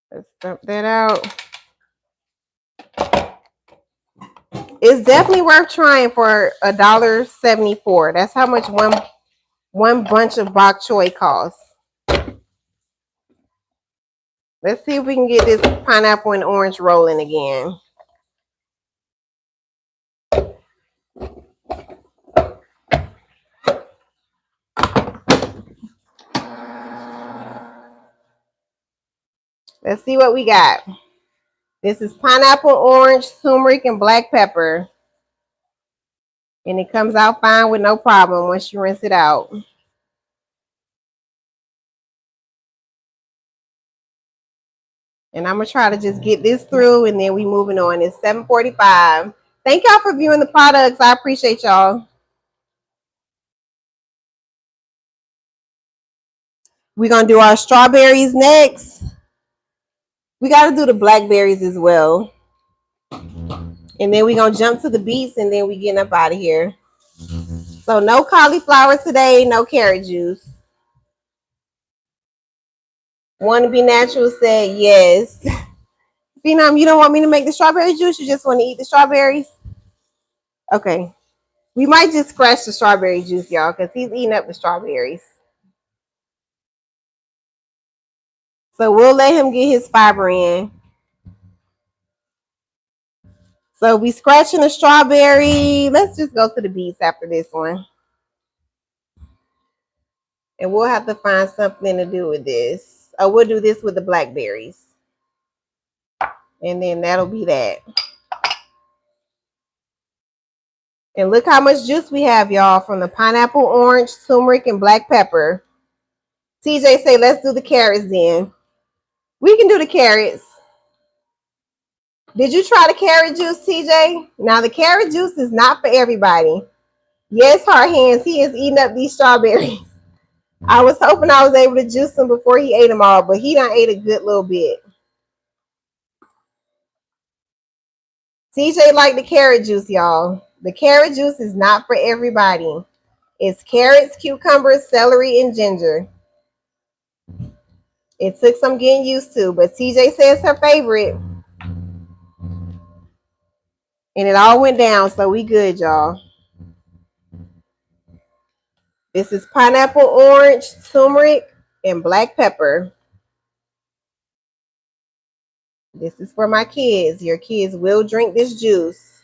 Let's dump that out. It's definitely worth trying for $1.74. That's how much one bunch of bok choy costs. Let's see if we can get this pineapple and orange rolling again. Let's see what we got. This is pineapple, orange, turmeric, and black pepper. And it comes out fine with no problem once you rinse it out. And I'm going to try to just get this through and then we moving on. It's 7:45. Thank y'all for viewing the products. I appreciate y'all. We're going to do our strawberries next. We got to do the blackberries as well. And then we're going to jump to the beets and then we getting up out of here. So no cauliflower today, no carrot juice. Want to be natural said yes. Phenom, you don't want me to make the strawberry juice? You just want to eat the strawberries? Okay. We might just scratch the strawberry juice, y'all, because he's eating up the strawberries. So we'll let him get his fiber in. So we scratching the strawberry. Let's just go to the beets after this one. And we'll have to find something to do with this. Oh, we'll do this with the blackberries. And then that'll be that. And look how much juice we have, y'all, from the pineapple, orange, turmeric, and black pepper. TJ say, let's do the carrots then. We can do the carrots. Did you try the carrot juice, TJ? Now, the carrot juice is not for everybody. Yes, hard hands, he is eating up these strawberries. I was hoping I was able to juice them before he ate them all, but he done ate a good little bit. TJ like the carrot juice, y'all. The carrot juice is not for everybody. It's carrots, cucumbers, celery, and ginger. It took some getting used to, but TJ says her favorite. And it all went down, so we good, y'all. This is pineapple, orange, turmeric, and black pepper. This is for my kids. Your kids will drink this juice.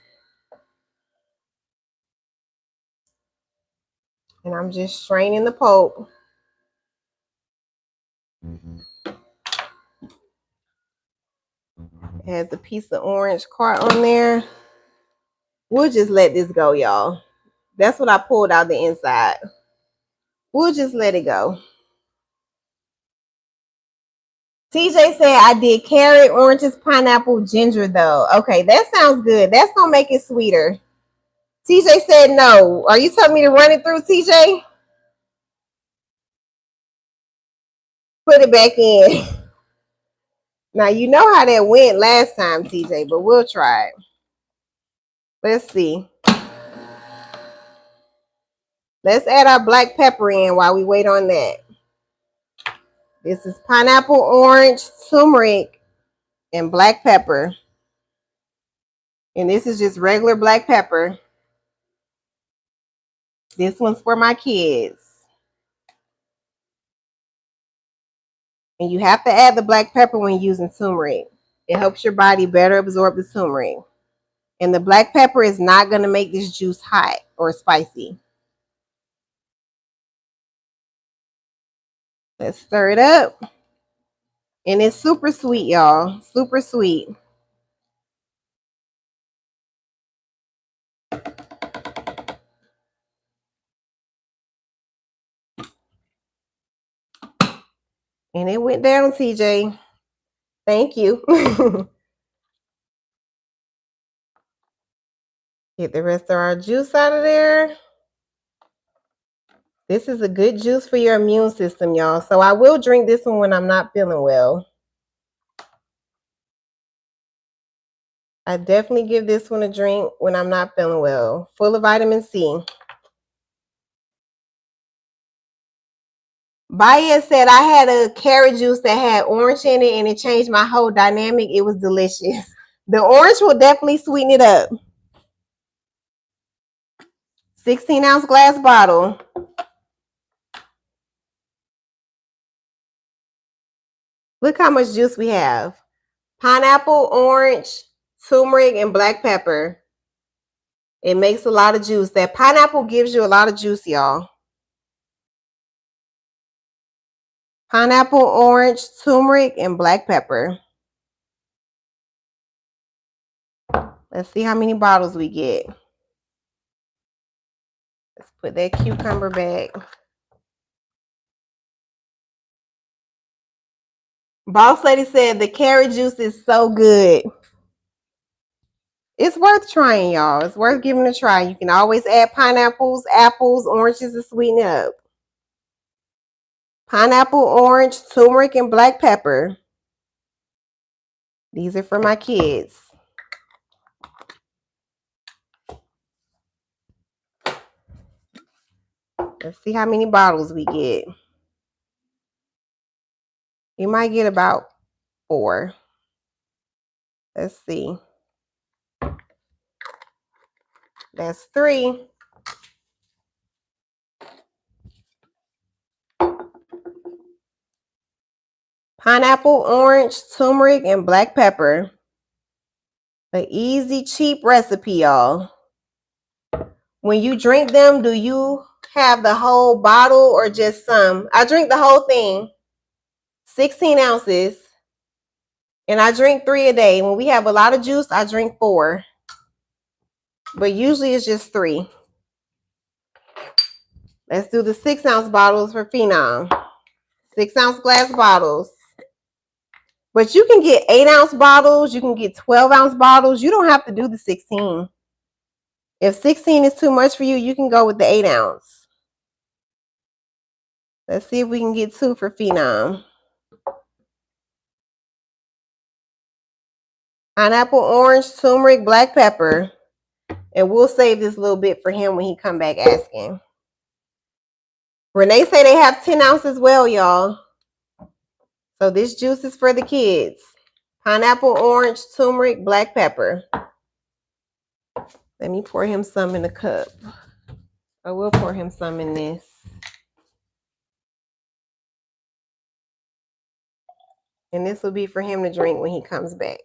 And I'm just straining the pulp. It has a piece of orange cart on there. We'll just let this go, y'all. That's what I pulled out the inside. We'll just let it go. TJ said I did carrot, oranges, pineapple, ginger, though. Okay, that sounds good. That's going to make it sweeter. TJ said no. Are you telling me to run it through, TJ? Put it back in. Now, you know how that went last time, TJ, but we'll try it. Let's see. Let's add our black pepper in while we wait on that. This is pineapple, orange, turmeric, and black pepper. And this is just regular black pepper. This one's for my kids. And you have to add the black pepper when using turmeric. It helps your body better absorb the turmeric. And the black pepper is not going to make this juice hot or spicy. Let's stir it up. And it's super sweet, y'all. Super sweet. And it went down, TJ. Thank you. Get the rest of our juice out of there. This is a good juice for your immune system, y'all. So I will drink this one when I'm not feeling well. I definitely give this one a drink when I'm not feeling well. Full of vitamin C. Baya said I had a carrot juice that had orange in it and it changed my whole dynamic. It was delicious. The orange will definitely sweeten it up. 16-ounce glass bottle. Look how much juice we have. Pineapple, orange, turmeric, and black pepper. It makes a lot of juice. That pineapple gives you a lot of juice, y'all. Pineapple, orange, turmeric, and black pepper. Let's see how many bottles we get. Let's put that cucumber back. Boss Lady said the carrot juice is so good. It's worth trying, y'all. It's worth giving it a try. You can always add pineapples, apples, oranges to sweeten it up. Pineapple, orange, turmeric, and black pepper. These are for my kids. Let's see how many bottles we get. You might get about 4. Let's see. That's 3. Pineapple, orange, turmeric, and black pepper. An easy, cheap recipe, y'all. When you drink them, do you have the whole bottle or just some? I drink the whole thing, 16 ounces, and I drink 3 a day. When we have a lot of juice, I drink 4, but usually it's just 3. Let's do the 6-ounce bottles for Phenom. 6-ounce glass bottles. But you can get 8-ounce bottles. You can get 12-ounce bottles. You don't have to do the 16. If 16 is too much for you, you can go with the 8-ounce. Let's see if we can get 2 for Phenom. Pineapple, orange, turmeric, black pepper. And we'll save this little bit for him when he come back asking. Renee say they have 10 ounces as well, y'all. So this juice is for the kids. Pineapple, orange, turmeric, black pepper. Let me pour him some in a cup. I will pour him some in this. And this will be for him to drink when he comes back.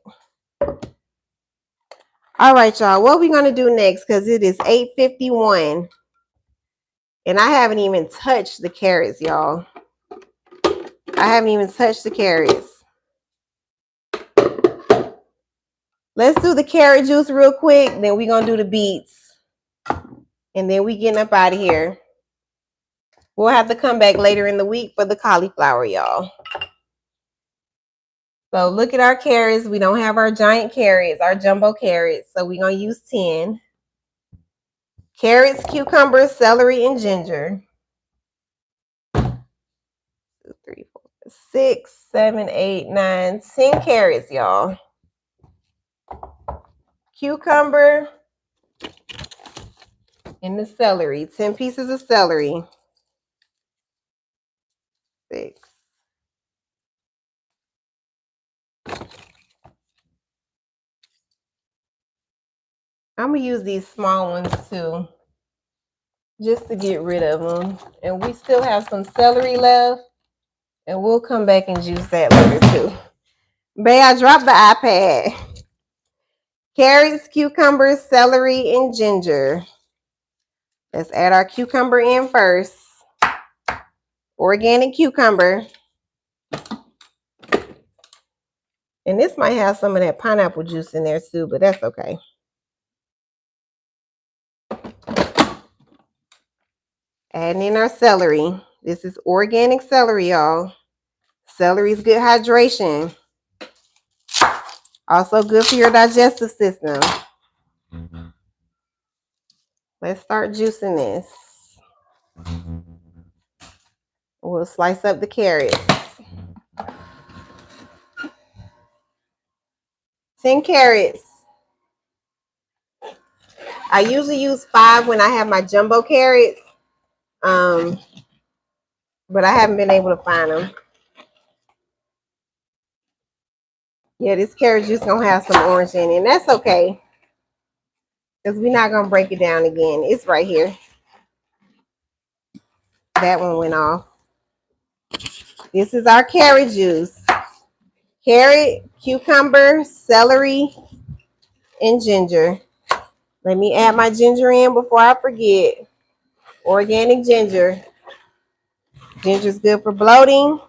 All right, y'all. What are we going to do next? Because it is 8:51. And I haven't even touched the carrots, y'all. I haven't even touched the carrots. Let's do the carrot juice real quick. Then we're going to do the beets. And then we getting up out of here. We'll have to come back later in the week for the cauliflower, y'all. So look at our carrots. We don't have our giant carrots, our jumbo carrots. So we're going to use 10. Carrots, cucumbers, celery, and ginger. 2, 3, 4, 6, 7, 8, 9, 10 carrots, y'all. Cucumber and the celery. 10 pieces of celery. 6. I'm going to use these small ones too, just to get rid of them. And we still have some celery left, and we'll come back and juice that later too. Babe, I dropped the iPad. Carrots, cucumbers, celery, and ginger. Let's add our cucumber in first. Organic cucumber. And this might have some of that pineapple juice in there too, but that's okay. Adding in our celery. This is organic celery, y'all. Celery is good hydration. Also good for your digestive system. Let's start juicing this. We'll slice up the carrots. 10 carrots. I usually use 5 when I have my jumbo carrots. But I haven't been able to find them. Yeah, this carrot juice gonna have some orange in it, and that's okay. Because we're not gonna break it down again. It's right here. That one went off. This is our carrot juice. Carrot, cucumber, celery, and ginger. Let me add my ginger in before I forget. Organic ginger. Ginger is good for bloating,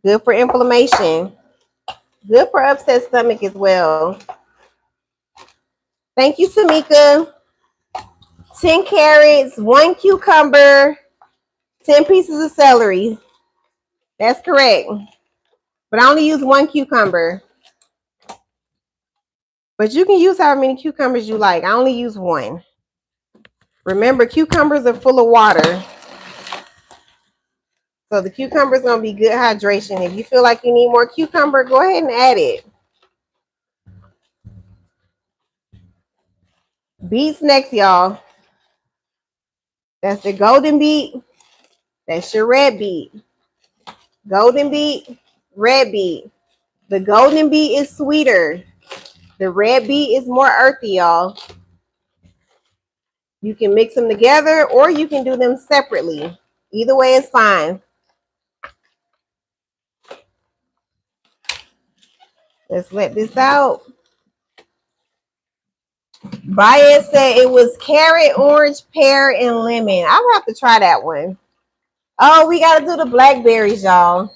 good for inflammation, good for upset stomach as well. Thank you, Tamika. 10 carrots, 1 cucumber, 10 pieces of celery. That's correct. But I only use 1 cucumber. But you can use however many cucumbers you like. I only use 1. Remember, cucumbers are full of water. So the cucumber is going to be good hydration. If you feel like you need more cucumber, go ahead and add it. Beets next, y'all. That's the golden beet. That's your red beet. Golden beet, red beet. The golden beet is sweeter. The red beet is more earthy, y'all. You can mix them together or you can do them separately. Either way is fine. Let's let this out. Baez said it was carrot, orange, pear, and lemon. I'll have to try that one. Oh, we got to do the blackberries, y'all.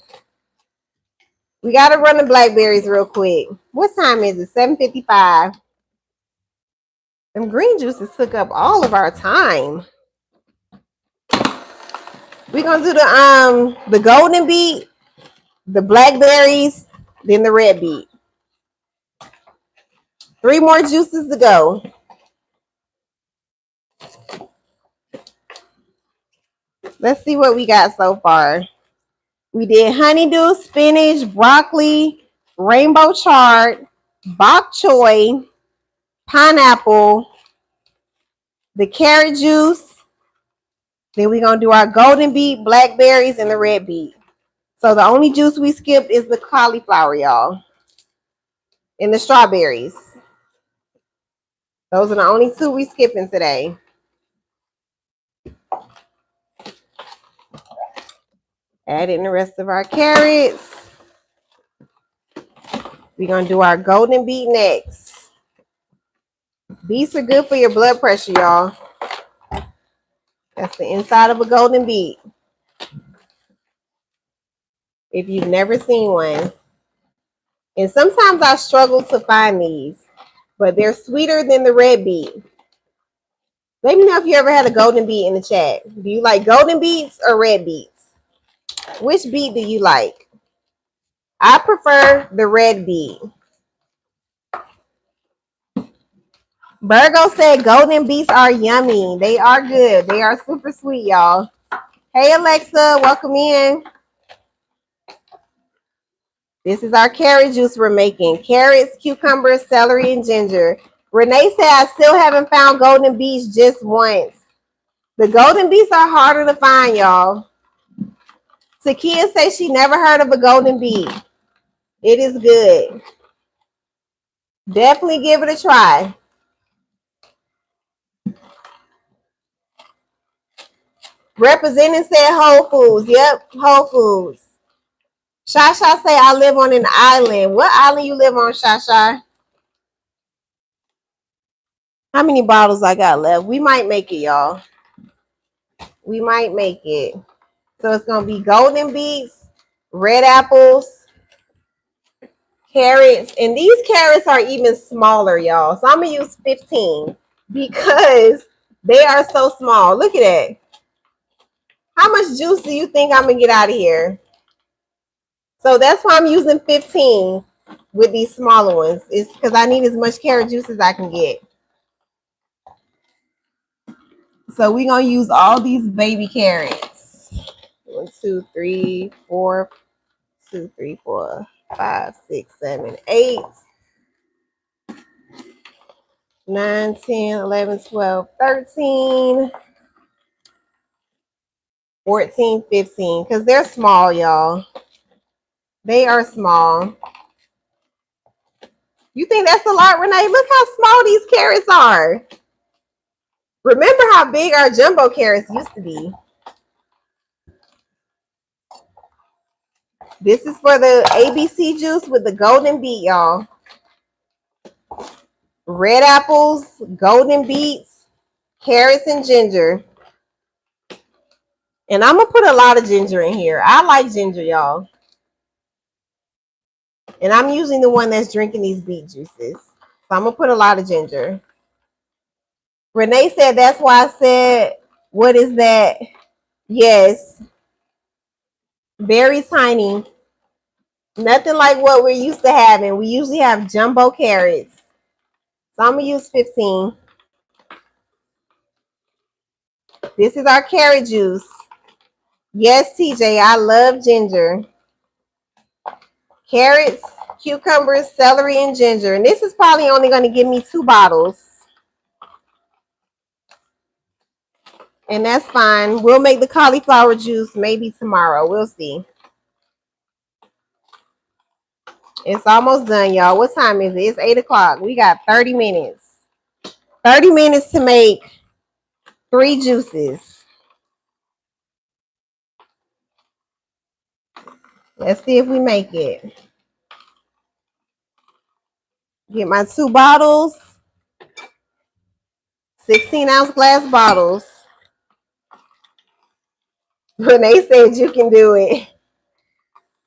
We got to run the blackberries real quick. What time is it? 7:55. Them green juices took up all of our time. We're going to do the golden beet, the blackberries, then the red beet. 3 more juices to go. Let's see what we got so far. We did honeydew, spinach, broccoli, rainbow chard, bok choy, pineapple, the carrot juice. Then we're going to do our golden beet, blackberries, and the red beet. So the only juice we skipped is the cauliflower, y'all. And the strawberries. Those are the only 2 we skipping today. Add in the rest of our carrots. We're going to do our golden beet next. Beets are good for your blood pressure, y'all. That's the inside of a golden beet. If you've never seen one. And sometimes I struggle to find these, but they're sweeter than the red beet. Let me know if you ever had a golden beet in the chat. Do you like golden beets or red beets? Which beet do you like? I prefer the red beet. Virgo said golden beets are yummy. They are good. They are super sweet, y'all. Hey, Alexa, welcome in. This is our carrot juice we're making. Carrots, cucumbers, celery, and ginger. Renee said I still haven't found golden beets just once. The golden beets are harder to find, y'all. Takia says she never heard of a golden beet. It is good. Definitely give it a try. Representing said Whole Foods. Yep, Whole Foods. Shasha say I live on an island. What island you live on, Shasha? How many bottles I got left? We might make it, y'all. We might make it. So it's going to be golden beets, red apples, carrots. And these carrots are even smaller, y'all. So I'm going to use 15 because they are so small. Look at that. How much juice do you think I'm going to get out of here? So that's why I'm using 15 with these smaller ones. It's because I need as much carrot juice as I can get. So we're going to use all these baby carrots. 1, 2, 3, 4, 2, 3, 4, 5, 6, 7, 8, 9, 10, 11, 12, 13, 14, 15. Because they're small, y'all. They are small. You think that's a lot, Renee? Look how small these carrots are. Remember how big our jumbo carrots used to be. This is for the ABC juice with the golden beet, y'all. Red apples, golden beets, carrots, and ginger. And I'm going to put a lot of ginger in here. I like ginger, y'all. And I'm using the one that's drinking these beet juices. So I'm going to put a lot of ginger. Renee said, that's why I said, what is that? Yes. Very tiny. Nothing like what we're used to having. We usually have jumbo carrots. So I'm going to use 15. This is our carrot juice. Yes, TJ, I love ginger. Carrots, cucumbers, celery, and ginger. And this is probably only going to give me 2 bottles. And that's fine. We'll make the cauliflower juice maybe tomorrow. We'll see. It's almost done, y'all. What time is it? It's 8 o'clock. We got 30 minutes. 30 minutes to make 3 juices. Let's see if we make it. Get my 2 bottles, 16-ounce glass bottles. Renee said you can do it.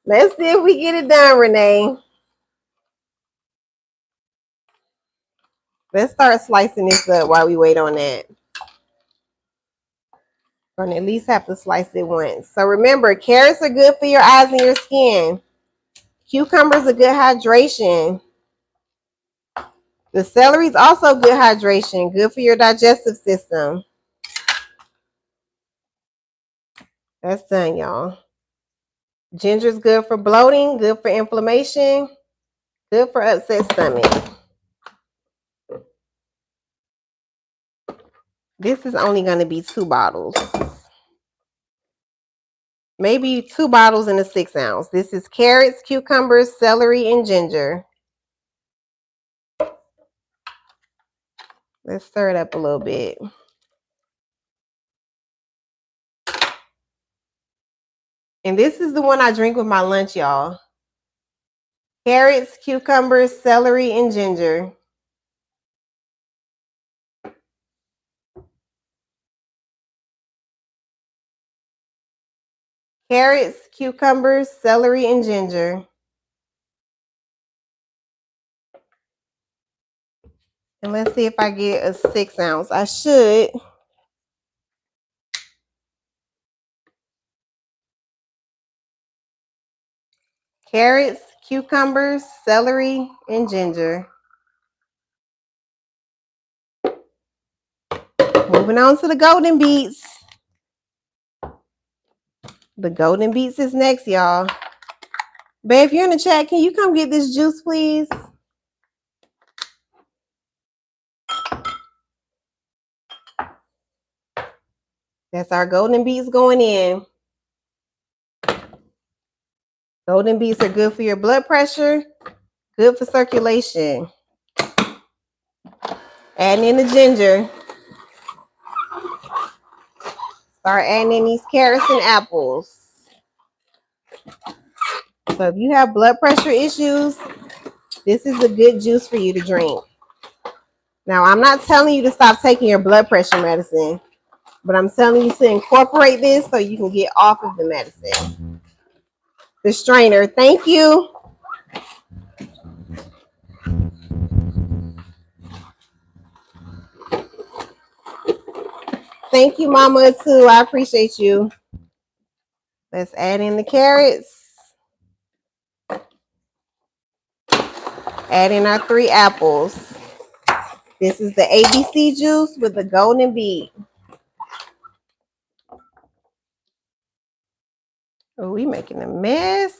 Let's see if we get it done, Renee. Let's start slicing this up while we wait on that. We're gonna at least have to slice it once. So remember, carrots are good for your eyes and your skin. Cucumbers are good hydration. The celery is also good hydration, good for your digestive system. That's done, y'all. Ginger is good for bloating, good for inflammation, good for upset stomach. This is only going to be 2 bottles. Maybe 2 bottles in a 6-ounce. This is carrots, cucumbers, celery, and ginger. Let's stir it up a little bit. And this is the one I drink with my lunch, y'all. Carrots, cucumbers, celery, and ginger. Carrots, cucumbers, celery, and ginger. And let's see if I get a 6-ounce. I should. Carrots, cucumbers, celery, and ginger. Moving on to the golden beets. The golden beets is next, y'all. Babe, if you're in the chat, can you come get this juice, please? That's our golden beets going in. Golden beets are good for your blood pressure, good for circulation. Adding in the ginger. Start adding in these carrots and apples. So if you have blood pressure issues, this is a good juice for you to drink. Now, I'm not telling you to stop taking your blood pressure medicine, but I'm telling you to incorporate this so you can get off of the medicine. The strainer, thank you. Thank you, Mama, too. I appreciate you. Let's add in the carrots. Add in our 3 apples. This is the ABC juice with the golden beet. Oh, we making a mess.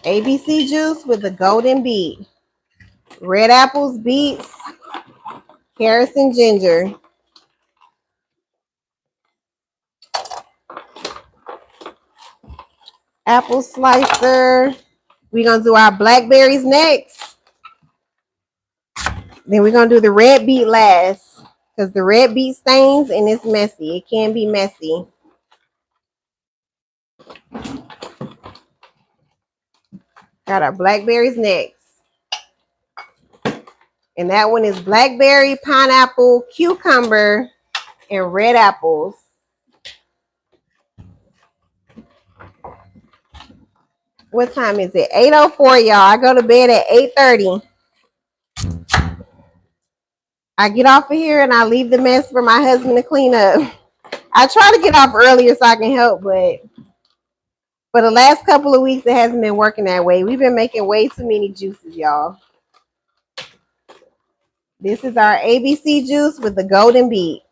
ABC juice with the golden beet. Red apples, beets, carrots, and ginger. Apple slicer. We're going to do our blackberries next. Then we're going to do the red beet last. Because the red beet stains and it's messy. It can be messy. Got our blackberries next. And that one is blackberry, pineapple, cucumber, and red apples. What time is it? 8:04, y'all. I go to bed at 8:30. I get off of here and I leave the mess for my husband to clean up. I try to get off earlier so I can help, but for the last couple of weeks, it hasn't been working that way. We've been making way too many juices, y'all. This is our ABC juice with the golden beet.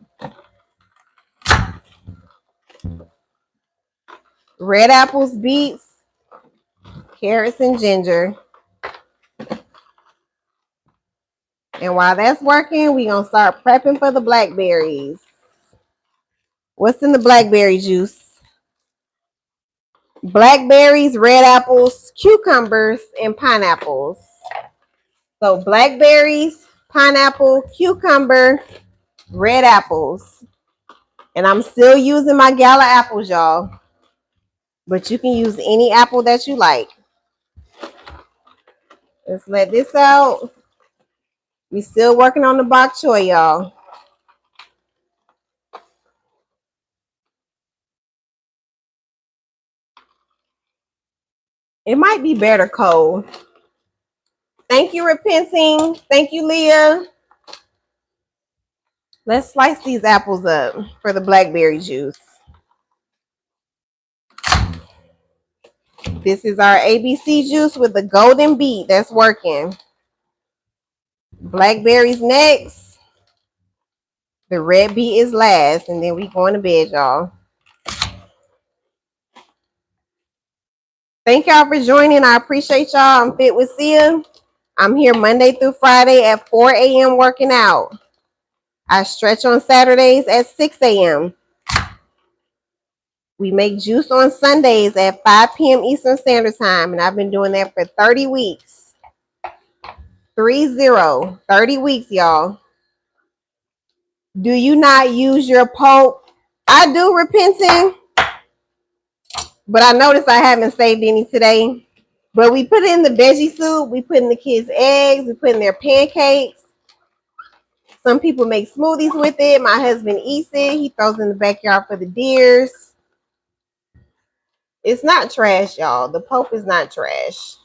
Red apples, beets, carrots, and ginger. And while that's working, we're going to start prepping for the blackberries. What's in the blackberry juice? Blackberries, red apples, cucumbers, and pineapples. So blackberries, pineapple, cucumber, red apples. And I'm still using my gala apples, y'all. But you can use any apple that you like. Let's let this out. We still working on the bok choy, y'all. It might be better cold. Thank you, Repenting. Thank you, Leah. Let's slice these apples up for the blackberry juice. This is our ABC juice with the golden beet that's working. Blackberries next. The red beet is last, and then we going to bed, y'all. Thank y'all for joining. I appreciate y'all. I'm Fit with Sia. I'm here Monday through Friday at 4 a.m. working out. I stretch on Saturdays at 6 a.m. We make juice on Sundays at 5 p.m. Eastern Standard Time, and I've been doing that for 30 weeks. 30 weeks, y'all. Do you not use your pulp? I do, Repenting, but I noticed I haven't saved any today. But we put in the veggie soup, we put in the kids' eggs, we put in their pancakes. Some people make smoothies with it. My husband eats it. He throws it in the backyard for the deers. It's not trash, y'all. The pulp is not trash.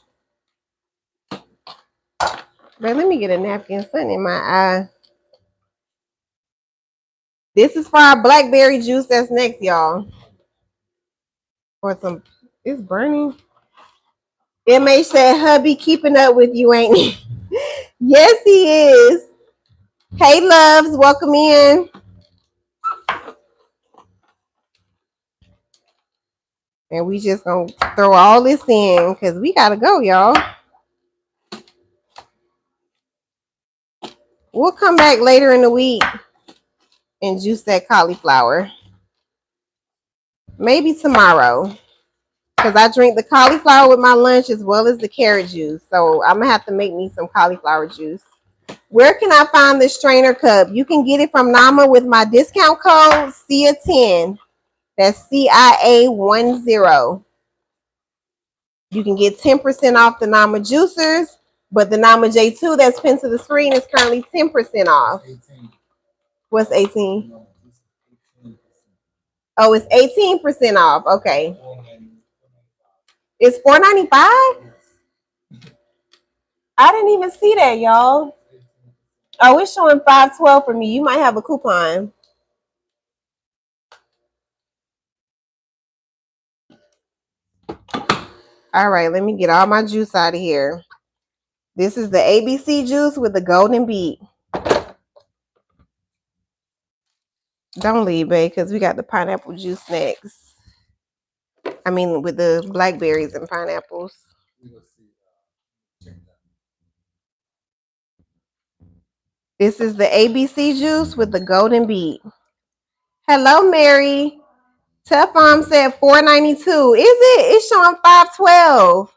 But let me get a napkin. Something in my eye. This is for our blackberry juice that's next, y'all. For some, it's burning. MH said, hubby keeping up with you, ain't he? Yes, he is. Hey, loves, welcome in. And we just gonna throw all this in because we gotta go, y'all. We'll come back later in the week and juice that cauliflower. Maybe tomorrow. Because I drink the cauliflower with my lunch as well as the carrot juice. So I'm going to have to make me some cauliflower juice. Where can I find this strainer cup? You can get it from Nama with my discount code CIA10. That's CIA10. You can get 10% off the Nama juicers, but the Nama J2 that's pinned to the screen is currently 10% off. 18. What's 18? Oh, it's 18% off. Okay. It's $4.95? I didn't even see that, y'all. Oh, it's showing $5.12 for me. You might have a coupon. All right, let me get all my juice out of here. This is the ABC juice with the golden beet. Don't leave, babe, because we got the pineapple juice next. I mean, with the blackberries and pineapples. This is the ABC juice with the golden beet. Hello, Mary. Tough Mom said $4.92. Is it? It's showing $5.12.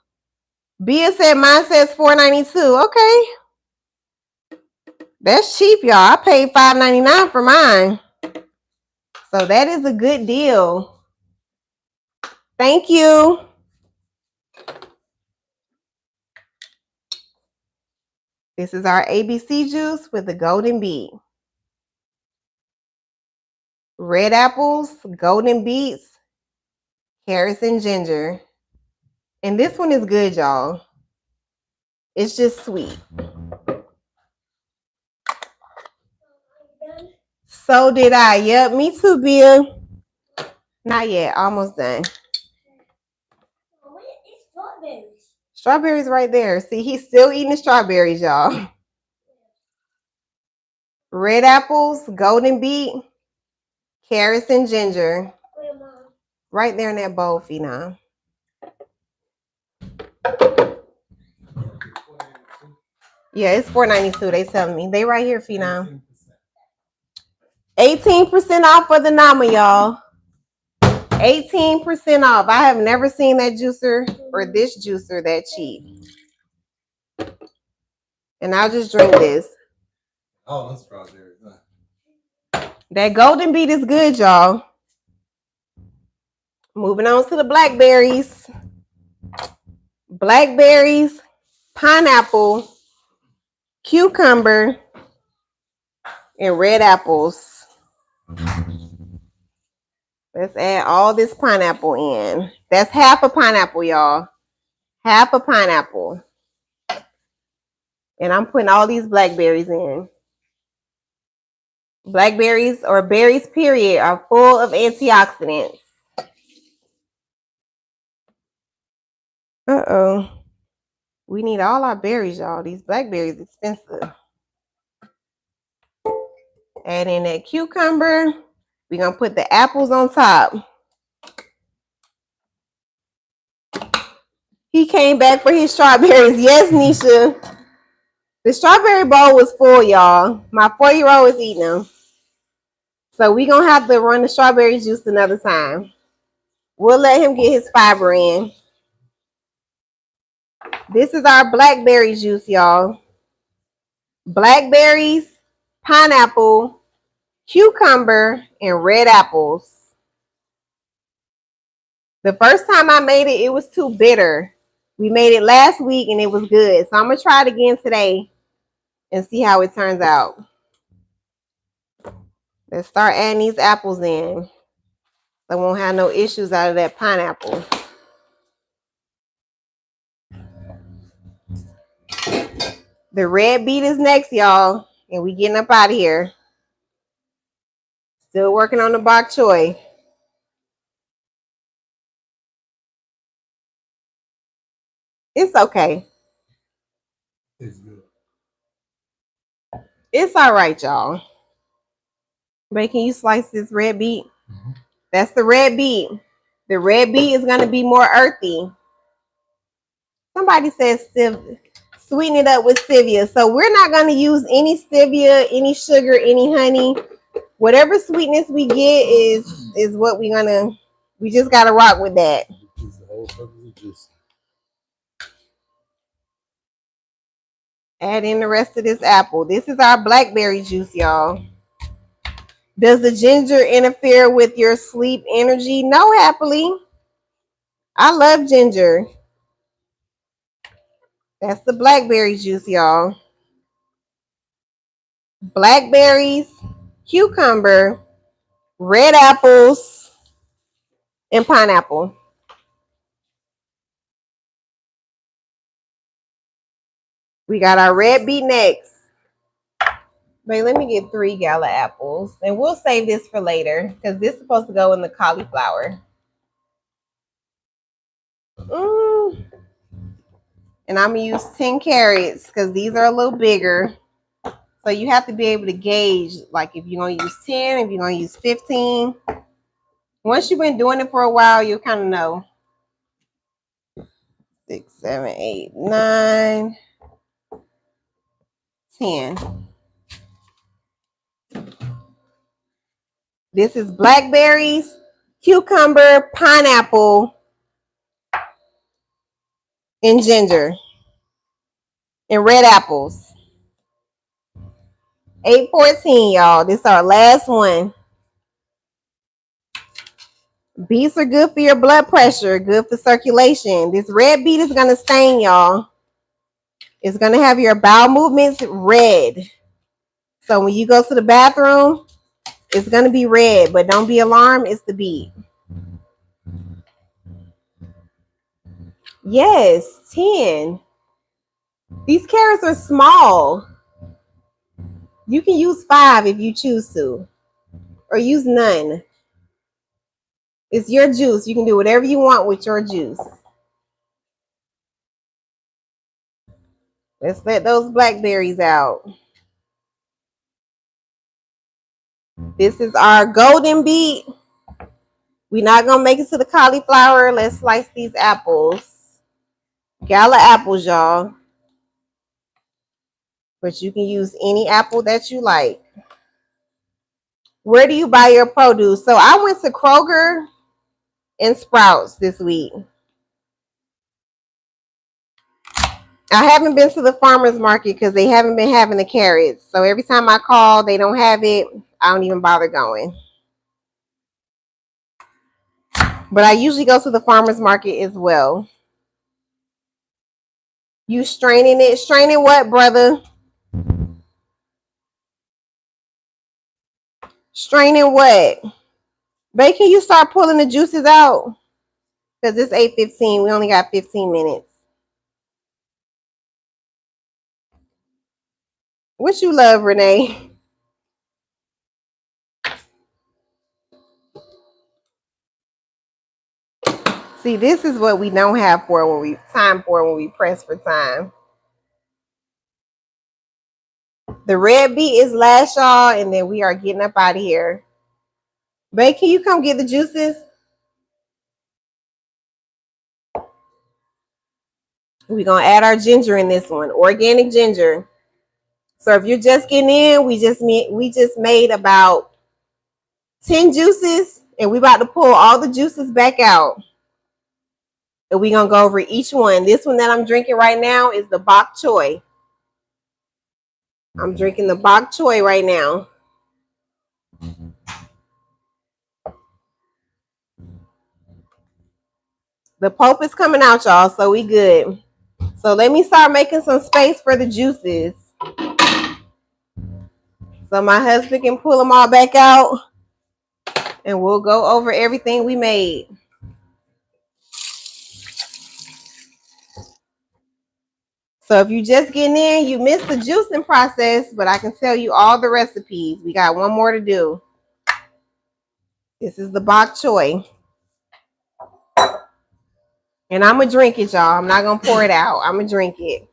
Bia said mine says $4.92. Okay. That's cheap, y'all. I paid $5.99 for mine. So that is a good deal. Thank you. This is our ABC juice with the golden beet. Red apples, golden beets, carrots, and ginger. And this one is good, y'all. It's just sweet. So did I. Yep, me too, Bia. Not yet. Almost done. Strawberries right there. See, he's still eating the strawberries, y'all. Red apples, golden beet, carrots, and ginger. Right there in that bowl, Phenom. Yeah, it's $4.92. They telling me. They right here, Phenom. 18% off for the Nama, y'all. 18% off. I have never seen that juicer or this juicer that cheap. And I'll just drink this. Oh, that's strawberry. That golden beet is good, y'all. Moving on to the blackberries. Blackberries, pineapple, cucumber, and red apples. Let's add all this pineapple in. That's half a pineapple, y'all. Half a pineapple. And I'm putting all these blackberries in. Blackberries or berries, period, are full of antioxidants. Uh-oh. We need all our berries, y'all. These blackberries expensive. Add in that cucumber. We're going to put the apples on top. He came back for his strawberries. Yes, Nisha. The strawberry bowl was full, y'all. My 4-year-old is eating them. So we're going to have to run the strawberry juice another time. We'll let him get his fiber in. This is our blackberry juice, y'all. Blackberries, pineapple, cucumber, and red apples. The first time I made it, it was too bitter. We made it last week and it was good. So I'm going to try it again today and see how it turns out. Let's start adding these apples in. I won't have no issues out of that pineapple. The red beet is next, y'all. And we getting up out of here. Still working on the bok choy. It's okay. It's good. It's all right, y'all. But can you slice this red beet? Mm-hmm. That's the red beet. The red beet is going to be more earthy. Somebody says sweeten it up with stevia. So we're not going to use any stevia, any sugar, any honey. Whatever sweetness we get is what we're going to, we just got to rock with that. Add in the rest of this apple. This is our blackberry juice, y'all. Does the ginger interfere with your sleep energy? No, happily. I love ginger. That's the blackberry juice, y'all. Blackberries, cucumber, red apples, and pineapple. We got our red beet next. Wait, let me get 3 gala apples. And we'll save this for later because this is supposed to go in the cauliflower. And I'm going to use 10 carrots because these are a little bigger. So you have to be able to gauge, like if you're going to use 10, if you're going to use 15. Once you've been doing it for a while, you'll kind of know. 6, 7, 8, 9, 10. This is blackberries, cucumber, pineapple, and ginger, and red apples. 8:14, y'all. This is our last one. Beets are good for your blood pressure, good for circulation. This red beet is going to stain, y'all. It's going to have your bowel movements red. So when you go to the bathroom, it's going to be red, but don't be alarmed. It's the beet. Yes, 10. These carrots are small. You can use 5 if you choose to, or use none. It's your juice. You can do whatever you want with your juice. Let's let those blackberries out. This is our golden beet. We're not going to make it to the cauliflower. Let's slice these apples. Gala apples, y'all. But you can use any apple that you like. Where do you buy your produce? So I went to Kroger and Sprouts this week. I haven't been to the farmer's market because they haven't been having the carrots. So every time I call, they don't have it. I don't even bother going. But I usually go to the farmer's market as well. You straining it? Straining what, brother? Straining what? Babe, can you start pulling the juices out? Because it's 8:15. We only got 15 minutes. What you love, Renee? See, this is what we don't have for when we press for time. The red beet is last, y'all, and then we are getting up out of here. Babe, can you come get the juices? We're gonna add our ginger in this one, organic ginger. So if you're just getting in, we just made about 10 juices, and we about to pull all the juices back out. And we're gonna go over each one. This one that I'm drinking right now is the bok choy. I'm drinking the bok choy right now. The pulp is coming out, y'all, so we good. So let me start making some space for the juices, so my husband can pull them all back out, and we'll go over everything we made. So if you just getting in, you missed the juicing process, but I can tell you all the recipes. We got one more to do. This is the bok choy. And I'm going to drink it, y'all. I'm not going to pour it out. I'm going to drink it.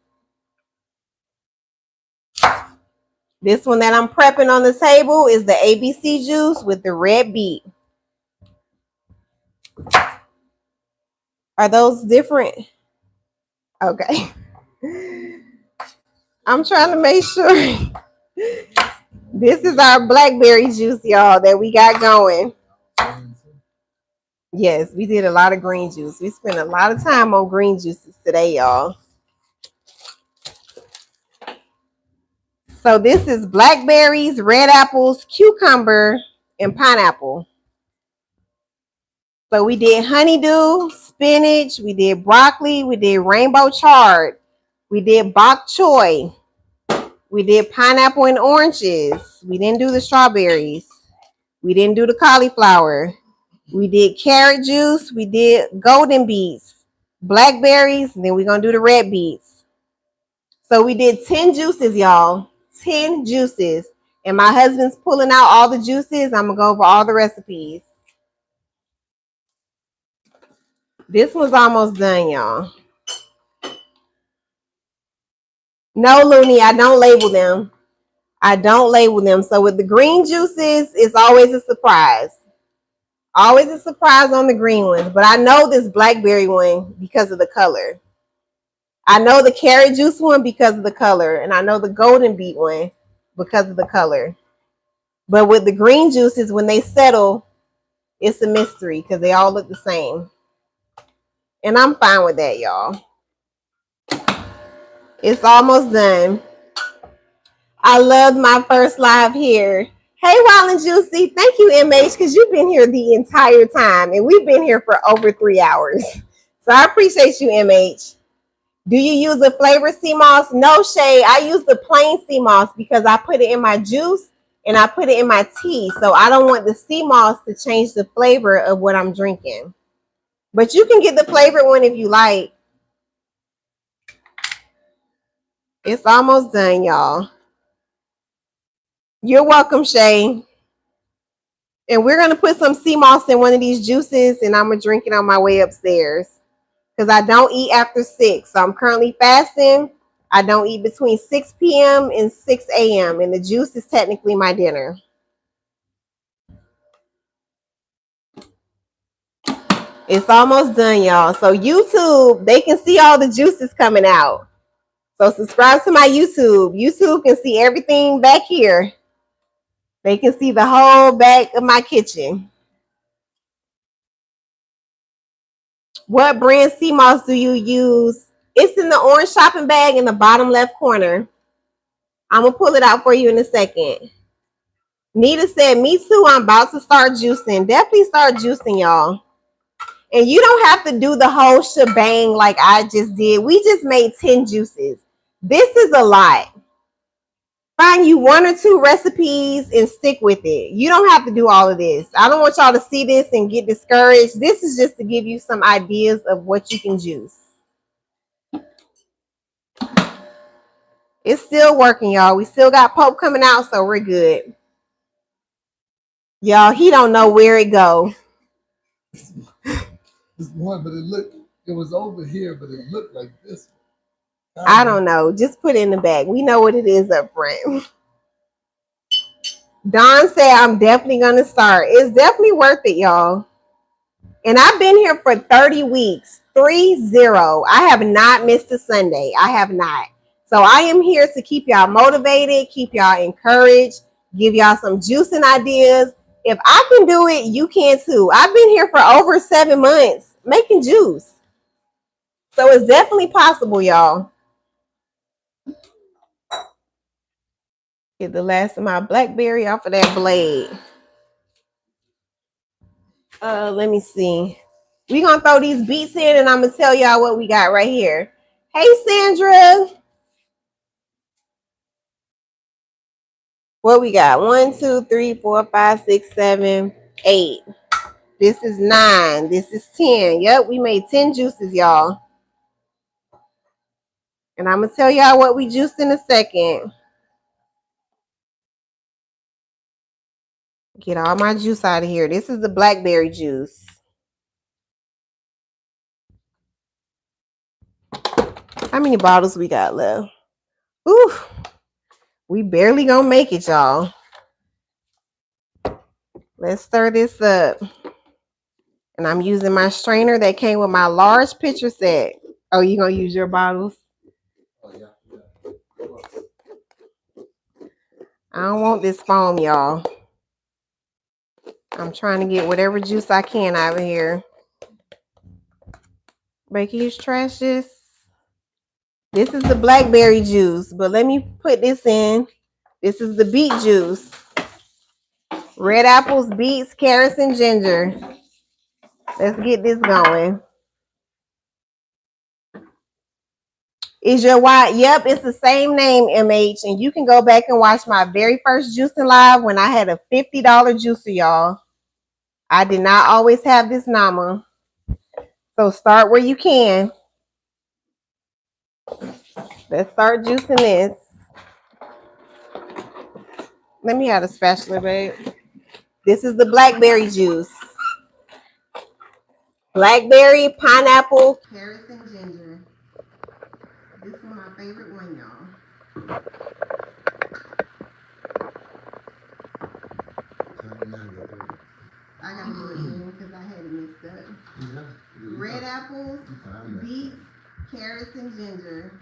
This one that I'm prepping on the table is the ABC juice with the red beet. Are those different? Okay. I'm trying to make sure. This is our blackberry juice, y'all, that we got going. Yes, we did a lot of green juice. We spent a lot of time on green juices today, y'all. So this is blackberries, red apples, cucumber, and pineapple. So we did honeydew, spinach, we did broccoli, we did rainbow chard, we did bok choy, we did pineapple and oranges. We didn't do the strawberries. We didn't do the cauliflower. We did carrot juice. We did golden beets, blackberries, and then we're going to do the red beets. So we did 10 juices, y'all. 10 juices. And my husband's pulling out all the juices. I'm going to go over all the recipes. This one's almost done, y'all. No, Looney, I don't label them. I don't label them. So with the green juices, it's always a surprise. Always a surprise on the green ones. But I know this blackberry one because of the color. I know the carrot juice one because of the color. And I know the golden beet one because of the color. But with the green juices, when they settle, it's a mystery because they all look the same. And I'm fine with that, y'all. It's almost done. I loved my first live here. Hey, Wild and Juicy. Thank you, MH, because you've been here the entire time. And we've been here for over 3 hours. So I appreciate you, MH. Do you use a flavored sea moss? No, Shay. I use the plain sea moss because I put it in my juice and I put it in my tea. So I don't want the sea moss to change the flavor of what I'm drinking. But you can get the flavored one if you like. It's almost done, y'all. You're welcome, Shay. And we're going to put some sea moss in one of these juices, and I'm going to drink it on my way upstairs because I don't eat after 6. So I'm currently fasting. I don't eat between 6 p.m. and 6 a.m. And the juice is technically my dinner. It's almost done, y'all. So YouTube, they can see all the juices coming out. So subscribe to my YouTube. YouTube can see everything back here. They can see the whole back of my kitchen. What brand sea moss do you use? It's in the orange shopping bag in the bottom left corner. I'm going to pull it out for you in a second. Nita said, me too. I'm about to start juicing. Definitely start juicing, y'all. And you don't have to do the whole shebang like I just did. We just made 10 juices. This is a lot. Find you 1 or 2 recipes and stick with it. You don't have to do all of this. I don't want y'all to see this and get discouraged. This is just to give you some ideas of what you can juice. It's still working, y'all. We still got Pope coming out, so we're good. Y'all, he don't know where it go. This one, but it was over here, but it looked like this one. I don't know. Just put it in the bag. We know what it is up front. Don said, I'm definitely going to start. It's definitely worth it, y'all. And I've been here for 30 weeks. 3-0. I have not missed a Sunday. I have not. So I am here to keep y'all motivated, keep y'all encouraged, give y'all some juicing ideas. If I can do it, you can too. I've been here for over 7 months making juice. So it's definitely possible, y'all. Get the last of my blackberry off of that blade. Let me see. We're going to throw these beets in and I'm going to tell y'all what we got right here. Hey, Sandra. What we got? 1, 2, 3, 4, 5, 6, 7, 8. This is 9. This is 10. Yep, we made 10 juices, y'all. And I'm going to tell y'all what we juiced in a second. Get all my juice out of here. This is the blackberry juice. How many bottles we got left? Ooh, we barely gonna make it, y'all. Let's stir this up. And I'm using my strainer that came with my large pitcher set. Oh, you gonna use your bottles? Oh, yeah. I don't want this foam, y'all. I'm trying to get whatever juice I can out of here. But can you trash this? This is the blackberry juice, but let me put this in. This is the beet juice. Red apples, beets, carrots, and ginger. Let's get this going. Is your white? Yep, it's the same name, MH. And you can go back and watch my very first juicing live when I had a $50 juicer, y'all. I did not always have this Nama. So start where you can. Let's start juicing this. Let me have a spatula, babe. This is the blackberry juice. Blackberry, pineapple, carrots, and ginger. This is my favorite one, y'all. I gotta do it again because I had it mixed up. Yeah. Red apples, beets, carrots, and ginger.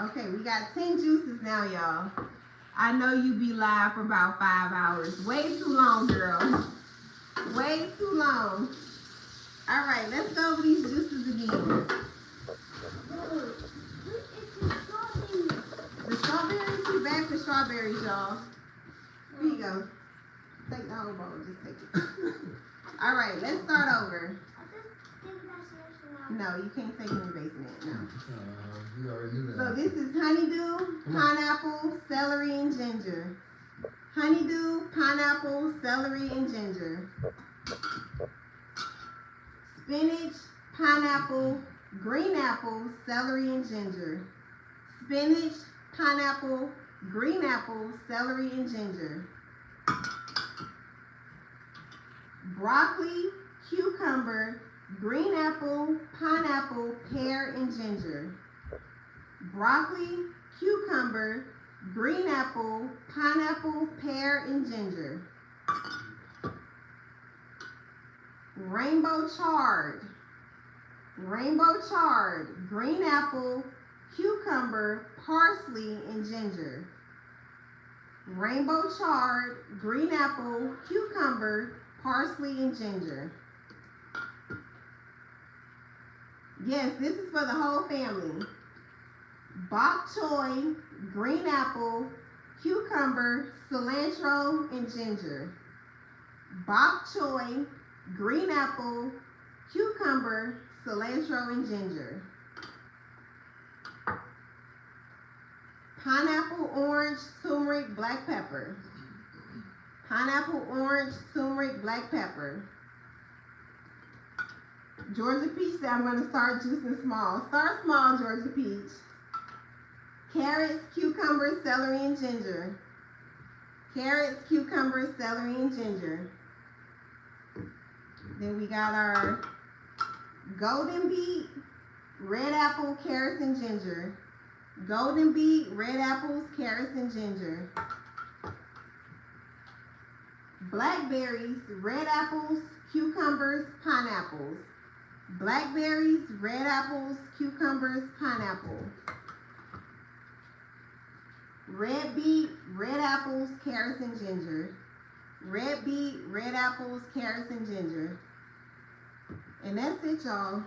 Okay, we got 10 juices now, y'all. I know you be live for about 5 hours. Way too long, girl. Way too long. All right, let's go over these juices again. The strawberries, we back for strawberries, y'all. Here you go. Take the whole bowl, just take it. All right, let's start over. No, you can't take it in the basement, no. You already knew that. So this is honeydew, pineapple, celery, and ginger. Honeydew, pineapple, celery, and ginger. Spinach, pineapple, green apple, celery, and ginger. Spinach, pineapple, green apple, celery, and ginger. Broccoli, cucumber, green apple, pineapple, pear, and ginger. Broccoli, cucumber, green apple, pineapple, pear, and ginger. Rainbow chard. Rainbow chard, green apple, cucumber, parsley, and ginger. Rainbow chard, green apple, cucumber, parsley, and ginger. Yes, this is for the whole family. Bok choy, green apple, cucumber, cilantro, and ginger. bok choy, green apple, cucumber, cilantro, and ginger. Pineapple, orange, turmeric, black pepper. Pineapple, orange, turmeric, black pepper. Georgia peach that I'm going to start juicing small. Start small, Georgia peach. Carrots, cucumbers, celery, and ginger. Carrots, cucumbers, celery, and ginger. Then we got our golden beet, red apple, carrots, and ginger. Golden beet, red apples, carrots, and ginger. Blackberries, red apples, cucumbers, pineapples. Blackberries, red apples, cucumbers, pineapple. Red beet, red apples, carrots, and ginger. Red beet, red apples, carrots, and ginger. And that's it, y'all.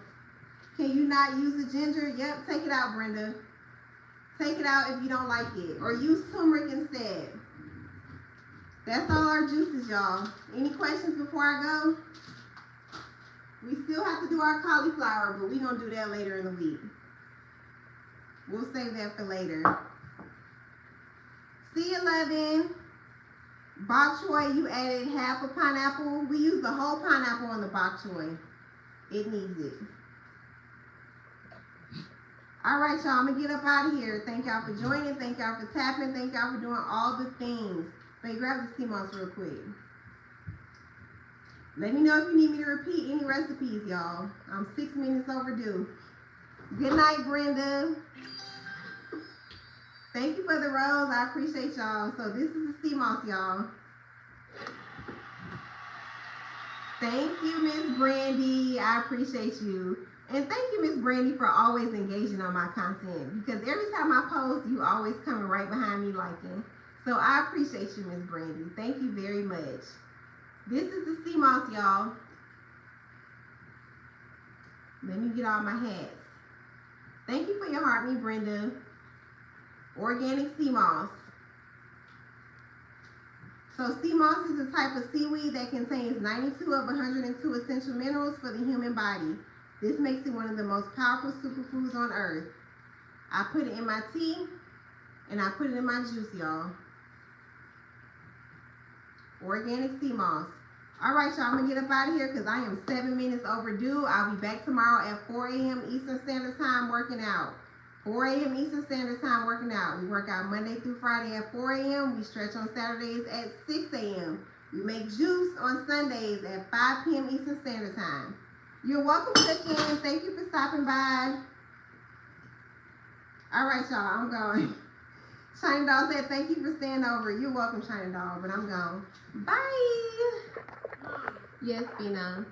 Can you not use the ginger? Yep, take it out, Brenda. Take it out if you don't like it. Or use turmeric instead. That's all our juices, y'all. Any questions before I go? We still have to do our cauliflower, but we're going to do that later in the week. We'll save that for later. C11. Bok choy, you added half a pineapple. We use the whole pineapple on the bok choy. It needs it. All right, y'all. I'm going to get up out of here. Thank y'all for joining. Thank y'all for tapping. Thank y'all for doing all the things. But grab the sea moss real quick. Let me know if you need me to repeat any recipes, y'all. I'm 6 minutes overdue. Good night, Brenda. Thank you for the rose. I appreciate y'all. So this is the sea moss, y'all. Thank you, Miss Brandy. I appreciate you. And thank you, Miss Brandy, for always engaging on my content. Because every time I post, you always coming right behind me liking. So I appreciate you, Miss Brandy. Thank you very much. This is the sea moss, y'all. Let me get all my hats. Thank you for your heart, me, Brenda. Organic sea moss. So sea moss is a type of seaweed that contains 92 of 102 essential minerals for the human body. This makes it one of the most powerful superfoods on earth. I put it in my tea and I put it in my juice, y'all. Organic sea moss. All right, y'all, I'm going to get up out of here because I am 7 minutes overdue. I'll be back tomorrow at 4 a.m. Eastern Standard Time working out. 4 a.m. Eastern Standard Time working out. We work out Monday through Friday at 4 a.m. We stretch on Saturdays at 6 a.m. We make juice on Sundays at 5 p.m. Eastern Standard Time. You're welcome, Chicken. Thank you for stopping by. All right, y'all, I'm going. Shiny Doll said, thank you for staying over. You're welcome, Shiny Doll, but I'm gone. Bye. Yes, Bina.